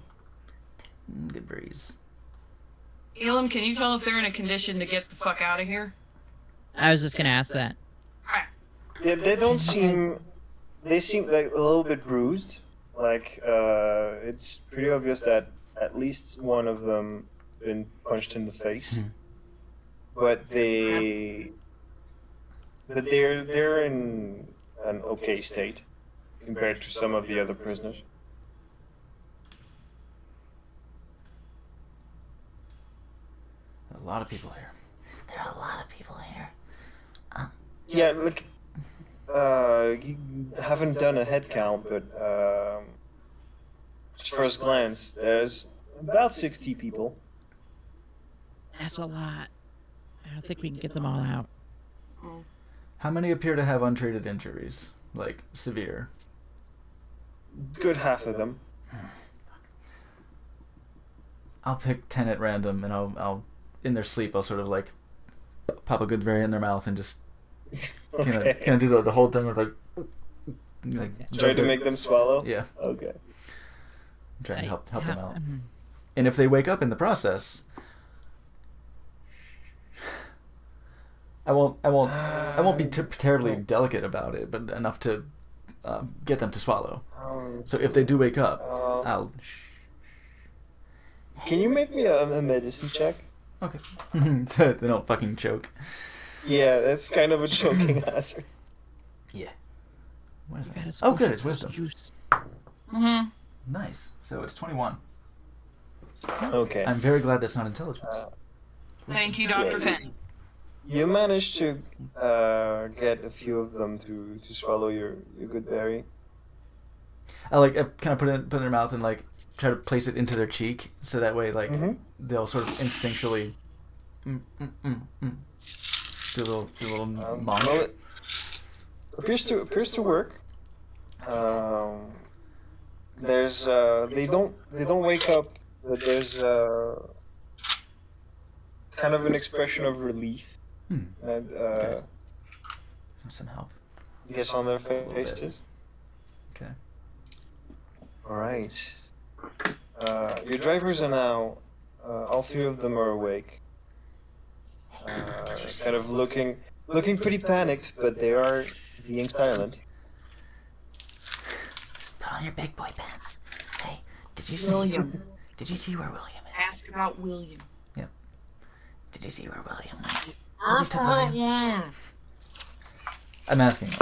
berries. Elam, can you tell if they're in a condition to get the fuck out of here? I was just gonna ask that. Alright. Yeah, they don't seem. They seem like a little bit bruised. Like it's pretty obvious that at least one of them been punched in the face. But they're in an okay state compared to some of the other prisoners. A lot of people here. There are a lot of people here. Yeah, look. You haven't done a head count, but just first glance, there's about 60 people. That's a lot. I don't think we can get them all out. How many appear to have untreated injuries? Like, severe? Good half of them. I'll pick 10 at random, and I'll in their sleep, I'll sort of like pop a good berry in their mouth and just kind of do the whole thing with like Like, Try to make them swallow. Yeah, Okay. try and help them out. Mhm. And if they wake up in the process, I won't be terribly delicate about it, but enough to get them to swallow. So if they do wake up, I'll. Can you make me a medicine check? Okay. So they don't fucking choke. Yeah, that's kind of a choking hazard. Yeah. What is Gotta it? Oh, squish good. it It's so wisdom. juice. Mm-hmm. Nice. So it's 21. Okay. I'm very glad that's not intelligence. Thank you, Dr. Yeah. Fenn. You managed to get a few of them to swallow your good berry. I kind of put it in their mouth and like try to place it into their cheek, so that way they'll sort of instinctually do a little munch. Well, it appears to work. There's they don't wake up, but there's kind of an expression of relief that Okay. Some help. I guess on their Just a little bit. faces. Okay. All right. Your drivers are now. All three of them are awake. Kind of looking pretty panicked, but they are being silent. Put on your big boy pants. Hey, did you see? William. Did you see where William is? Ask about William. Did you see where William went? Oh, they took William. I'm asking.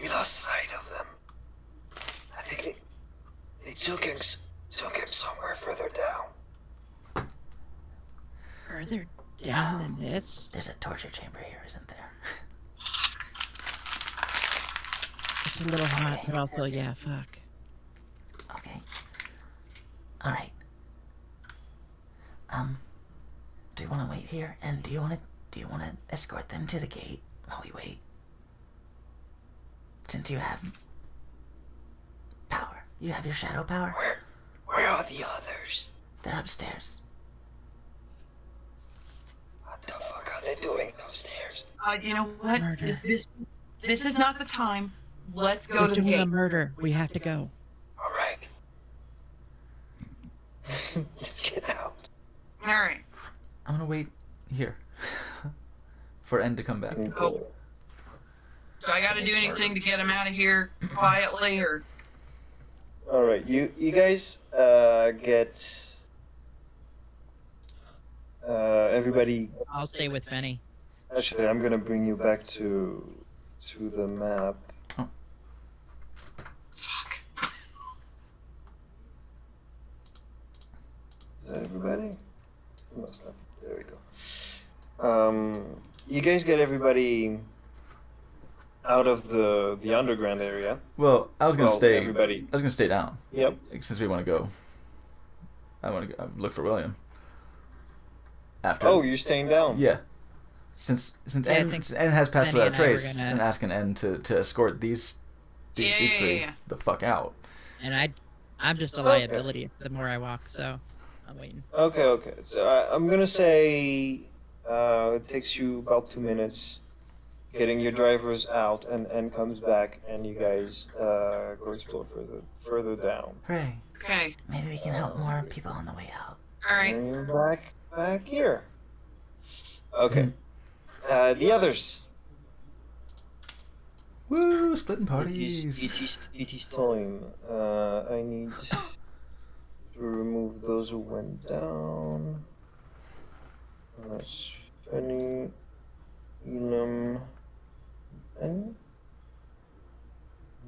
We lost sight of them. I think they took him somewhere further down. Further down than this? There's a torture chamber here, isn't there? It's a little hot, but also, yeah, fuck. Okay. All right. Do you want to wait here? And do you want to escort them to the gate while we wait? Since you have power, you have your shadow power. Where are the others? They're upstairs. What the fuck are they doing upstairs? You know what? Murder. This is not the time. Let's go We're to the doing a gate. murder. We have to go. All right. Let's get out. All right. I'm gonna wait here for N to come back. Oh. Do I got to do anything to get him out of here quietly, or? All right. You guys get everybody. I'll stay with Fenny. Actually, I'm gonna bring you back to the map. Fuck. Is that everybody? Must not. There we go. You guys get everybody out of the underground area. Well, I was gonna stay. Everybody. I was gonna stay down. Yep. Since we want to go. I want to look for William. After. Oh, you're staying down. Yeah. Since Yeah, I N, think since N has passed Penny without and I were trace, gonna- and asking N to escort these three Yeah. the fuck out. And I'm just a liability the more I walk, so I'm waiting. Okay. So I'm gonna say it takes you about 2 minutes getting your drivers out, and comes back, and you guys go explore further down. Hooray! Okay. Maybe we can help more people on the way out. All right. And you're back here. Okay. The others. Woo! Splitting It parties. is time. I need to remove those who went down. That's Penny, Elam, and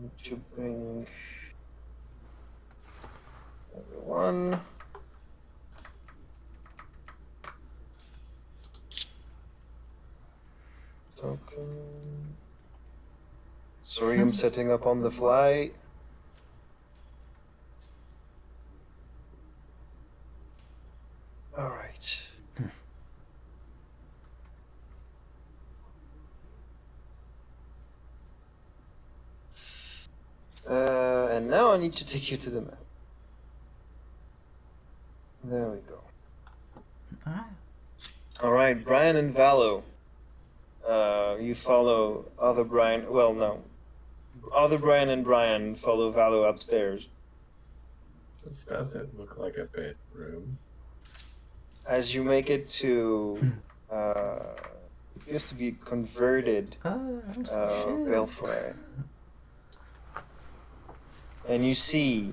need to bring everyone. Token. Sorry, I'm setting up on the fly. All right. And now I need to take you to the map. There we go. Alright. All right, Brian and Valo. You follow other Brian. Well, no. Other Brian and Brian follow Valo upstairs. This doesn't look like a bedroom. As you make it to, it appears to be converted belfry, and you see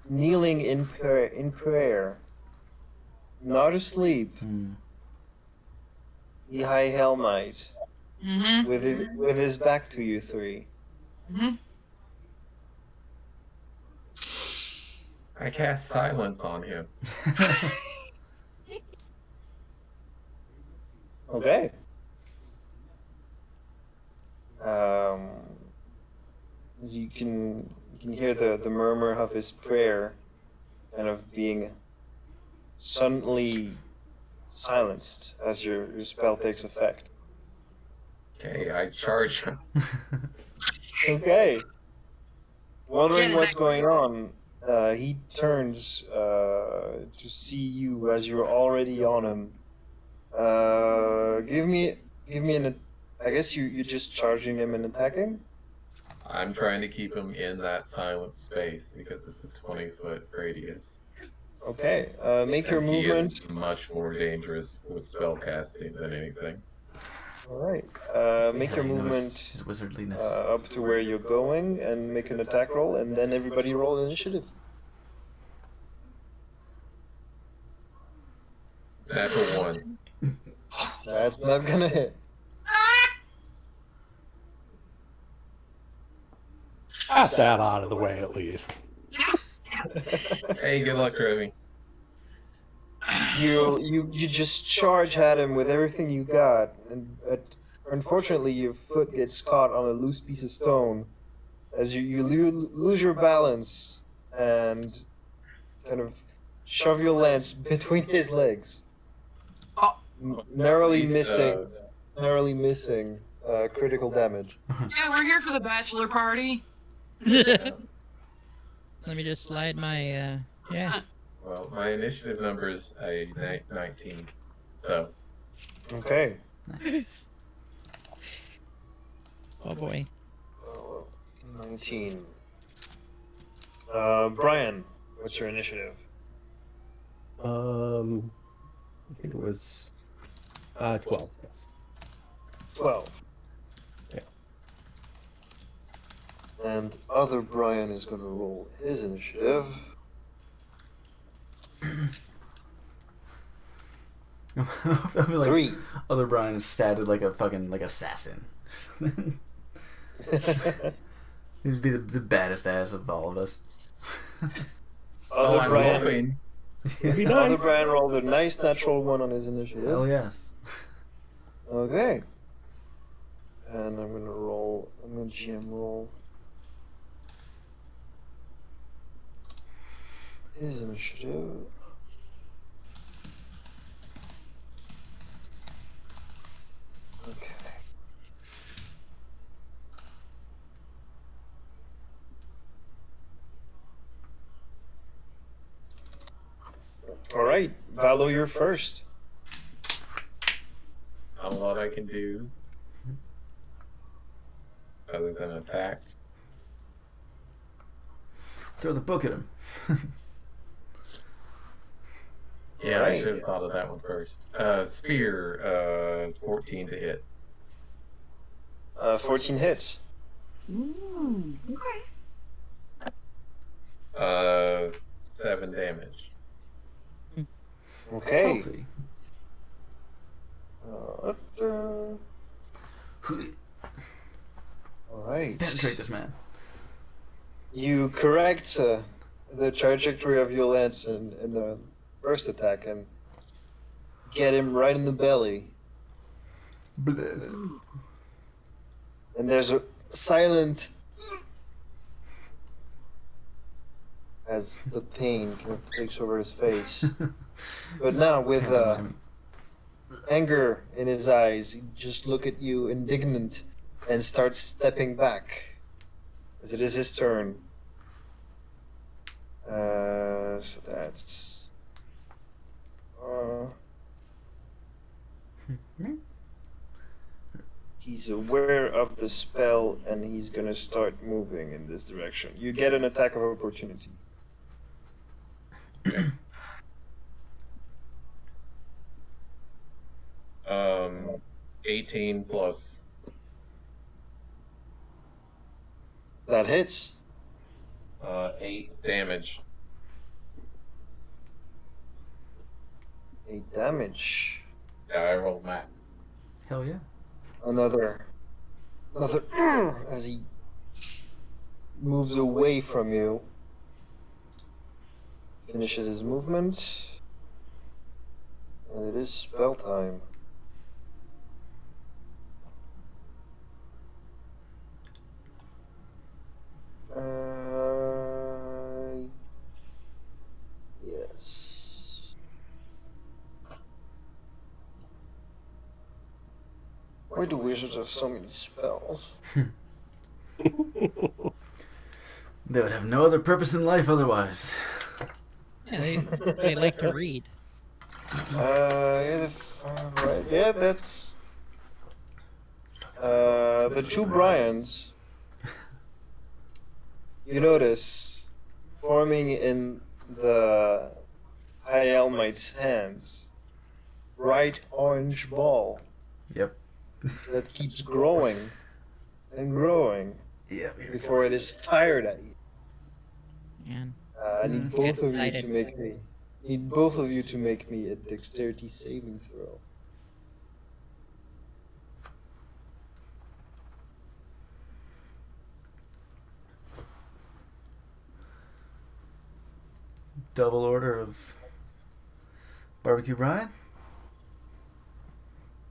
kneeling in prayer, not asleep, the High Helmite, Mm-hmm. with his back to you three. Mm-hmm. I cast silence on him. Okay. You can hear the murmur of his prayer, kind of being suddenly silenced as your spell takes effect. Okay, I charge him. Okay. Wondering Again, what's that- going on, he turns to see you as you're already on him. Give me an. I guess you're just charging him and attacking. I'm trying to keep him in that silent space because it's a 20-foot radius. Okay. Make your And he movement. is much more dangerous with spellcasting than anything. All right. Make your He knows movement his wizardliness. up to where you're going and make an attack roll, and then everybody roll initiative. Natural 1. That's not gonna hit. Got that out of the way at least. Hey, good luck, Trevi. You just charge at him with everything you got, and unfortunately your foot gets caught on a loose piece of stone as you lose your balance and kind of shove your lance between his legs, Oh. narrowly He's, missing critical damage. Yeah, we're here for the bachelor party. Let me just slide my, yeah. Well, my initiative number is a 19. So, Okay. Oh boy. 19. Brian, what's your initiative? I think it was 12. Yes. 12. Yeah. And other Brian is going to roll his initiative. I feel like 3. other Brian is statted like a fucking like assassin. He'd be the baddest ass of all of us. Other I'm Brian, hoping. Be other nice. Brian rolled a nice natural 1 on his Hell initiative. yes. Okay. And I'm going to GM roll his initiative. Okay. All right, Valo, you're first. Not a lot I can do other than attack. Throw the book at him. Yeah, I Right. should have thought of that one first. Spear, 14 to hit. 14 hits. Ooh, okay. 7 damage. Okay. Healthy. All right. Penetrate this man. You correct the trajectory of your lance in the first attack and get him right in the belly. And there's a silent as the pain kind of takes over his face. But now with anger in his eyes, he just look at you indignant and starts stepping back as it is his turn. So that's He's aware of the spell, and he's gonna start moving in this direction. You get an attack of opportunity. 18 plus. That hits. 8 damage. 8 damage. Yeah, I rolled max. Hell yeah. Another as he moves away from you. Finishes his movement. And it is spell time. Yes. Why do wizards have so many spells? They would have no other purpose in life otherwise. Yeah, they like to read. Yeah, right. Yeah, that's the two Bryans. You notice forming in the High Elmite's hands, bright orange ball. Yep. That keeps growing and growing Yep. before it is fired at you. Man. I need Get both of you excited. to make me. Need both of you to make me a dexterity saving throw. Double order of barbecue Brian.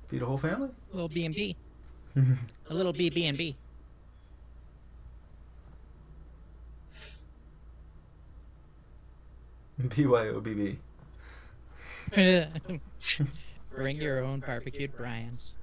Feed a whole family. A little B&B. A little B&B. BYOBB. Bring your own barbecued Bryans.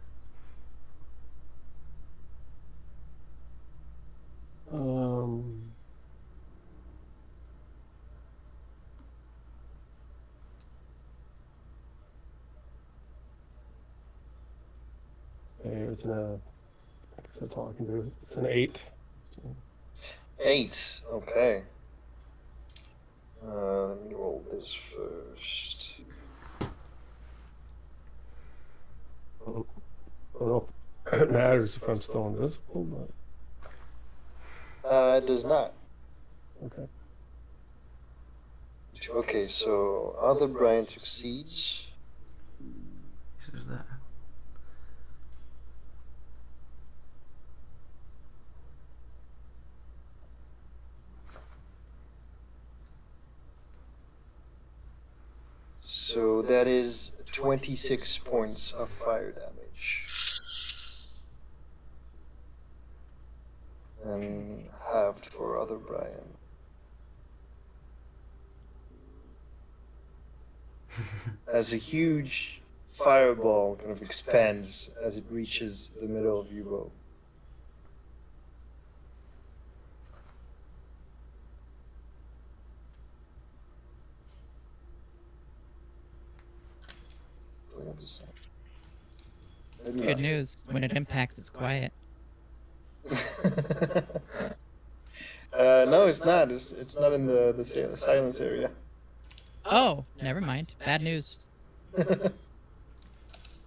It's I guess that's all I can do. It's an 8. 8. Okay. Let me roll this first. I don't know if it matters if I'm still invisible, It does not. but okay. Okay, so other Brian succeeds. There's that. So that is 26 points of fire damage. And halved for other Brian. As a huge fireball kind of expands as it reaches the middle of you both. Good news. When it impacts, it's quiet. No, it's not. It's not in the silence area. Oh, never mind. Bad news.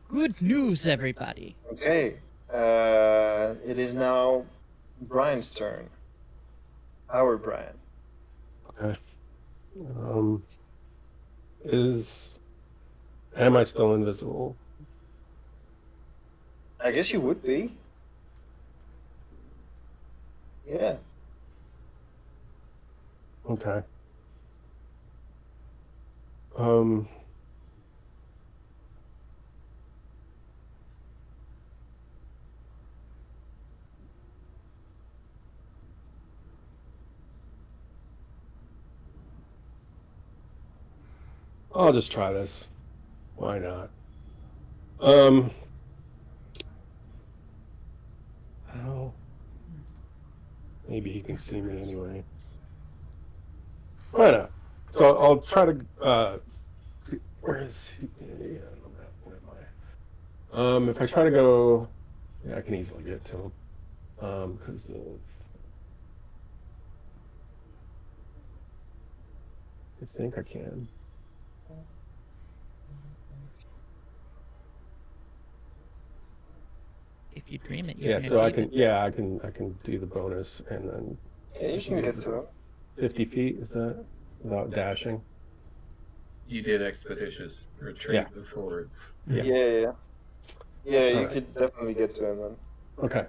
Good news, everybody. Okay. It is now Brian's turn. Our Brian. Okay. Am I still invisible? I guess you would be. Yeah. Okay. I'll just try this. Why not? Oh. Maybe he can see me anyway. Why not? So I'll try to see, where is he? Yeah, where am I? If I try to go Yeah, I can easily get to him. Because I think I can. If you dream it, you Yeah, can so I achieve can. it. Yeah, I can do the bonus and then Yeah, you can get to him. 50 feet. Is that without dashing? You did expeditious retreat before. Yeah. Yeah. Yeah, you Alright. could definitely get to him then. Okay.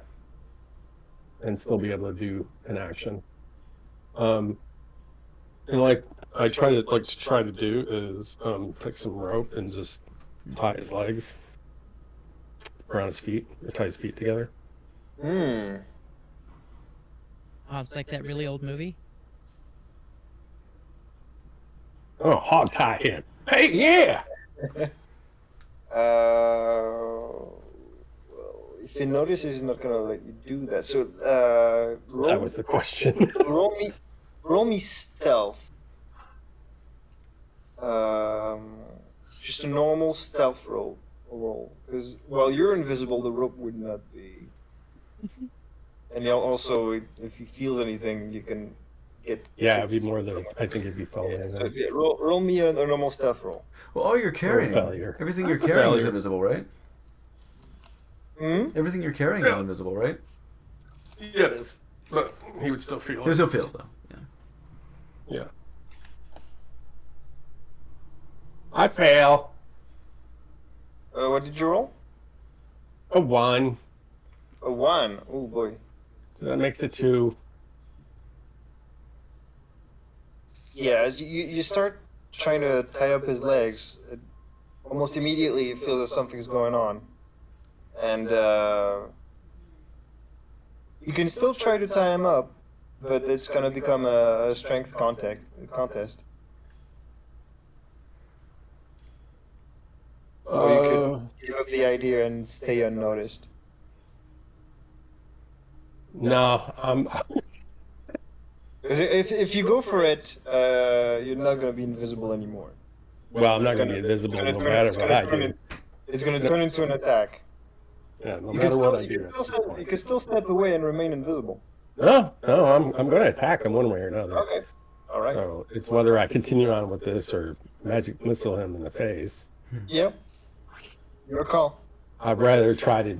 And still be able to do an action. And like I try to do is take some rope and just tie his legs around his feet, or tie his feet together. Hmm. Oh, it's like that really old movie. Oh, hog tie him. Hey, yeah. Well, if he notices, he's not gonna let you do that. So, That was the question. roll me stealth. Just a normal stealth roll. Because while you're invisible, the rope would not be. And you'll also, if he feels anything, you can get. Yeah, it'd be more than I think it'd be following. Yeah, so yeah, roll me a normal stealth roll. Well, all you're carrying, failure. everything That's you're a carrying is failure. invisible, right? Hmm? Everything you're carrying is invisible, right? Yeah, it is. But he would still feel You it. still feel though. Yeah. Yeah. I fail. What did you roll? A 1. A 1. Oh boy. So that makes it 2. Yeah, as you start trying to tie up his legs, almost immediately you feel that something's going on. And you can still try to tie him up, but it's going to become a strength contest. Or you could give up the idea and stay unnoticed. No, Because if you go for it, you're not going to be invisible anymore. well, I'm not going to be invisible no matter what I do. It's going to turn into an attack. Yeah, no You matter what I you do. can at this still, point. you can still step away and remain invisible. No, I'm going to attack him one way or another. Okay. All right. So it's whether I continue on with this or magic missile him in the face. Yep. Your call. I'd rather try to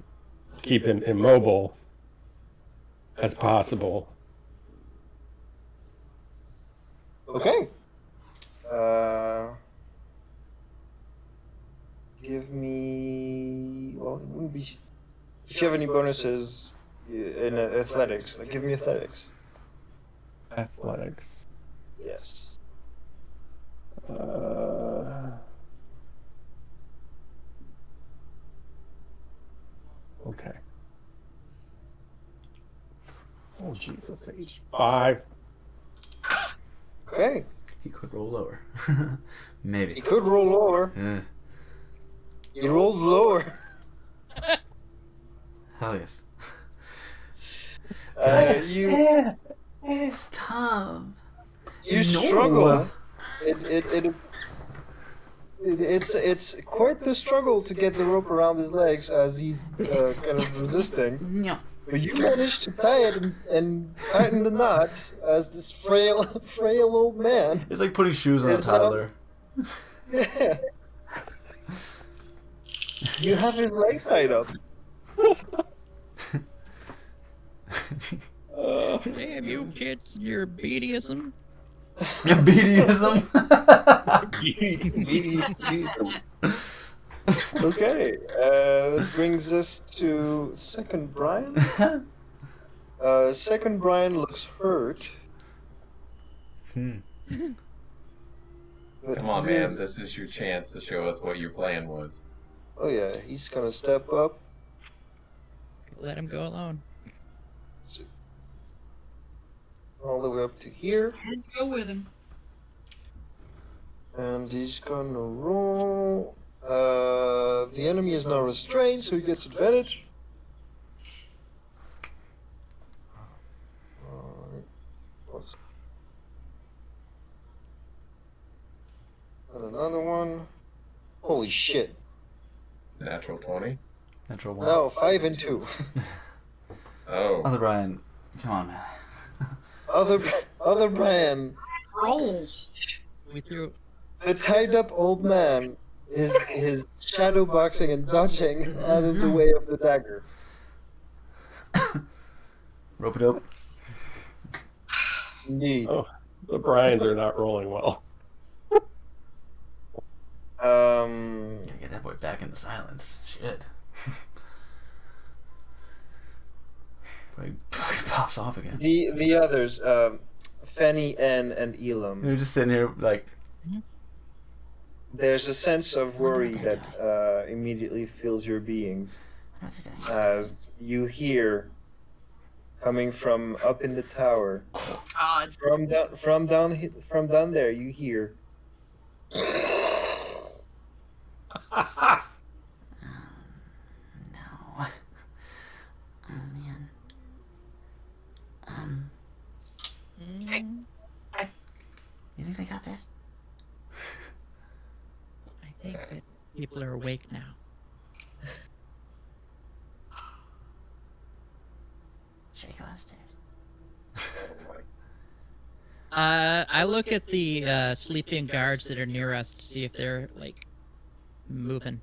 keep him immobile as possible. Okay. Give me. Well, it wouldn't be. If you have any bonuses in athletics, like give me athletics. Athletics. Yes. Okay. Oh, Jesus H. 5. Okay. He could roll lower. Maybe. You could roll lower. Yeah. You rolled lower. Hell yes. You It's tough. you No. struggle. It's quite the struggle to get the rope around his legs as he's kind of resisting. No. But you managed to tie it and tighten the knot as this frail old man. It's like putting shoes on a It's not- toddler. Yeah. You have his legs tied up. Damn you kids, your BDSM. BDism. Okay, that brings us to second Brian. Second Brian looks hurt. Hmm. But Come on, he- man. This is your chance to show us what your plan was. Oh yeah, he's gonna step up. Let him go alone. All the way up to here. Go with him. And he's gonna roll. The enemy is now restrained, so he gets advantage. And another one. Holy shit. Natural 20. Natural 1. No, 5 and 2. Oh. Other Brian, come on, man. Other Brian, Rolls. We threw. the tied up old man, is shadow boxing and dodging out of the way of the dagger. Rope it up. Indeed. Oh, the Bryans are not rolling well. Gotta get that boy back into silence. Shit. Boy fucking pops off again. The others, Fenny and Elam. You're just sitting here like, There's a sense of worry that immediately fills your beings as you hear, coming from up in the tower, God. from down there, you hear. No. Oh man. Hey, You think they got this? I think that people are awake now. Should we go upstairs? I look at the sleeping guards that are near us to see if they're like moving.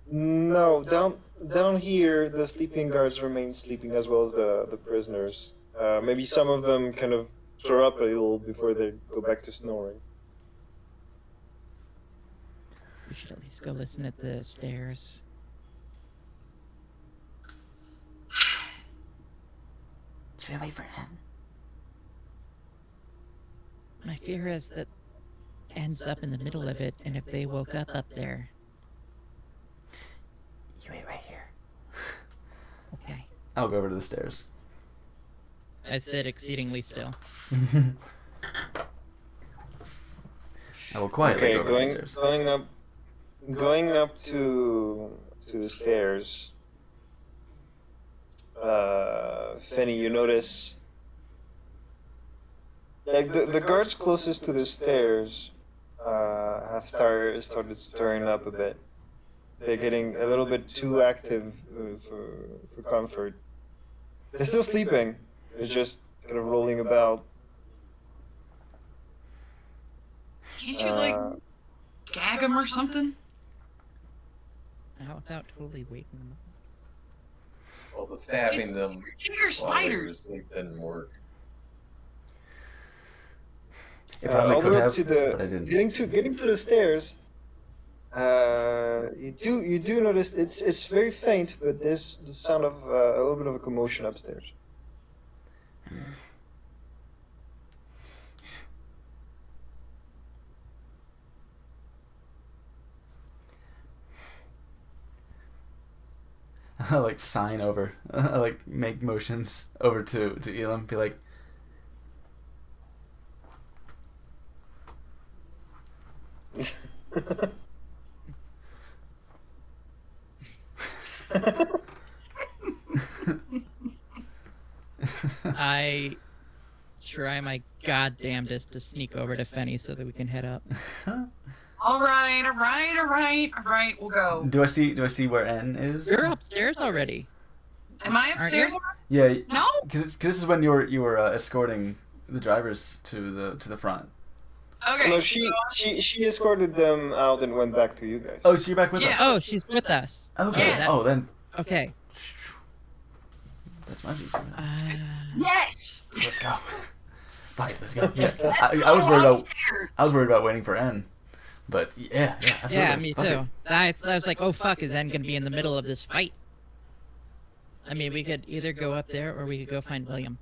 No, down here, the sleeping guards remain sleeping as well as the prisoners. Maybe some of them kind of stir up a little before they go back to snoring. We should at least go listen at the stairs. Should we wait for Anne? My fear is that ends up in the middle of it, and if they woke up there, You wait right here. okay. I'll go over to the stairs. I sit exceedingly still. I will quietly go over to the stairs. Going up to the stairs. Fenny, you notice like the guards closest to the stairs have started stirring up a bit. They're getting a little bit too active for comfort. They're still sleeping. They're just kind of rolling about. Can't you like gag them or something? Not without totally waking them up. Well, the stabbing them Get your while they were spiders. asleep didn't work. It probably all could the way up have, to but I didn't. getting to the stairs. You do notice it's very faint, but there's the sound of a little bit of a commotion upstairs. I like sign over. I like make motions over to Elam. Be like, I try my goddamnedest to sneak over to Fenny so that we can head up. All right. We'll go. do I see where N is? You're upstairs already. Am I Aren't you? upstairs? Yeah, No. because this is when you were escorting the drivers to the front. Okay. No, so- she escorted them out and went back to you guys. Oh, so you're back with Yeah. us? Oh, she's with us. Okay. Yes. Oh, then Okay. that's much easier. Yes. Let's go. Fuck it, let's go. Yeah, I was worried about Upstairs. I was worried about waiting for N, but yeah, absolutely. Yeah, me Fuck it. too. I was like, oh fuck, is N gonna be in the middle of this fight? I mean, we could either go up there or we could go find William.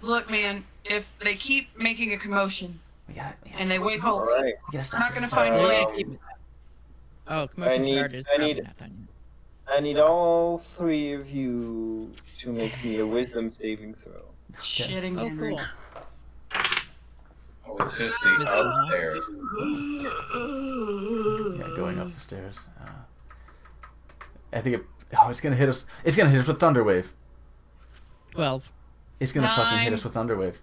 Look, man. If they keep making a commotion We gotta and they wake All up, right. we gotta stop not this gonna assault. find We William. gotta keep it. Oh, commotion started. I need- I need all three of you to make me a wisdom saving throw. Shitting Oh, Henry. cool. Oh, it's just the upstairs. Yeah, going up the stairs. I think it's gonna hit us. It's gonna hit us with Thunderwave. 12. It's gonna fucking hit Nine. us with Thunderwave.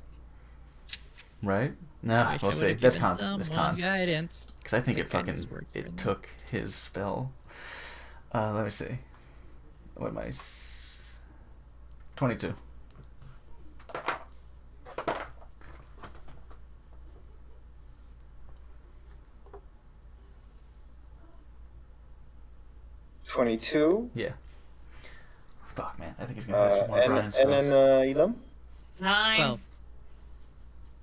Right? Nah, Wish I we'll see. would've That's given con. That's someone con. guidance. Because I think That it fucking guidance works for it them. took his spell. Let me see. What am I? 22. $22. Yeah. Fuck, man. I think he's gonna have some more Brian And spells. then Elam? 9. 12.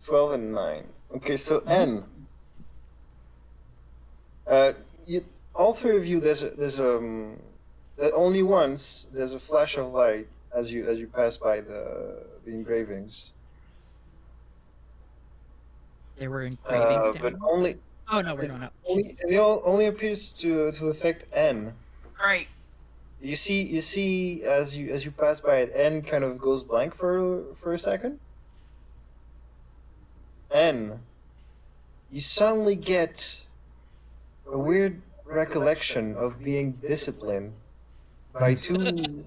12 and 9. Okay, so N. All three of you, only once there's a flash of light as you pass by the engravings. There were engravings But down. only Oh no, we're going up. it only appears to affect N. Great. You see as you pass by it, N kind of goes blank for a second. N, you suddenly get a weird recollection of being disciplined by two,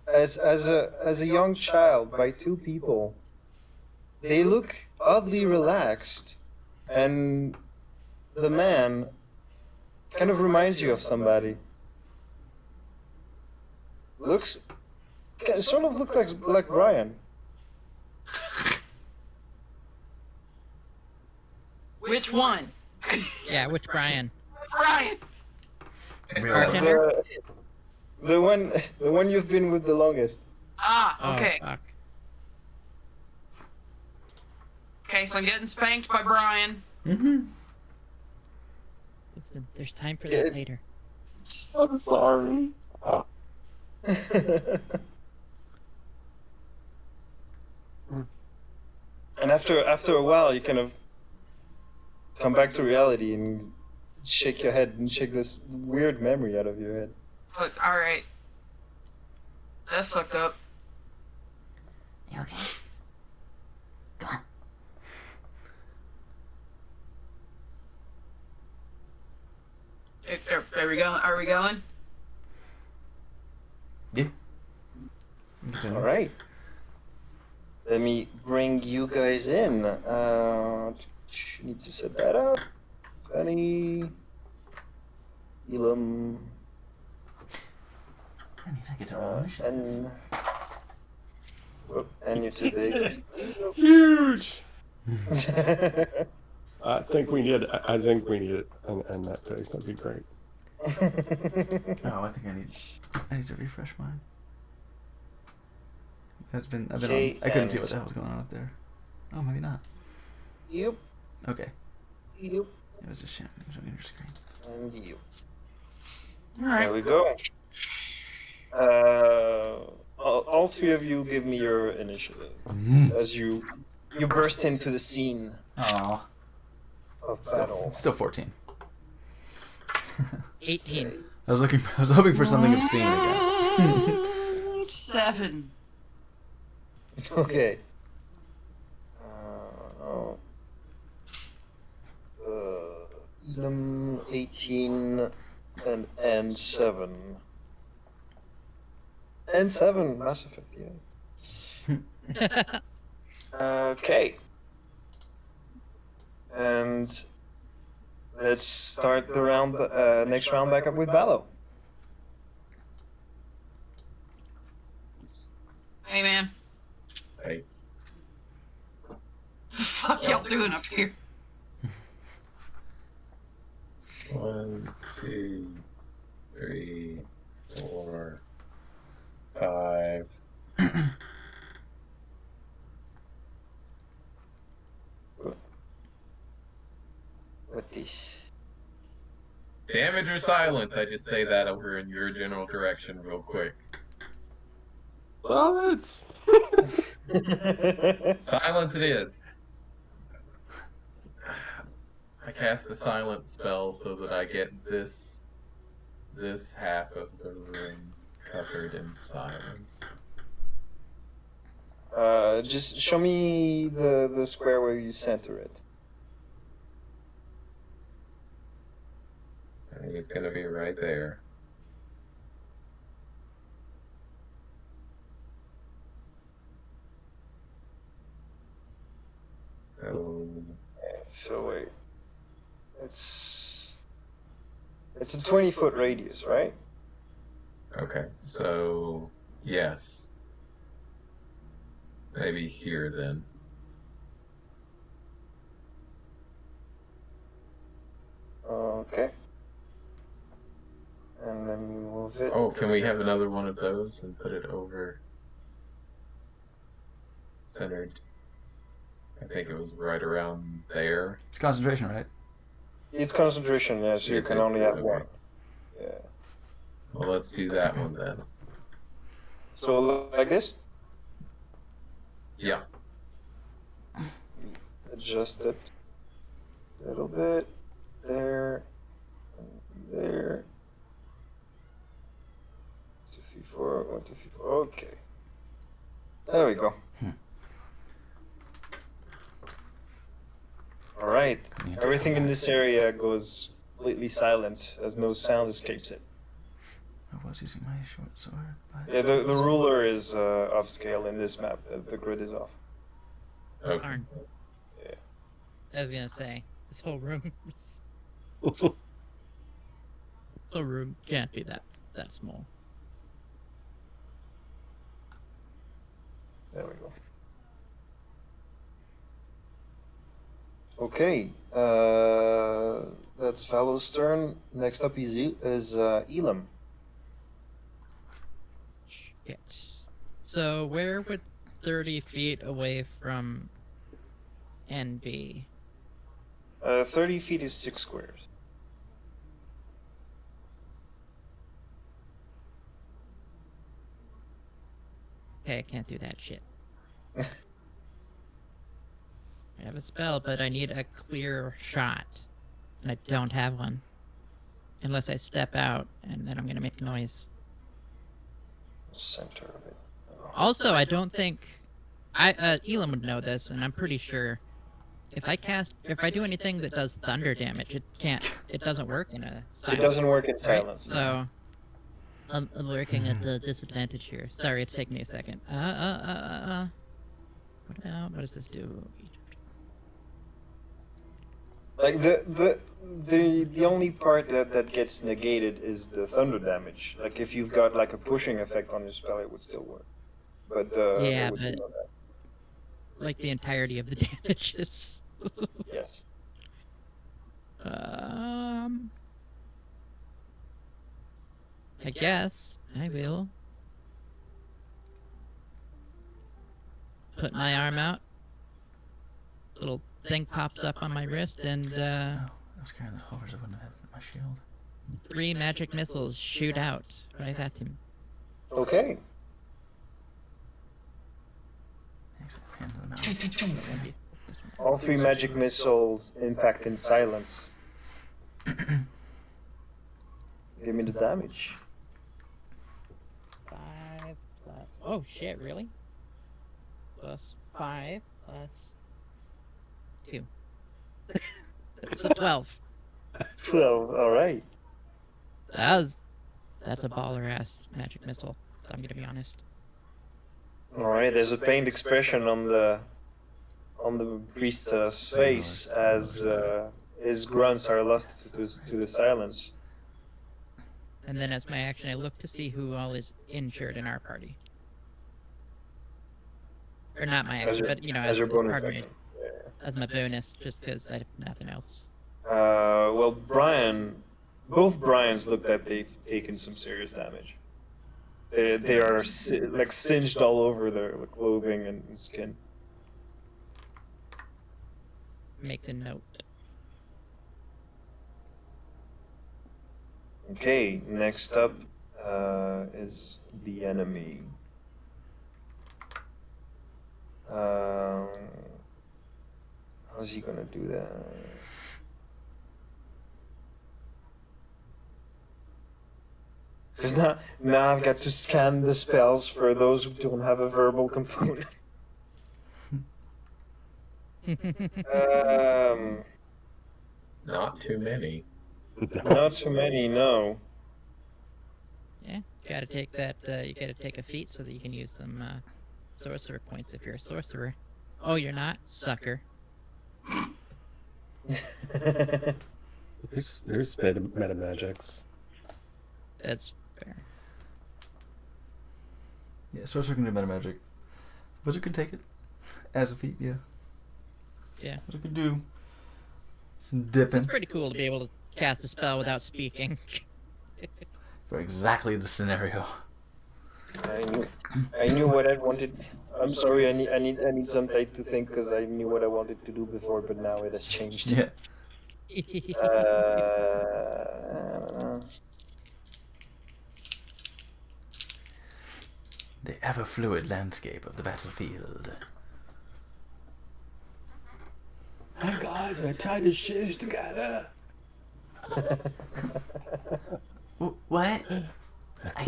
as a young child, by two people. They look oddly relaxed, and the man kind of reminds you of somebody. Sort of looks like Brian. Which one? Yeah, which Brian? Brian. Bartender? The one you've been with the longest. Ah, okay. Oh, fuck. Okay, so I'm getting spanked by Brian. Mm-hmm. Listen, there's time for that Yeah. later. I'm sorry. And after a while, you kind of come back to reality and shake your head and shake this weird memory out of your head. Look, alright. That's fucked up. You okay? Come on. Are we going? Are we going? Yeah. All right. Let me bring you guys in. Need to set that up. Fanny, Elam, That means I get to roll initiative. and you're too big. Huge. I think we need it, and that pig's gonna be great. Oh, I think I need to refresh mine. I've been Okay, on. I couldn't see and- what the hell was going on up there. Oh, maybe not. Yep. Okay. Yep. It was just showing your screen. And you. Alright. There we go. All three of you give me your initiative as you burst into the scene Aw. of battle. Still 14. 18. I was hoping for something obscene again. 7. Okay. Elam 18 and 7. And 7, Mass Effect, yeah. Okay. And let's start the round, next round back up with Valo. Hey, man. Hey, What the fuck y'all doing up here? 1, 2, 3, 4, 5. What this? Damage or silence? I just say that over in your general direction real quick. Silence. Silence it is. I cast the silence spell so that I get this half of the room covered in silence. Just show me the square where you center it. I think it's gonna be right there. So So wait, it's a 20-foot radius, right? okay, so yes, maybe here then. Okay. And then we move it. Oh, can we have another one of those and put it over centered? I think it was right around there. It's concentration, right? It's concentration, yeah, so you Is can it? only have Okay. one. Yeah. Well, let's do that one then. So like this? Yeah. Adjust it a little bit. There. And there. 2, 3, 4. 1, 2, 3, 4. Okay. There we go. All right. Everything in this area goes completely silent as no sound escapes it. I was using my short sword. But... Yeah, the ruler is off scale in this map. The grid is off. Okay. Darn. Yeah. I was gonna say, this whole room can't be that small. There we go. Okay, that's Fallow's turn. Next up is Elam. Shit. So where would 30 feet away from N be? 30 feet is 6 squares. Okay, I can't do that shit. I have a spell, but I need a clear shot. And I don't have one. Unless I step out, and then I'm gonna make noise. Center of it. Also, I don't think... Elam would know this, and I'm pretty sure if I do anything that does thunder damage, it doesn't work in a silence. It doesn't work in right? silence. So, I'm working at the disadvantage here. Sorry, it's taking me a second. What does this do? Like the only part that gets negated is the thunder damage. Like if you've got like a pushing effect on your spell, it would still work. But Yeah, it would but- be on that. Like the entirety of the damages. Yes. I guess I will put my arm out. Little thing pops up on my wrist, and Oh, I was carrying the hovers. I wouldn't have had my shield. 3 magic missiles shoot out right at him. Okay. Thanks. Hand them out. All 3 magic missiles impact in silence. Give me the damage. 5 plus. Oh shit! Really? Plus 5 plus 2. So 12. 12. All right. That's a baller ass magic missile. I'm gonna be honest. All right. There's a pained expression on the priest's face as his grunts are lost to the silence. And then as my action, I look to see who all is injured in our party. Or not my action, but you know, as your bonus pardon me, action. as my bonus, just because I have nothing else. Well, both Brians look that they've taken some serious damage. They are like singed all over their clothing and skin. Make a note. Okay, next up is the enemy. How's he gonna do that? Because now I've got to scan the spells for those who don't have a verbal component. Not too many. Not too many, no. Yeah, gotta take that. You gotta take a feat so that you can use some sorcerer points if you're a sorcerer. Oh, you're not, sucker. There's meta magics. That's fair. Yeah, sorcerer can do meta magic. Wizard can take it as a feat. Yeah. Yeah. Wizard can do some dipping It's pretty cool to be able to cast a spell without speaking. for exactly the scenario. I knew what I wanted. I'm sorry, I need some time to think because I knew what I wanted to do before, but now it has changed. Yeah. I don't know. The ever fluid landscape of the battlefield. Hey guys, I tied his shoes together. What? I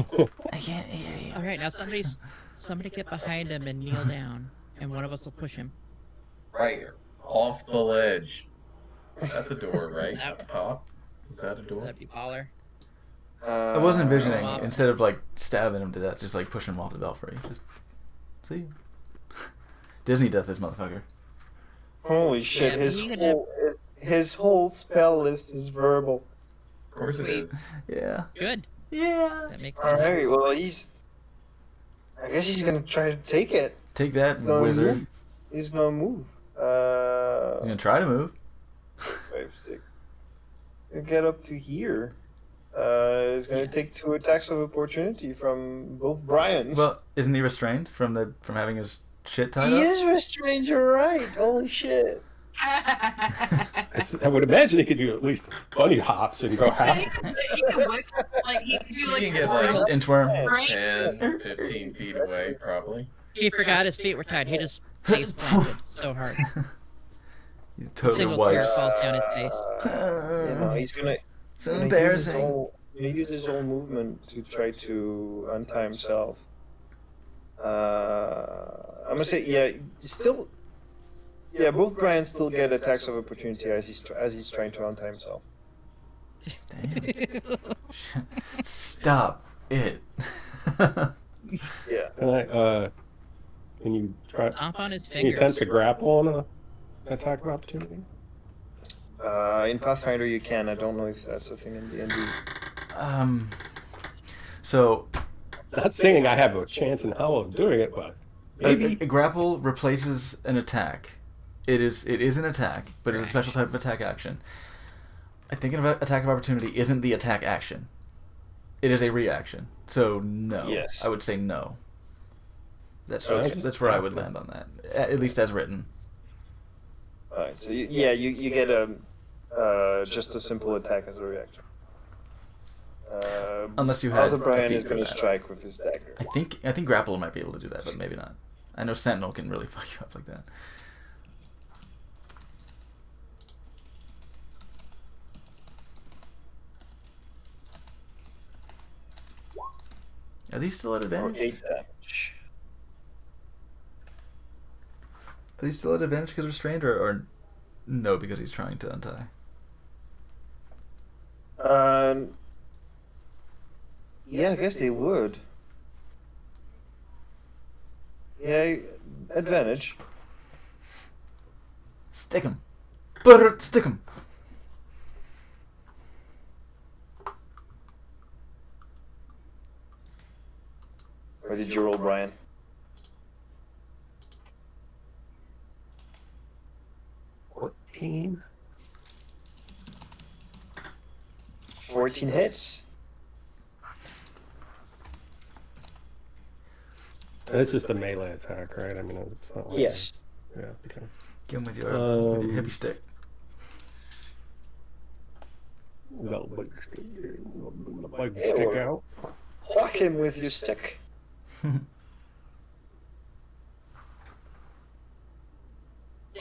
can't hear you. All right, now somebody get behind him and kneel down, and one of us will push him. Right off the ledge. That's a door, right? That- Up top? Is that a door? That'd be baller. I was envisioning Wow. instead of like stabbing him to death, just like pushing him off the belfry. Just see. Disney death this motherfucker. Holy shit! Yeah, His we need his whole spell list is verbal. Of course it is. Yeah. Good. Yeah. That makes me All happy. right. Well, I guess he's gonna try to take it. Take that, He's gonna wizard. move. He's gonna move. He's gonna try to move. 5, 6. Gonna get up to here. He's gonna take 2 attacks of opportunity from both Brians. Well, isn't he restrained from having his shit tied he up? is restrained. You're right. Holy shit. I would imagine he could do at least bunny hops and go half. he can whip, like he can do You like can get a like Inchworm. right? 10, 15 feet away, probably. He forgot his feet were tied. He just face planted so hard. He's A totally single tear wipes. falls down his face. You know, he's gonna. So gonna embarrassing. Use his whole movement to try to untie himself. I'm gonna say, yeah, still. Yeah, both Brians still get attacks of opportunity as he's trying to untie himself. Damn. Stop it. Yeah. Can you try? Stomp on his Can you attempt fingers. to grapple on an attack of opportunity? In Pathfinder you can. I don't know if that's a thing in D&D. So Not saying I have a chance in hell of doing it, but maybe. a grapple replaces an attack. It is an attack, but it's a special type of attack action. I think an attack of opportunity isn't the attack action. It is a reaction. So no. Yes. I would say no. That's Oh, where, that's just that's where I would awesome. land on that. At least as written. Alright, so you get just a simple attack as a reaction. Unless you had Other a Brian feat is for going to that. strike with his dagger. I think Grapple might be able to do that, but maybe not. I know Sentinel can really fuck you up like that. Are these still at For advantage? 8 damage. Are these still at advantage because restrained, or no because he's trying to untie? Yeah, I guess they would. Yeah, advantage. Stick him. Butter, stick him. Or did you roll, Brian? $14. 14 hits. This is the melee attack, right? I mean, it's not like. Yes. Yeah, okay. Get him with your Um, heavy stick. That'll big stick out. Whack him with your stick. Take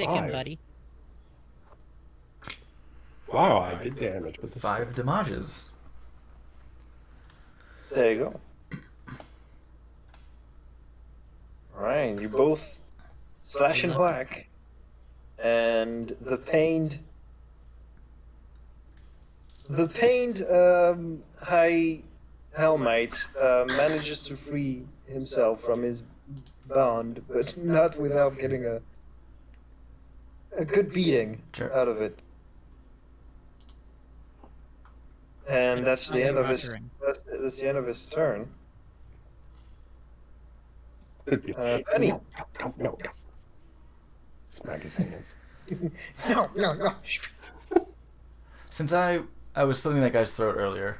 him, Five. buddy. Wow, I did damage with the 5 stick. damages. There you go. Alright, you both slash and whack. And the pained high Helmite manages to free himself from his bond, but not without getting a a good beating Sure. out of it. And that's the end of his. Rupturing. That's the end of his turn. Penny. No. Smack his hands. No. Since I was slitting that guy's throat earlier,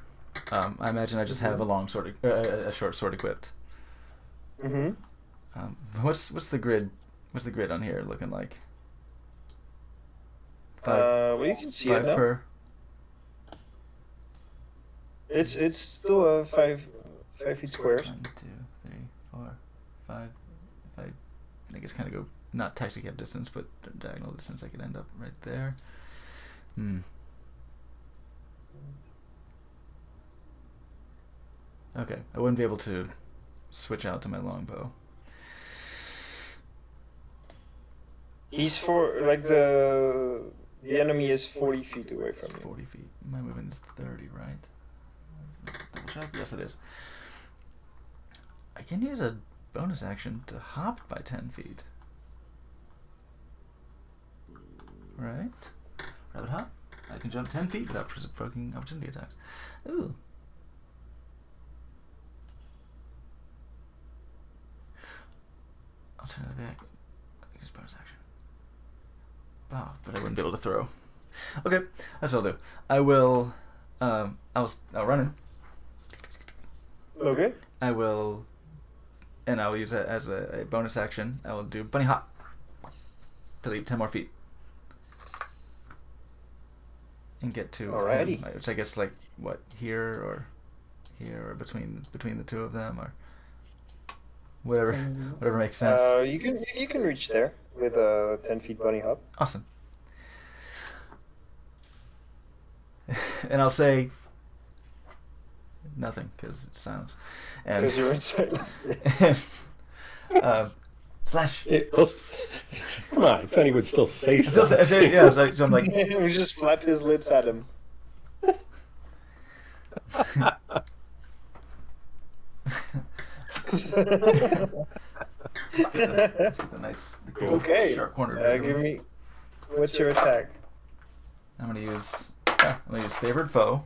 I imagine I just have a long sword, a short sword equipped. Mm-hmm. What's the grid? What's the grid on here looking like? 5, Well, you can see 5 it now. per. It's still a 5 feet squares. 1, 2, 3, 4, 5. If I guess kind of go not taxi cab distance, but diagonal distance, I could end up right there. Okay, I wouldn't be able to switch out to my longbow. He's the enemy is 40 feet away It's from you. 40 feet. My movement is 30, right? Double check. Yes, it is. I can use a bonus action to hop by 10 feet. Right? Rabbit hop. I can jump 10 feet without provoking opportunity attacks. Ooh. Alternative back. Use bonus action. Wow, but I wouldn't be able to throw. Okay, that's what I'll do. I will. I'll run in. Okay. I will, and I'll use it as a bonus action. I will do bunny hop to leap 10 more feet and get to Alrighty. him, which I guess like what here or between the two of them or whatever makes sense. You can reach there with a 10 feet bunny hop. Awesome. And I'll say nothing because it's silence. And Because you're inside. slash. Come on, Penny would still say Still something. say, yeah, so I'm like, We just flap his lips at him. the nice, the cool, Okay. sharp corner. Give me. What's your attack? I'm gonna use favored foe,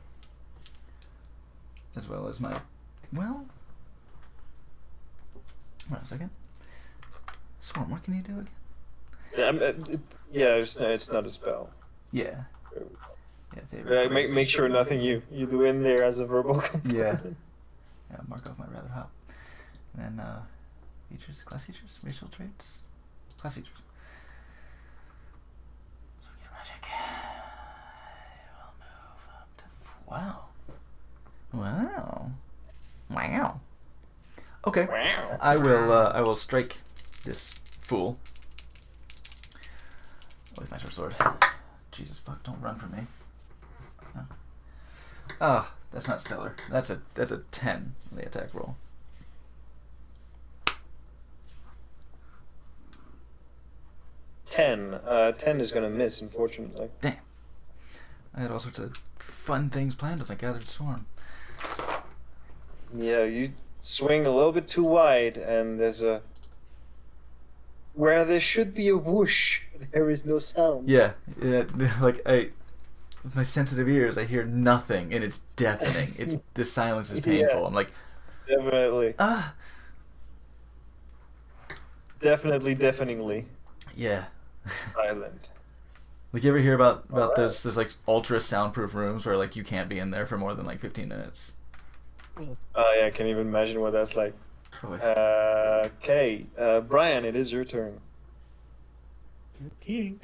as well as my. Well, wait a second. Storm, what can you do again? It's not a spell. Yeah. Yeah, favorite. Make sure nothing you do in there as a verbal. Yeah. Yeah, mark off my rather hop. And then features, class features, racial traits, class features. So get magic. We'll move up to Wow. Okay. Wow. I will strike this fool with my short sword. Jesus fuck! Don't run from me. No. Ah, that's not stellar. That's a 10 on the attack roll. Ten is gonna miss, unfortunately. Damn. I had all sorts of fun things planned with my gathered swarm. Yeah, you swing a little bit too wide, and where there should be a whoosh, there is no sound. Yeah, like with my sensitive ears, I hear nothing, and it's deafening. The silence is painful. Yeah. I'm like, Definitely. ah. Definitely, deafeningly Yeah. silent. Like you ever hear about Alright. those like ultra soundproof rooms where like you can't be in there for more than like 15 minutes? Oh yeah, I can't even imagine what that's like. Boy. Okay, Brian, it is your turn. Okay.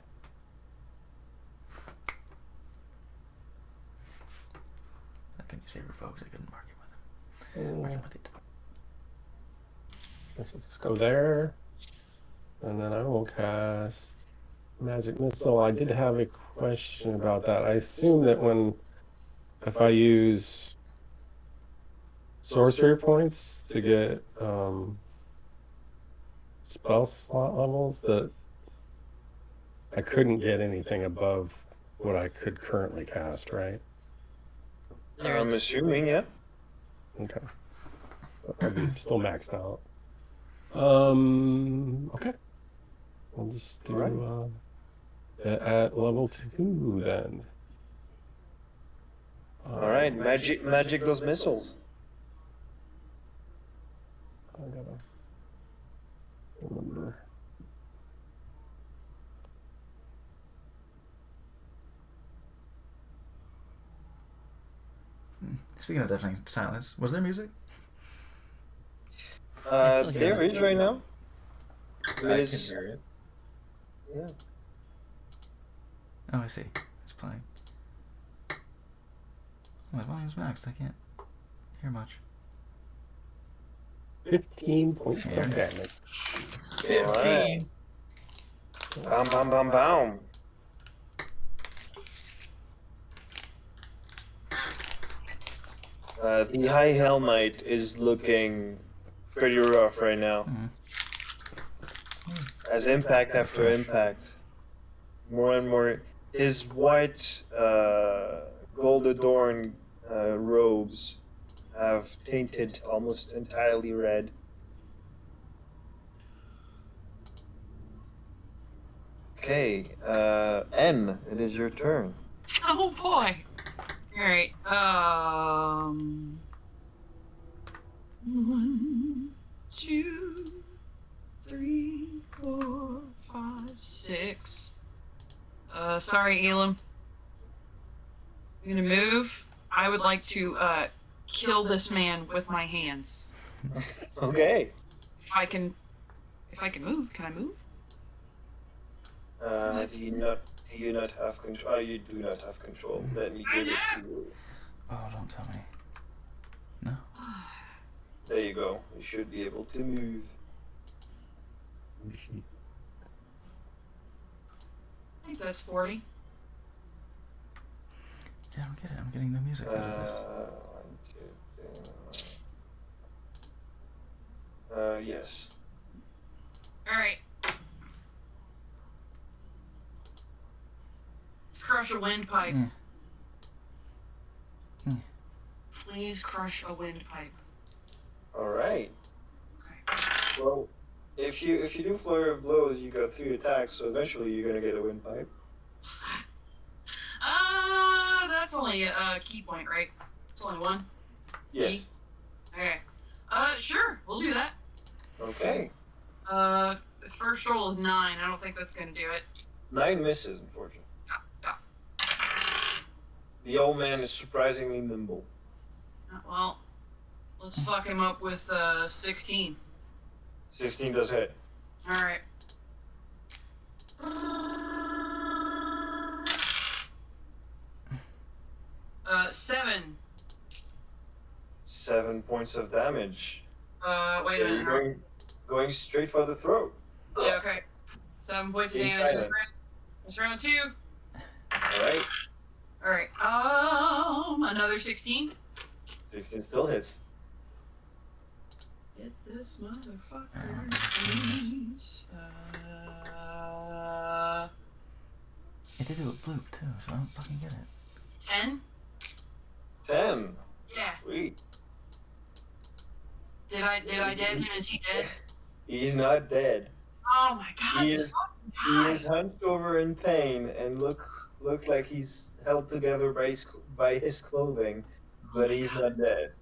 I think his favorite folks. I couldn't mark it with him. Mark it with it. Let's just go there. And then I will cast Magic Missile. I did have a question about that. I assume that if I use sorcery points to get spell slot levels, that I couldn't get anything above what I could currently cast, right? I'm assuming, yeah. Okay. I'd be still maxed out. Okay. I'll just do at level 2 then. All right, magic those missiles. I gotta remember. Speaking of deafening silence, was there music? still hear There it. is right now. I mean, can it's- hear it. Yeah. Oh, I see. It's playing. Oh, my volume's maxed. I can't hear much. 15 points of Yeah. damage. 15. Bam, bam, bam, bam. The High Helmite is looking pretty rough right now. Mhm. As impact after impact, more and more, his white, gold adorned robes have tainted almost entirely red. Okay, N, it is your turn. Oh boy. All right. 1, 2, 3, 4, 5, 6. Sorry, Elam. I'm gonna move. I would like to kill this man with my hands. Okay. If I can move, can I move? Do you not have control? Oh, you do not have control. Let me give it to you. Oh, don't tell me. No. There you go. You should be able to move. I think that's 40. Yeah, I don't get it. I'm getting no music out of this. 1, 2, 3. Yes. All right. Let's crush a windpipe. Mm. Mm. Please crush a windpipe. All right. Okay. Well, if you do flurry of blows, you got 3 attacks, so eventually you're gonna get a windpipe. That's only a key point, right? It's only one. Yes. Okay. Sure, we'll do that. Okay. First roll is 9. I don't think that's gonna do it. 9 misses, unfortunately. Yeah. The old man is surprisingly nimble. Well, let's fuck him up with 16. 16 does hit. All right. 7. 7 points of damage. Wait a minute. You're going straight for the throat. Yeah, okay. 7 points of Being damage. silent. This round 2. All right. All right. Another 16. 16 still hits. Get this motherfucker. Please. It did it with Bloop too, so I don't fucking get it. 10. 10. Yeah. Sweet. Did I dead him? Is he dead? He's not dead. Oh my god. He this is- fucking He guy. is hunched over in pain and looks like he's held together by his clothing, but he's not dead.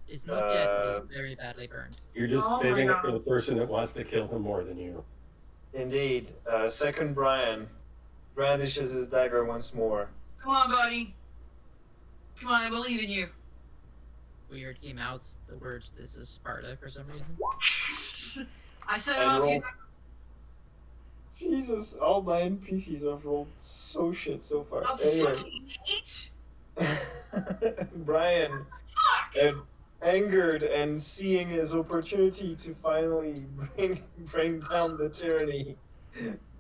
He's not dead, but he's very badly burned. You're just Oh my saving it for God. the person that wants to kill him more than you. Indeed. Second Brian brandishes his dagger once more. Come on, buddy. Come on, I believe in you. Weird, he mouths the words, "This is Sparta," for some reason. I set him And up. roll. Jesus, all my NPCs have rolled so shit so far. I'll Anyway, fucking 8. Brian, angered and seeing his opportunity to finally bring down the tyranny,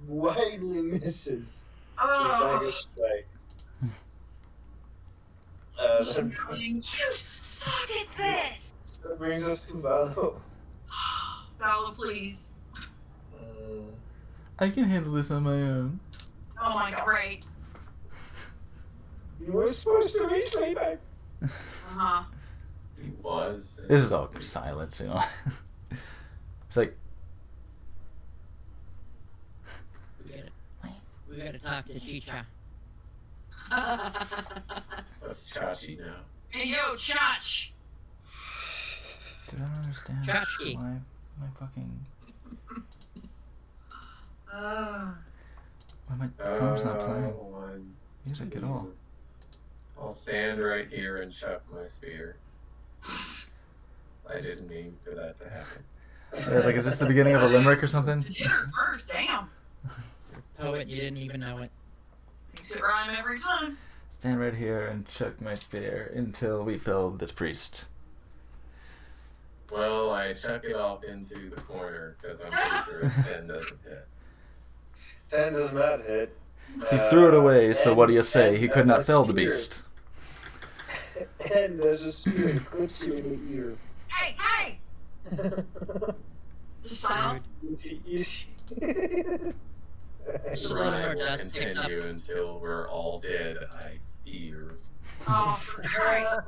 widely misses his dagger Oh, strike. you suck at this. That brings us to Valo. Vala, please. I can handle this on my own. Oh my god, right. You were supposed to be sleeping. Uh-huh. He was. This is all silence, you know. It's like, We gotta talk to Chicha. What's Chachi now? Hey, yo, Chach! Did I not understand Tchotchke. my fucking... Uh, Why my phone's not playing One, music at all? I'll stand right here and chuck my spear. I didn't mean for that to happen. I was like, is this the beginning of a limerick or something? did it first, damn. Poet, you didn't even know it. Makes it rhyme every time. Stand right here and chuck my spear until we fill this priest. Well, I chuck it off into the corner because I'm pretty sure 10 doesn't hit. 10 does not hit. He threw it away, so and- what do you say? and- He could and not a fell the spear. beast. And there's a spear that clips you in the ear. Hey, hey! Just silent. Easy, easy. Just The a little ride more will dust picks up. continue until we're all dead, I fear. Oh, for Christ.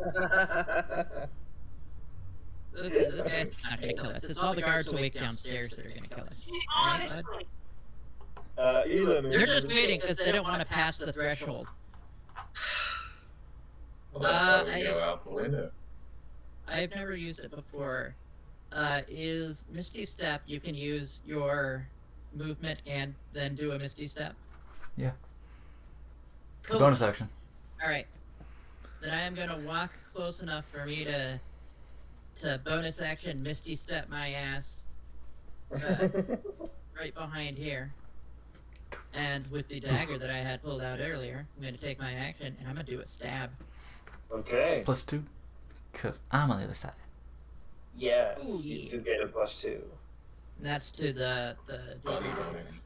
This guy's not gonna kill us. It's all the guards awake downstairs that are gonna kill us. Right, bud? Honestly. Elam They're is- just waiting because they don't want to pass the threshold. Well, that's how we I- go out the window. I've never used it before. Is Misty Step, you can use your movement and then do a Misty Step? Yeah. It's a Cool. bonus action. Alright. Then I am gonna walk close enough for me to bonus action Misty Step my ass right behind here. And with the dagger that I had pulled out earlier, I'm gonna take my action and I'm gonna do a stab. Okay. +2. Because I'm on the other side. Yes, Ooh, you yeah. do get a +2. And that's to the Funny bonus.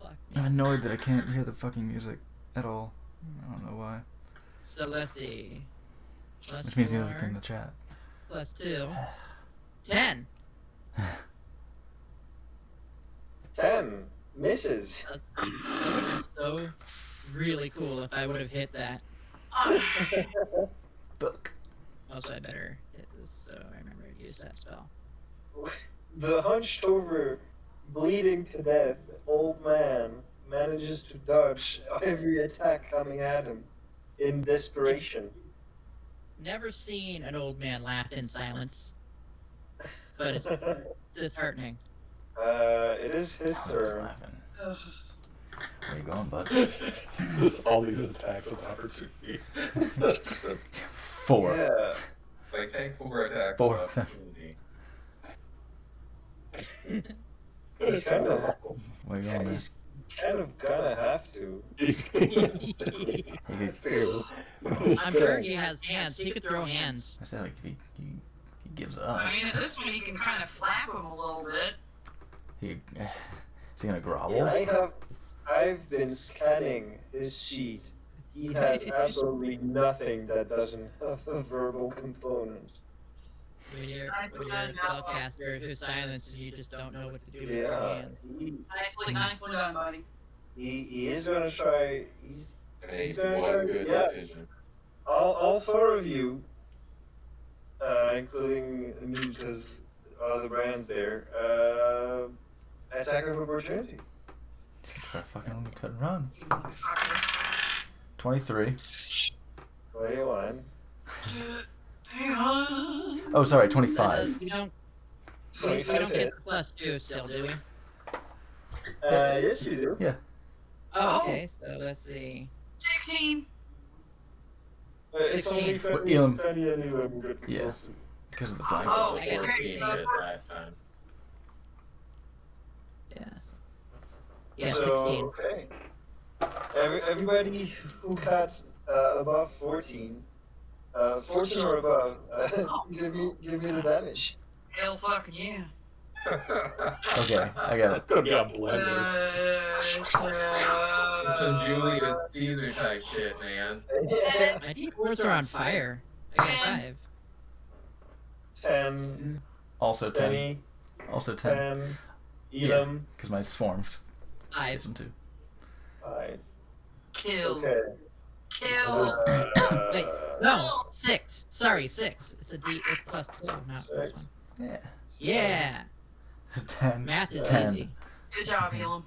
Fuck. I'm annoyed that I can't hear the fucking music at all. I don't know why. So let's see. Plus Which means neither 4, can the chat. plus 2. 10. 10 misses. That would have been so really cool if I would have hit that. Book. Also, I better hit this so I remember to use that spell. The hunched over, bleeding to death old man manages to dodge every attack coming at him in desperation. Never seen an old man laugh in silence, but it's disheartening. It is his I was turn. laughing. Ugh. Where you going, bud? There's all these attacks of opportunity. 4. Yeah. Like, take 4 attacks. 4. of opportunity. He's kind of, Where you going, man? he's kind of gonna have to. He Still. I'm sure he has hands. He could throw hands. I said, like, if he gives up, I mean, at this one, you can kind of flap him a little bit. is he gonna grovel? Yeah, I've been scanning his sheet. He has absolutely nothing that doesn't have a verbal component. When you're Nice a done, spellcaster who's silenced and you just don't know what to do with your Yeah. hands. Nicely done, buddy. He is gonna try. Make He's gonna one try- good yeah. decision. All 4 of you, including me, because other brands there, attack of opportunity. Try to fucking cut and run. You motherfucker. 23. 21. Hang on. Oh, sorry, That 25. does- we don't 25 get hit. the +2 still, do we? Yes, you do. Oh, okay. So let's see. 16. It's only 16. Fanny, Elam. Fanny and Elam get Yeah. close to. Because of the flying. Oh, The I got 14 it. hit last time. Yes. Yeah, So, 16. okay. Everybody who got above 14, 14 or above, give me the damage. Hell fucking yeah. Okay, I got That's it. gonna be a blender. Some Julius Caesar type shit, man. My D4s are on fire. I got 5. 10, Also 10. Fanny, Also 10. 10, Elam, Because my swarm 5. gets him too. 5. Kill. Okay. Kill. Wait, no, 6. Sorry, 6. It's it's +2, not Six. +1. Yeah. Yeah, 10. math is 10. easy. Good job, Elam.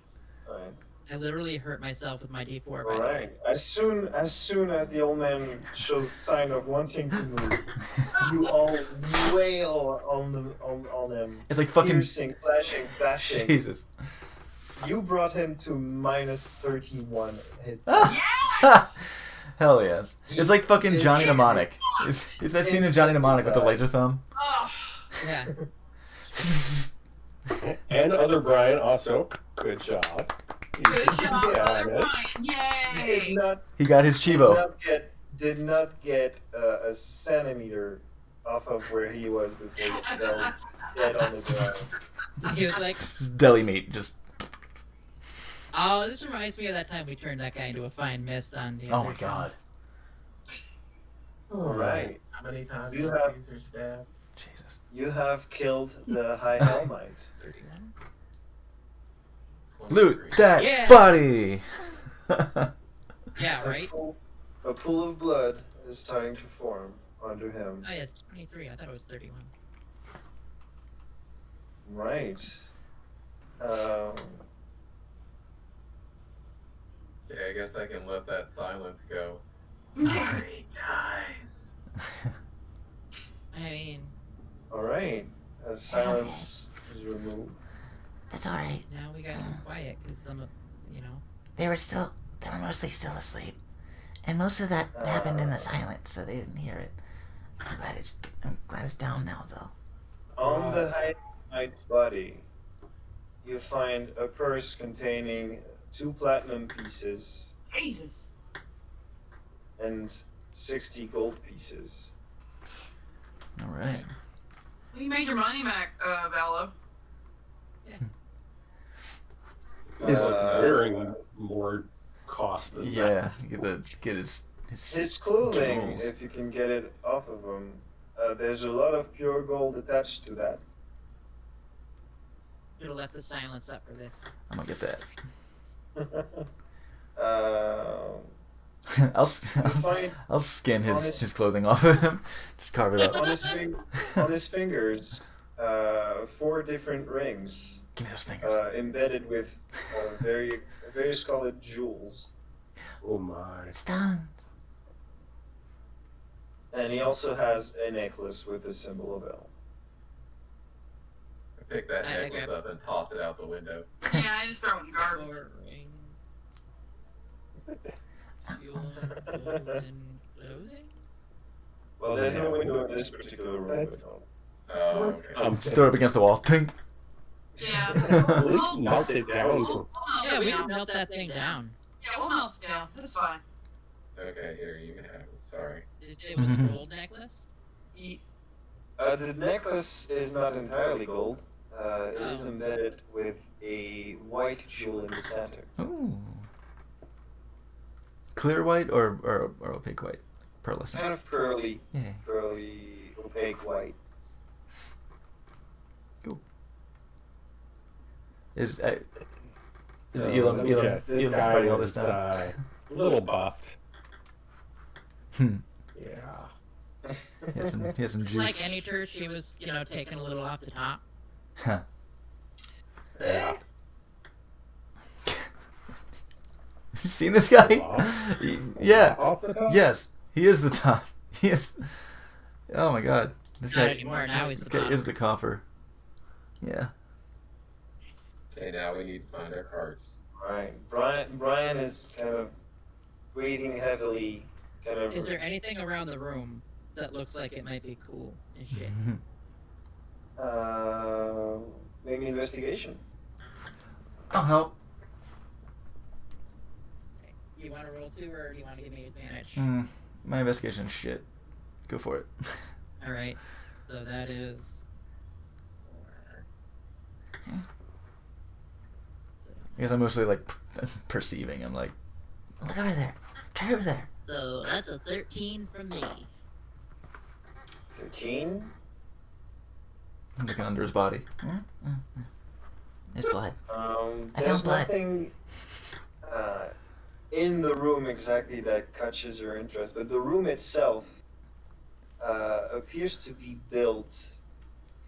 All right. I literally hurt myself with my D4. by All the way. right. As soon as the old man shows sign of wanting to move, you all wail on him. It's like fucking piercing, flashing, bashing. Jesus. You brought him to minus 31 hit. Hell yes. It's like fucking Johnny Mnemonic. Is that scene of Johnny Mnemonic with the laser thumb? Oh, Yeah. And other Brian also. Good job. good job, Yeah, Brother man. Brian. Did Yay! not He got his Chivo. did not get a centimeter off of where he was before he fell dead on the ground. He was like, Just deli meat. Just. oh, this reminds me of that time we turned that guy into a fine mist on the Oh other my god. All right. How many times You did have- Caesar stab? Jesus. You have killed the High Hellmite. 31. Loot that Yeah. body. Yeah, right? A pool of blood is starting to form under him. Oh, yeah, it's 23. I thought it was 31. Right. Yeah, I guess I can let that silence go. Sorry, guys. I mean, All right. As silence is removed. That's alright. now we got him quiet because some of, you know. They were mostly still asleep. And most of that happened in the silence, so they didn't hear it. I'm glad it's down now, though. On the High Hellmite's body, you find a purse containing 2 platinum pieces Jesus. and 60 gold pieces. All right. You made your money back, Valo. Bearing more cost than that. Yeah. Get his His clothing, jewels. if you can get it off of him, there's a lot of pure gold attached to that. Should have left the silence up for this. I'm gonna get that. You find I'll skin honest- his clothing off of him. Just carve it on up. his fingers 4 different rings Give me those fingers. embedded with various colored jewels, Oh my. Stones. and he also has a necklace with the symbol of L. I pick that I necklace grab- up and toss it out the window. Yeah, I just throw it in the garbage. 4 ring. Fuel, golden clothing? Well, there's no window in this particular room. That's- so- Oh, okay. Just throw it up against the wall. Tink. Yeah. At least melt it down for Yeah, we can melt that thing down. Yeah, we'll melt it down. That's fine. Okay, here, you can have it. Sorry. It was a gold necklace? The necklace is not entirely gold. It is Oh. embedded with a white jewel in the center. Ooh. Clear white or opaque white? Pearlescent. Kind of pearly, Yeah. opaque white. Is So, Elam let me guess, this Elam guy fighting all was this time? a little buffed. Hmm. Yeah. He has some juice. Like any church, he was, you know, taken a little off the top. Huh. Yeah. You seen this guy? Off? Yeah. Off the top? Yes. He is the top. He is. Oh my god. This Not guy. anymore, now he's This the guy bottom. is the coffer. Yeah. Okay, now we need to find our cards. Right. Brian is kind of breathing heavily, kind of. Is there anything around the room that looks like it might be cool and shit? Maybe investigation. I'll help. You want to roll 2 or do you want to give me advantage? My investigation is shit. Go for it. Alright, so that is 4. I guess I'm mostly like perceiving. I'm like, Look over there. Try over there. So that's a 13 from me. 13. I'm looking under his body. There's blood. I There's found blood. nothing in the room exactly that catches your interest, but the room itself appears to be built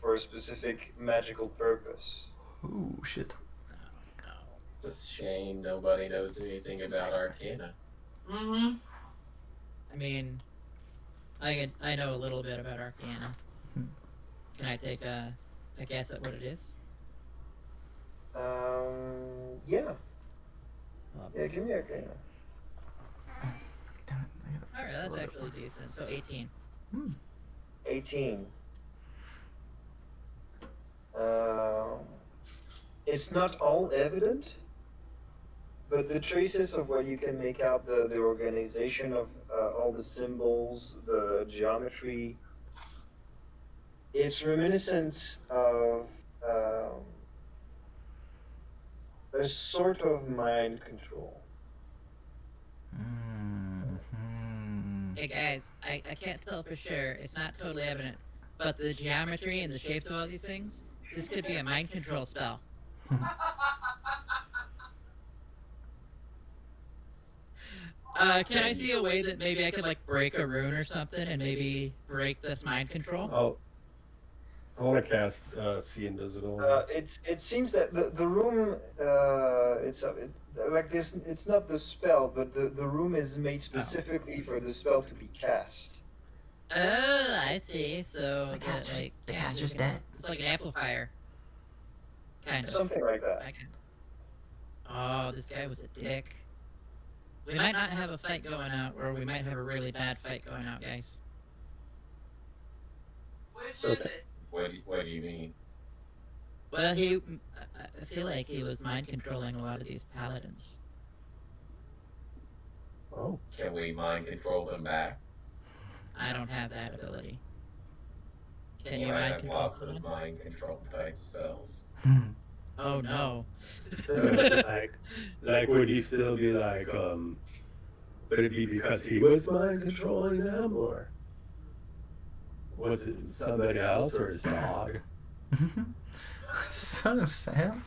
for a specific magical purpose. Ooh, shit. It's a shame nobody knows anything about Arcana. Mm-hmm. I mean, I know a little bit about Arcana. Can I take a guess at what it is? Yeah. Yeah, give me Arcana. Damn it, I gotta Alright, fix that's the actually decent. So 18. 18. It's not all evident, but the traces of what you can make out, the organization of all the symbols, the geometry, it's reminiscent of a sort of mind control. Hey guys, I can't tell for sure. It's not totally evident. But the geometry and the shapes of all these things, this could be a mind control spell. Can I see a way that maybe I could like break a rune or something and maybe break this mind control? I want to cast See Invisible. It seems that the room like this. It's not the spell, but the room is made specifically for the spell to be cast. Oh, I see. So The caster's, like, the yeah, caster's dead. it's like an amplifier. Kind of. Something like that. Okay. Oh, this guy was a dick. We might not have a fight going out, or we might have a really bad fight going out, guys. Which Okay. is it? What do you mean? Well, I feel like he was mind controlling a lot of these paladins. Oh, Can we mind control them back? I don't have that ability. Can you Well, I mind have control lots of someone? mind control type spells. Oh no. so, like would he still be like, would it be because he was mind controlling them, or was it somebody else, or his dog? Son of Sam.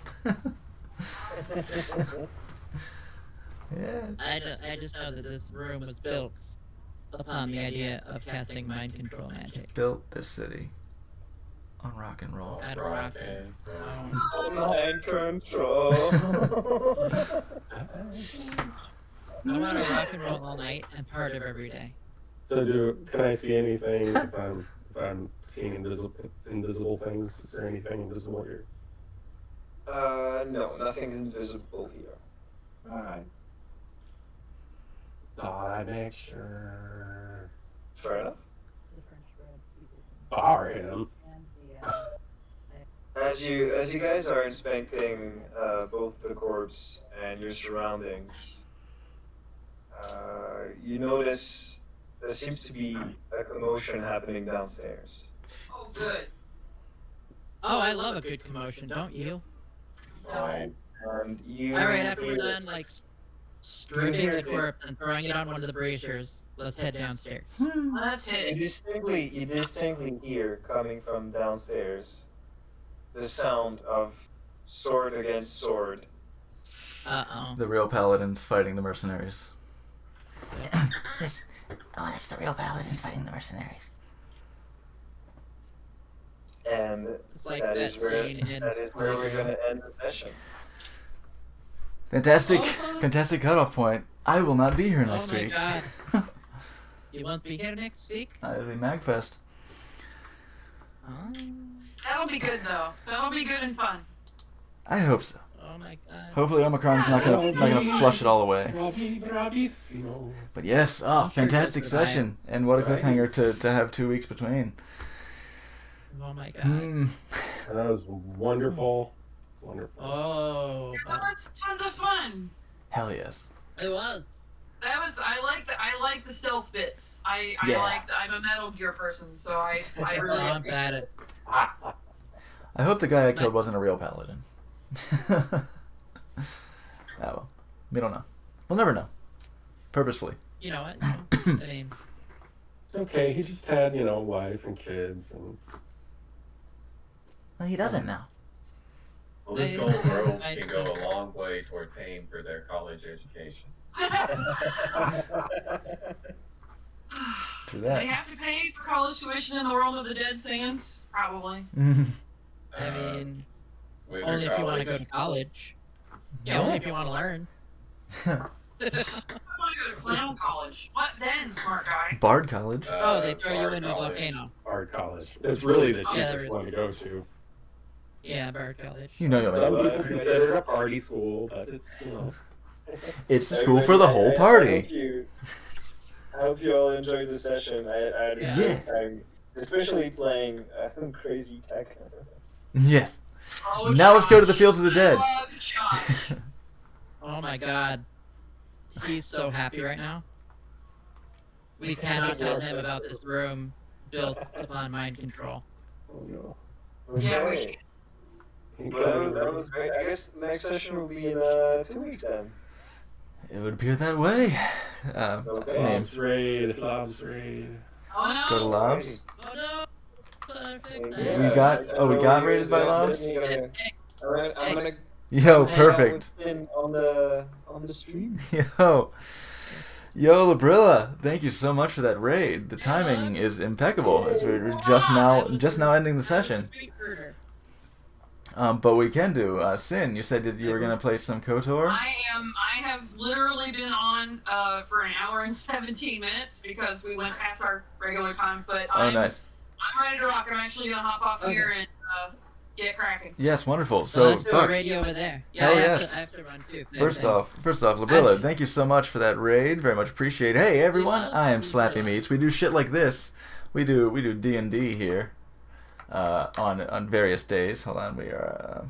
Yeah. I just know that this room was built upon the idea of casting mind control magic. Built this city on rock and roll. Out of rock and Mind control. I want to rock and roll all night and part of every day. So can I see anything if I'm seeing invisible things? Is there anything invisible here? No, nothing's invisible here. Alright. Thought I'd make sure. Fair enough. Bar him. As you guys are inspecting both the corpse and your surroundings, you notice there seems to be a commotion happening downstairs. Oh, good. Oh, I love a good commotion, don't you? Fine. And you Alright, after we're hear- done, like, stripping the corpse and throwing it on one of the braziers, let's head downstairs. Let's you hit. distinctly hear coming from downstairs the sound of sword against sword. Uh-oh. The real paladins fighting the mercenaries. It's the real paladin fighting the mercenaries. And It's like that that is where scene in... we're gonna end the session. Fantastic, Oh. fantastic cutoff point. I will not be here Oh next my week. god. You won't be here next week? It'll be Magfest. Oh, That'll be good though. That'll be good and fun. I hope so. oh my god. Hopefully Omicron's not gonna flush it all away. Bravissimo. But yes, I'm sure fantastic he'll survive. session, and what a cliffhanger to have 2 weeks between. Oh my god. Hmm. And that was wonderful. Wonderful. Oh, That was tons of fun. Hell yes. it was. That was I like the stealth bits. I Yeah. like I'm a Metal Gear person, so I Oh, really I'm bad at... I hope the guy I killed wasn't a real paladin. Ah well, we don't know. We'll never know. Purposefully. You know what? I mean, It's okay. He just had, a wife and kids, and Well, he doesn't now. Well, this Hey, gold rope I- can go a long way toward paying for their college education. True They that. have to pay for college tuition in the world of the Dead Sands, probably. I mean, Wizard only if you want to College. go to college. Yeah, only if you want to learn. I want to go to clown college. What then, smart guy? Bard College. Oh, they throw you Bard into a College. volcano. Art college. It's really the Yeah, cheapest one to go to. Yeah, Bard College. You know, Some people consider it a party school, but it's, it's the school for the whole party. I hope you all enjoyed the session. I had a Yeah. great time, especially playing Crazy Tech. Yes. Oh, Now let's go to the Josh. Fields of the Dead. I love Josh. Oh my god. He's so happy right now. We cannot tell him about this room built upon mind control. oh no. Yeah, we Okay. can. Well, that was great. I guess the next session will be in 2 weeks then. It would appear that way. Okay. I mean, Lobs raid, lobs raid. Oh no. go to Lobs. Oh no! Perfect. We got- oh, we got raided by Lobs? I'm gonna Yo, Hey. perfect. on the stream. Yo, Labrilla, thank you so much for that raid. The timing is impeccable as we're just now ending the session. But we can do Sin. You said that you were gonna play some KOTOR. I have literally been on for an hour and 17 minutes because we went past our regular time. But Oh, nice. I'm ready to rock. I'm actually gonna hop off Okay. here and get cracking. Yes, wonderful. So So, let's do a fuck. radio over there. Yeah, Hell I have yes. to, I have to run too. First off, Labrilla, thank you so much for that raid. Very much appreciate. Hey everyone, I am Slappy Meats. We do shit like this. We do D&D here on various days. Hold on, we are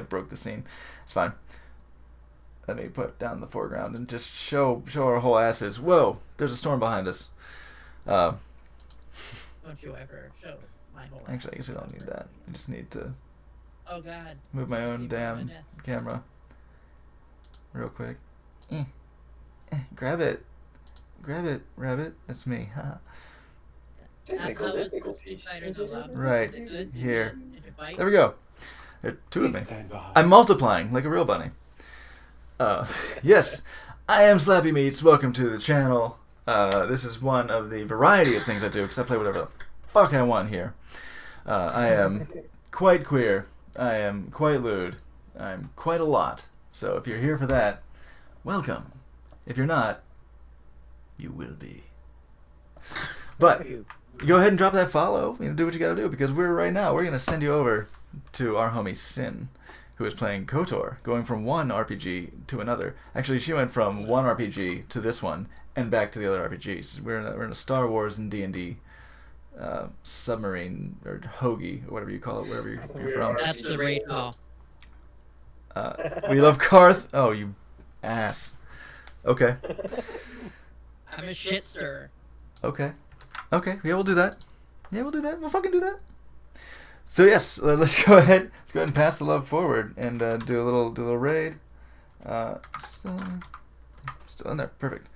broke the scene. It's fine. Let me put down the foreground and just show our whole asses. Whoa, there's a storm behind us. Don't you ever show my whole Actually, I guess we don't need that. I just need to Oh god. move my own See damn my nest. camera real quick. Grab it, rabbit. That's me. Haha. Technical How was the difficulties. Street Fighter though, Lab? Right, Is it good? here. Did you fight? There we go. There are two of Please me. stand by. I'm multiplying like a real bunny. Yes, I am Slappy Meats. Welcome to the channel. This is one of the variety of things I do because I play whatever the fuck I want here. I am quite queer. I am quite lewd. I'm quite a lot. So if you're here for that, welcome. If you're not, you will be. But go ahead and drop that follow. Do what you gotta do because we're gonna send you over to our homie Sin, who is playing KOTOR, going from one RPG to another. Actually, she went from one RPG to this one and back to the other RPGs. We're in a Star Wars and D&D submarine or hoagie or whatever you call it, wherever you're from. That's the raid call. We love Karth. Oh, you ass. Okay. I'm a shit stirrer. Okay. Yeah, we'll do that. We'll fucking do that. So yes, let's go ahead. Let's go ahead and pass the love forward and do a little raid. Still in there. Perfect.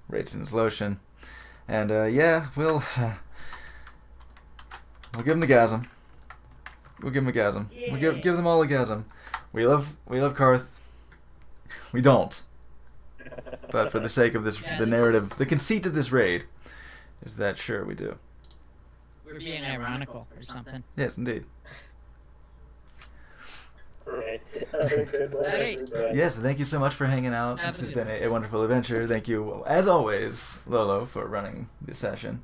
Raid Sin's lotion. And yeah, we'll give them the gasm. We'll give them a gasm. We'll give them all a gasm. We love Karth. We don't. But for the sake of this, the narrative, the conceit of this raid, is that sure we do. We're being ironical or something. Yes, indeed. Right. Have a good one, Hey. everybody. Yes, thank you so much for hanging out. This has been a wonderful adventure. Thank you, as always, Lolo, for running this session.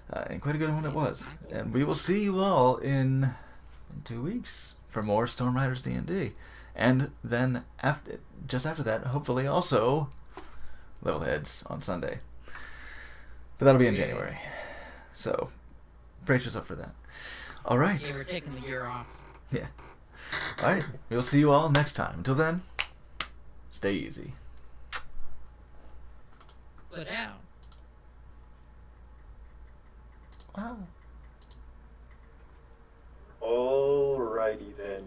And quite a good one it was. And we will see you all in 2 weeks for more Storm Riders D&D. And then just after that, hopefully also Levelheads on Sunday. But that'll be in January. So brace yourself for that. All right. Yeah, we're taking the year off. Yeah. All right. We'll see you all next time. Until then, stay easy. Put down. Wow. Alrighty then.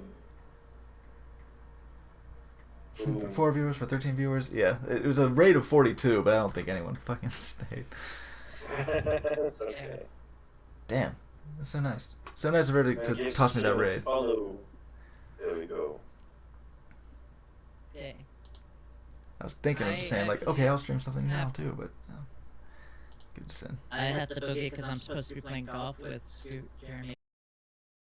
For 4 viewers, for 13 viewers. Yeah, it was a rate of 42, but I don't think anyone fucking stayed. That's okay. Damn. That's so nice. So nice of her to Give toss me that Sid a raid. Follow. There we go. Yeah. I was thinking of just saying, like, okay, I'll stream something now too, but no. Give it to Sin. I have to boogie because I'm supposed to be playing golf with Scoot, Jeremy.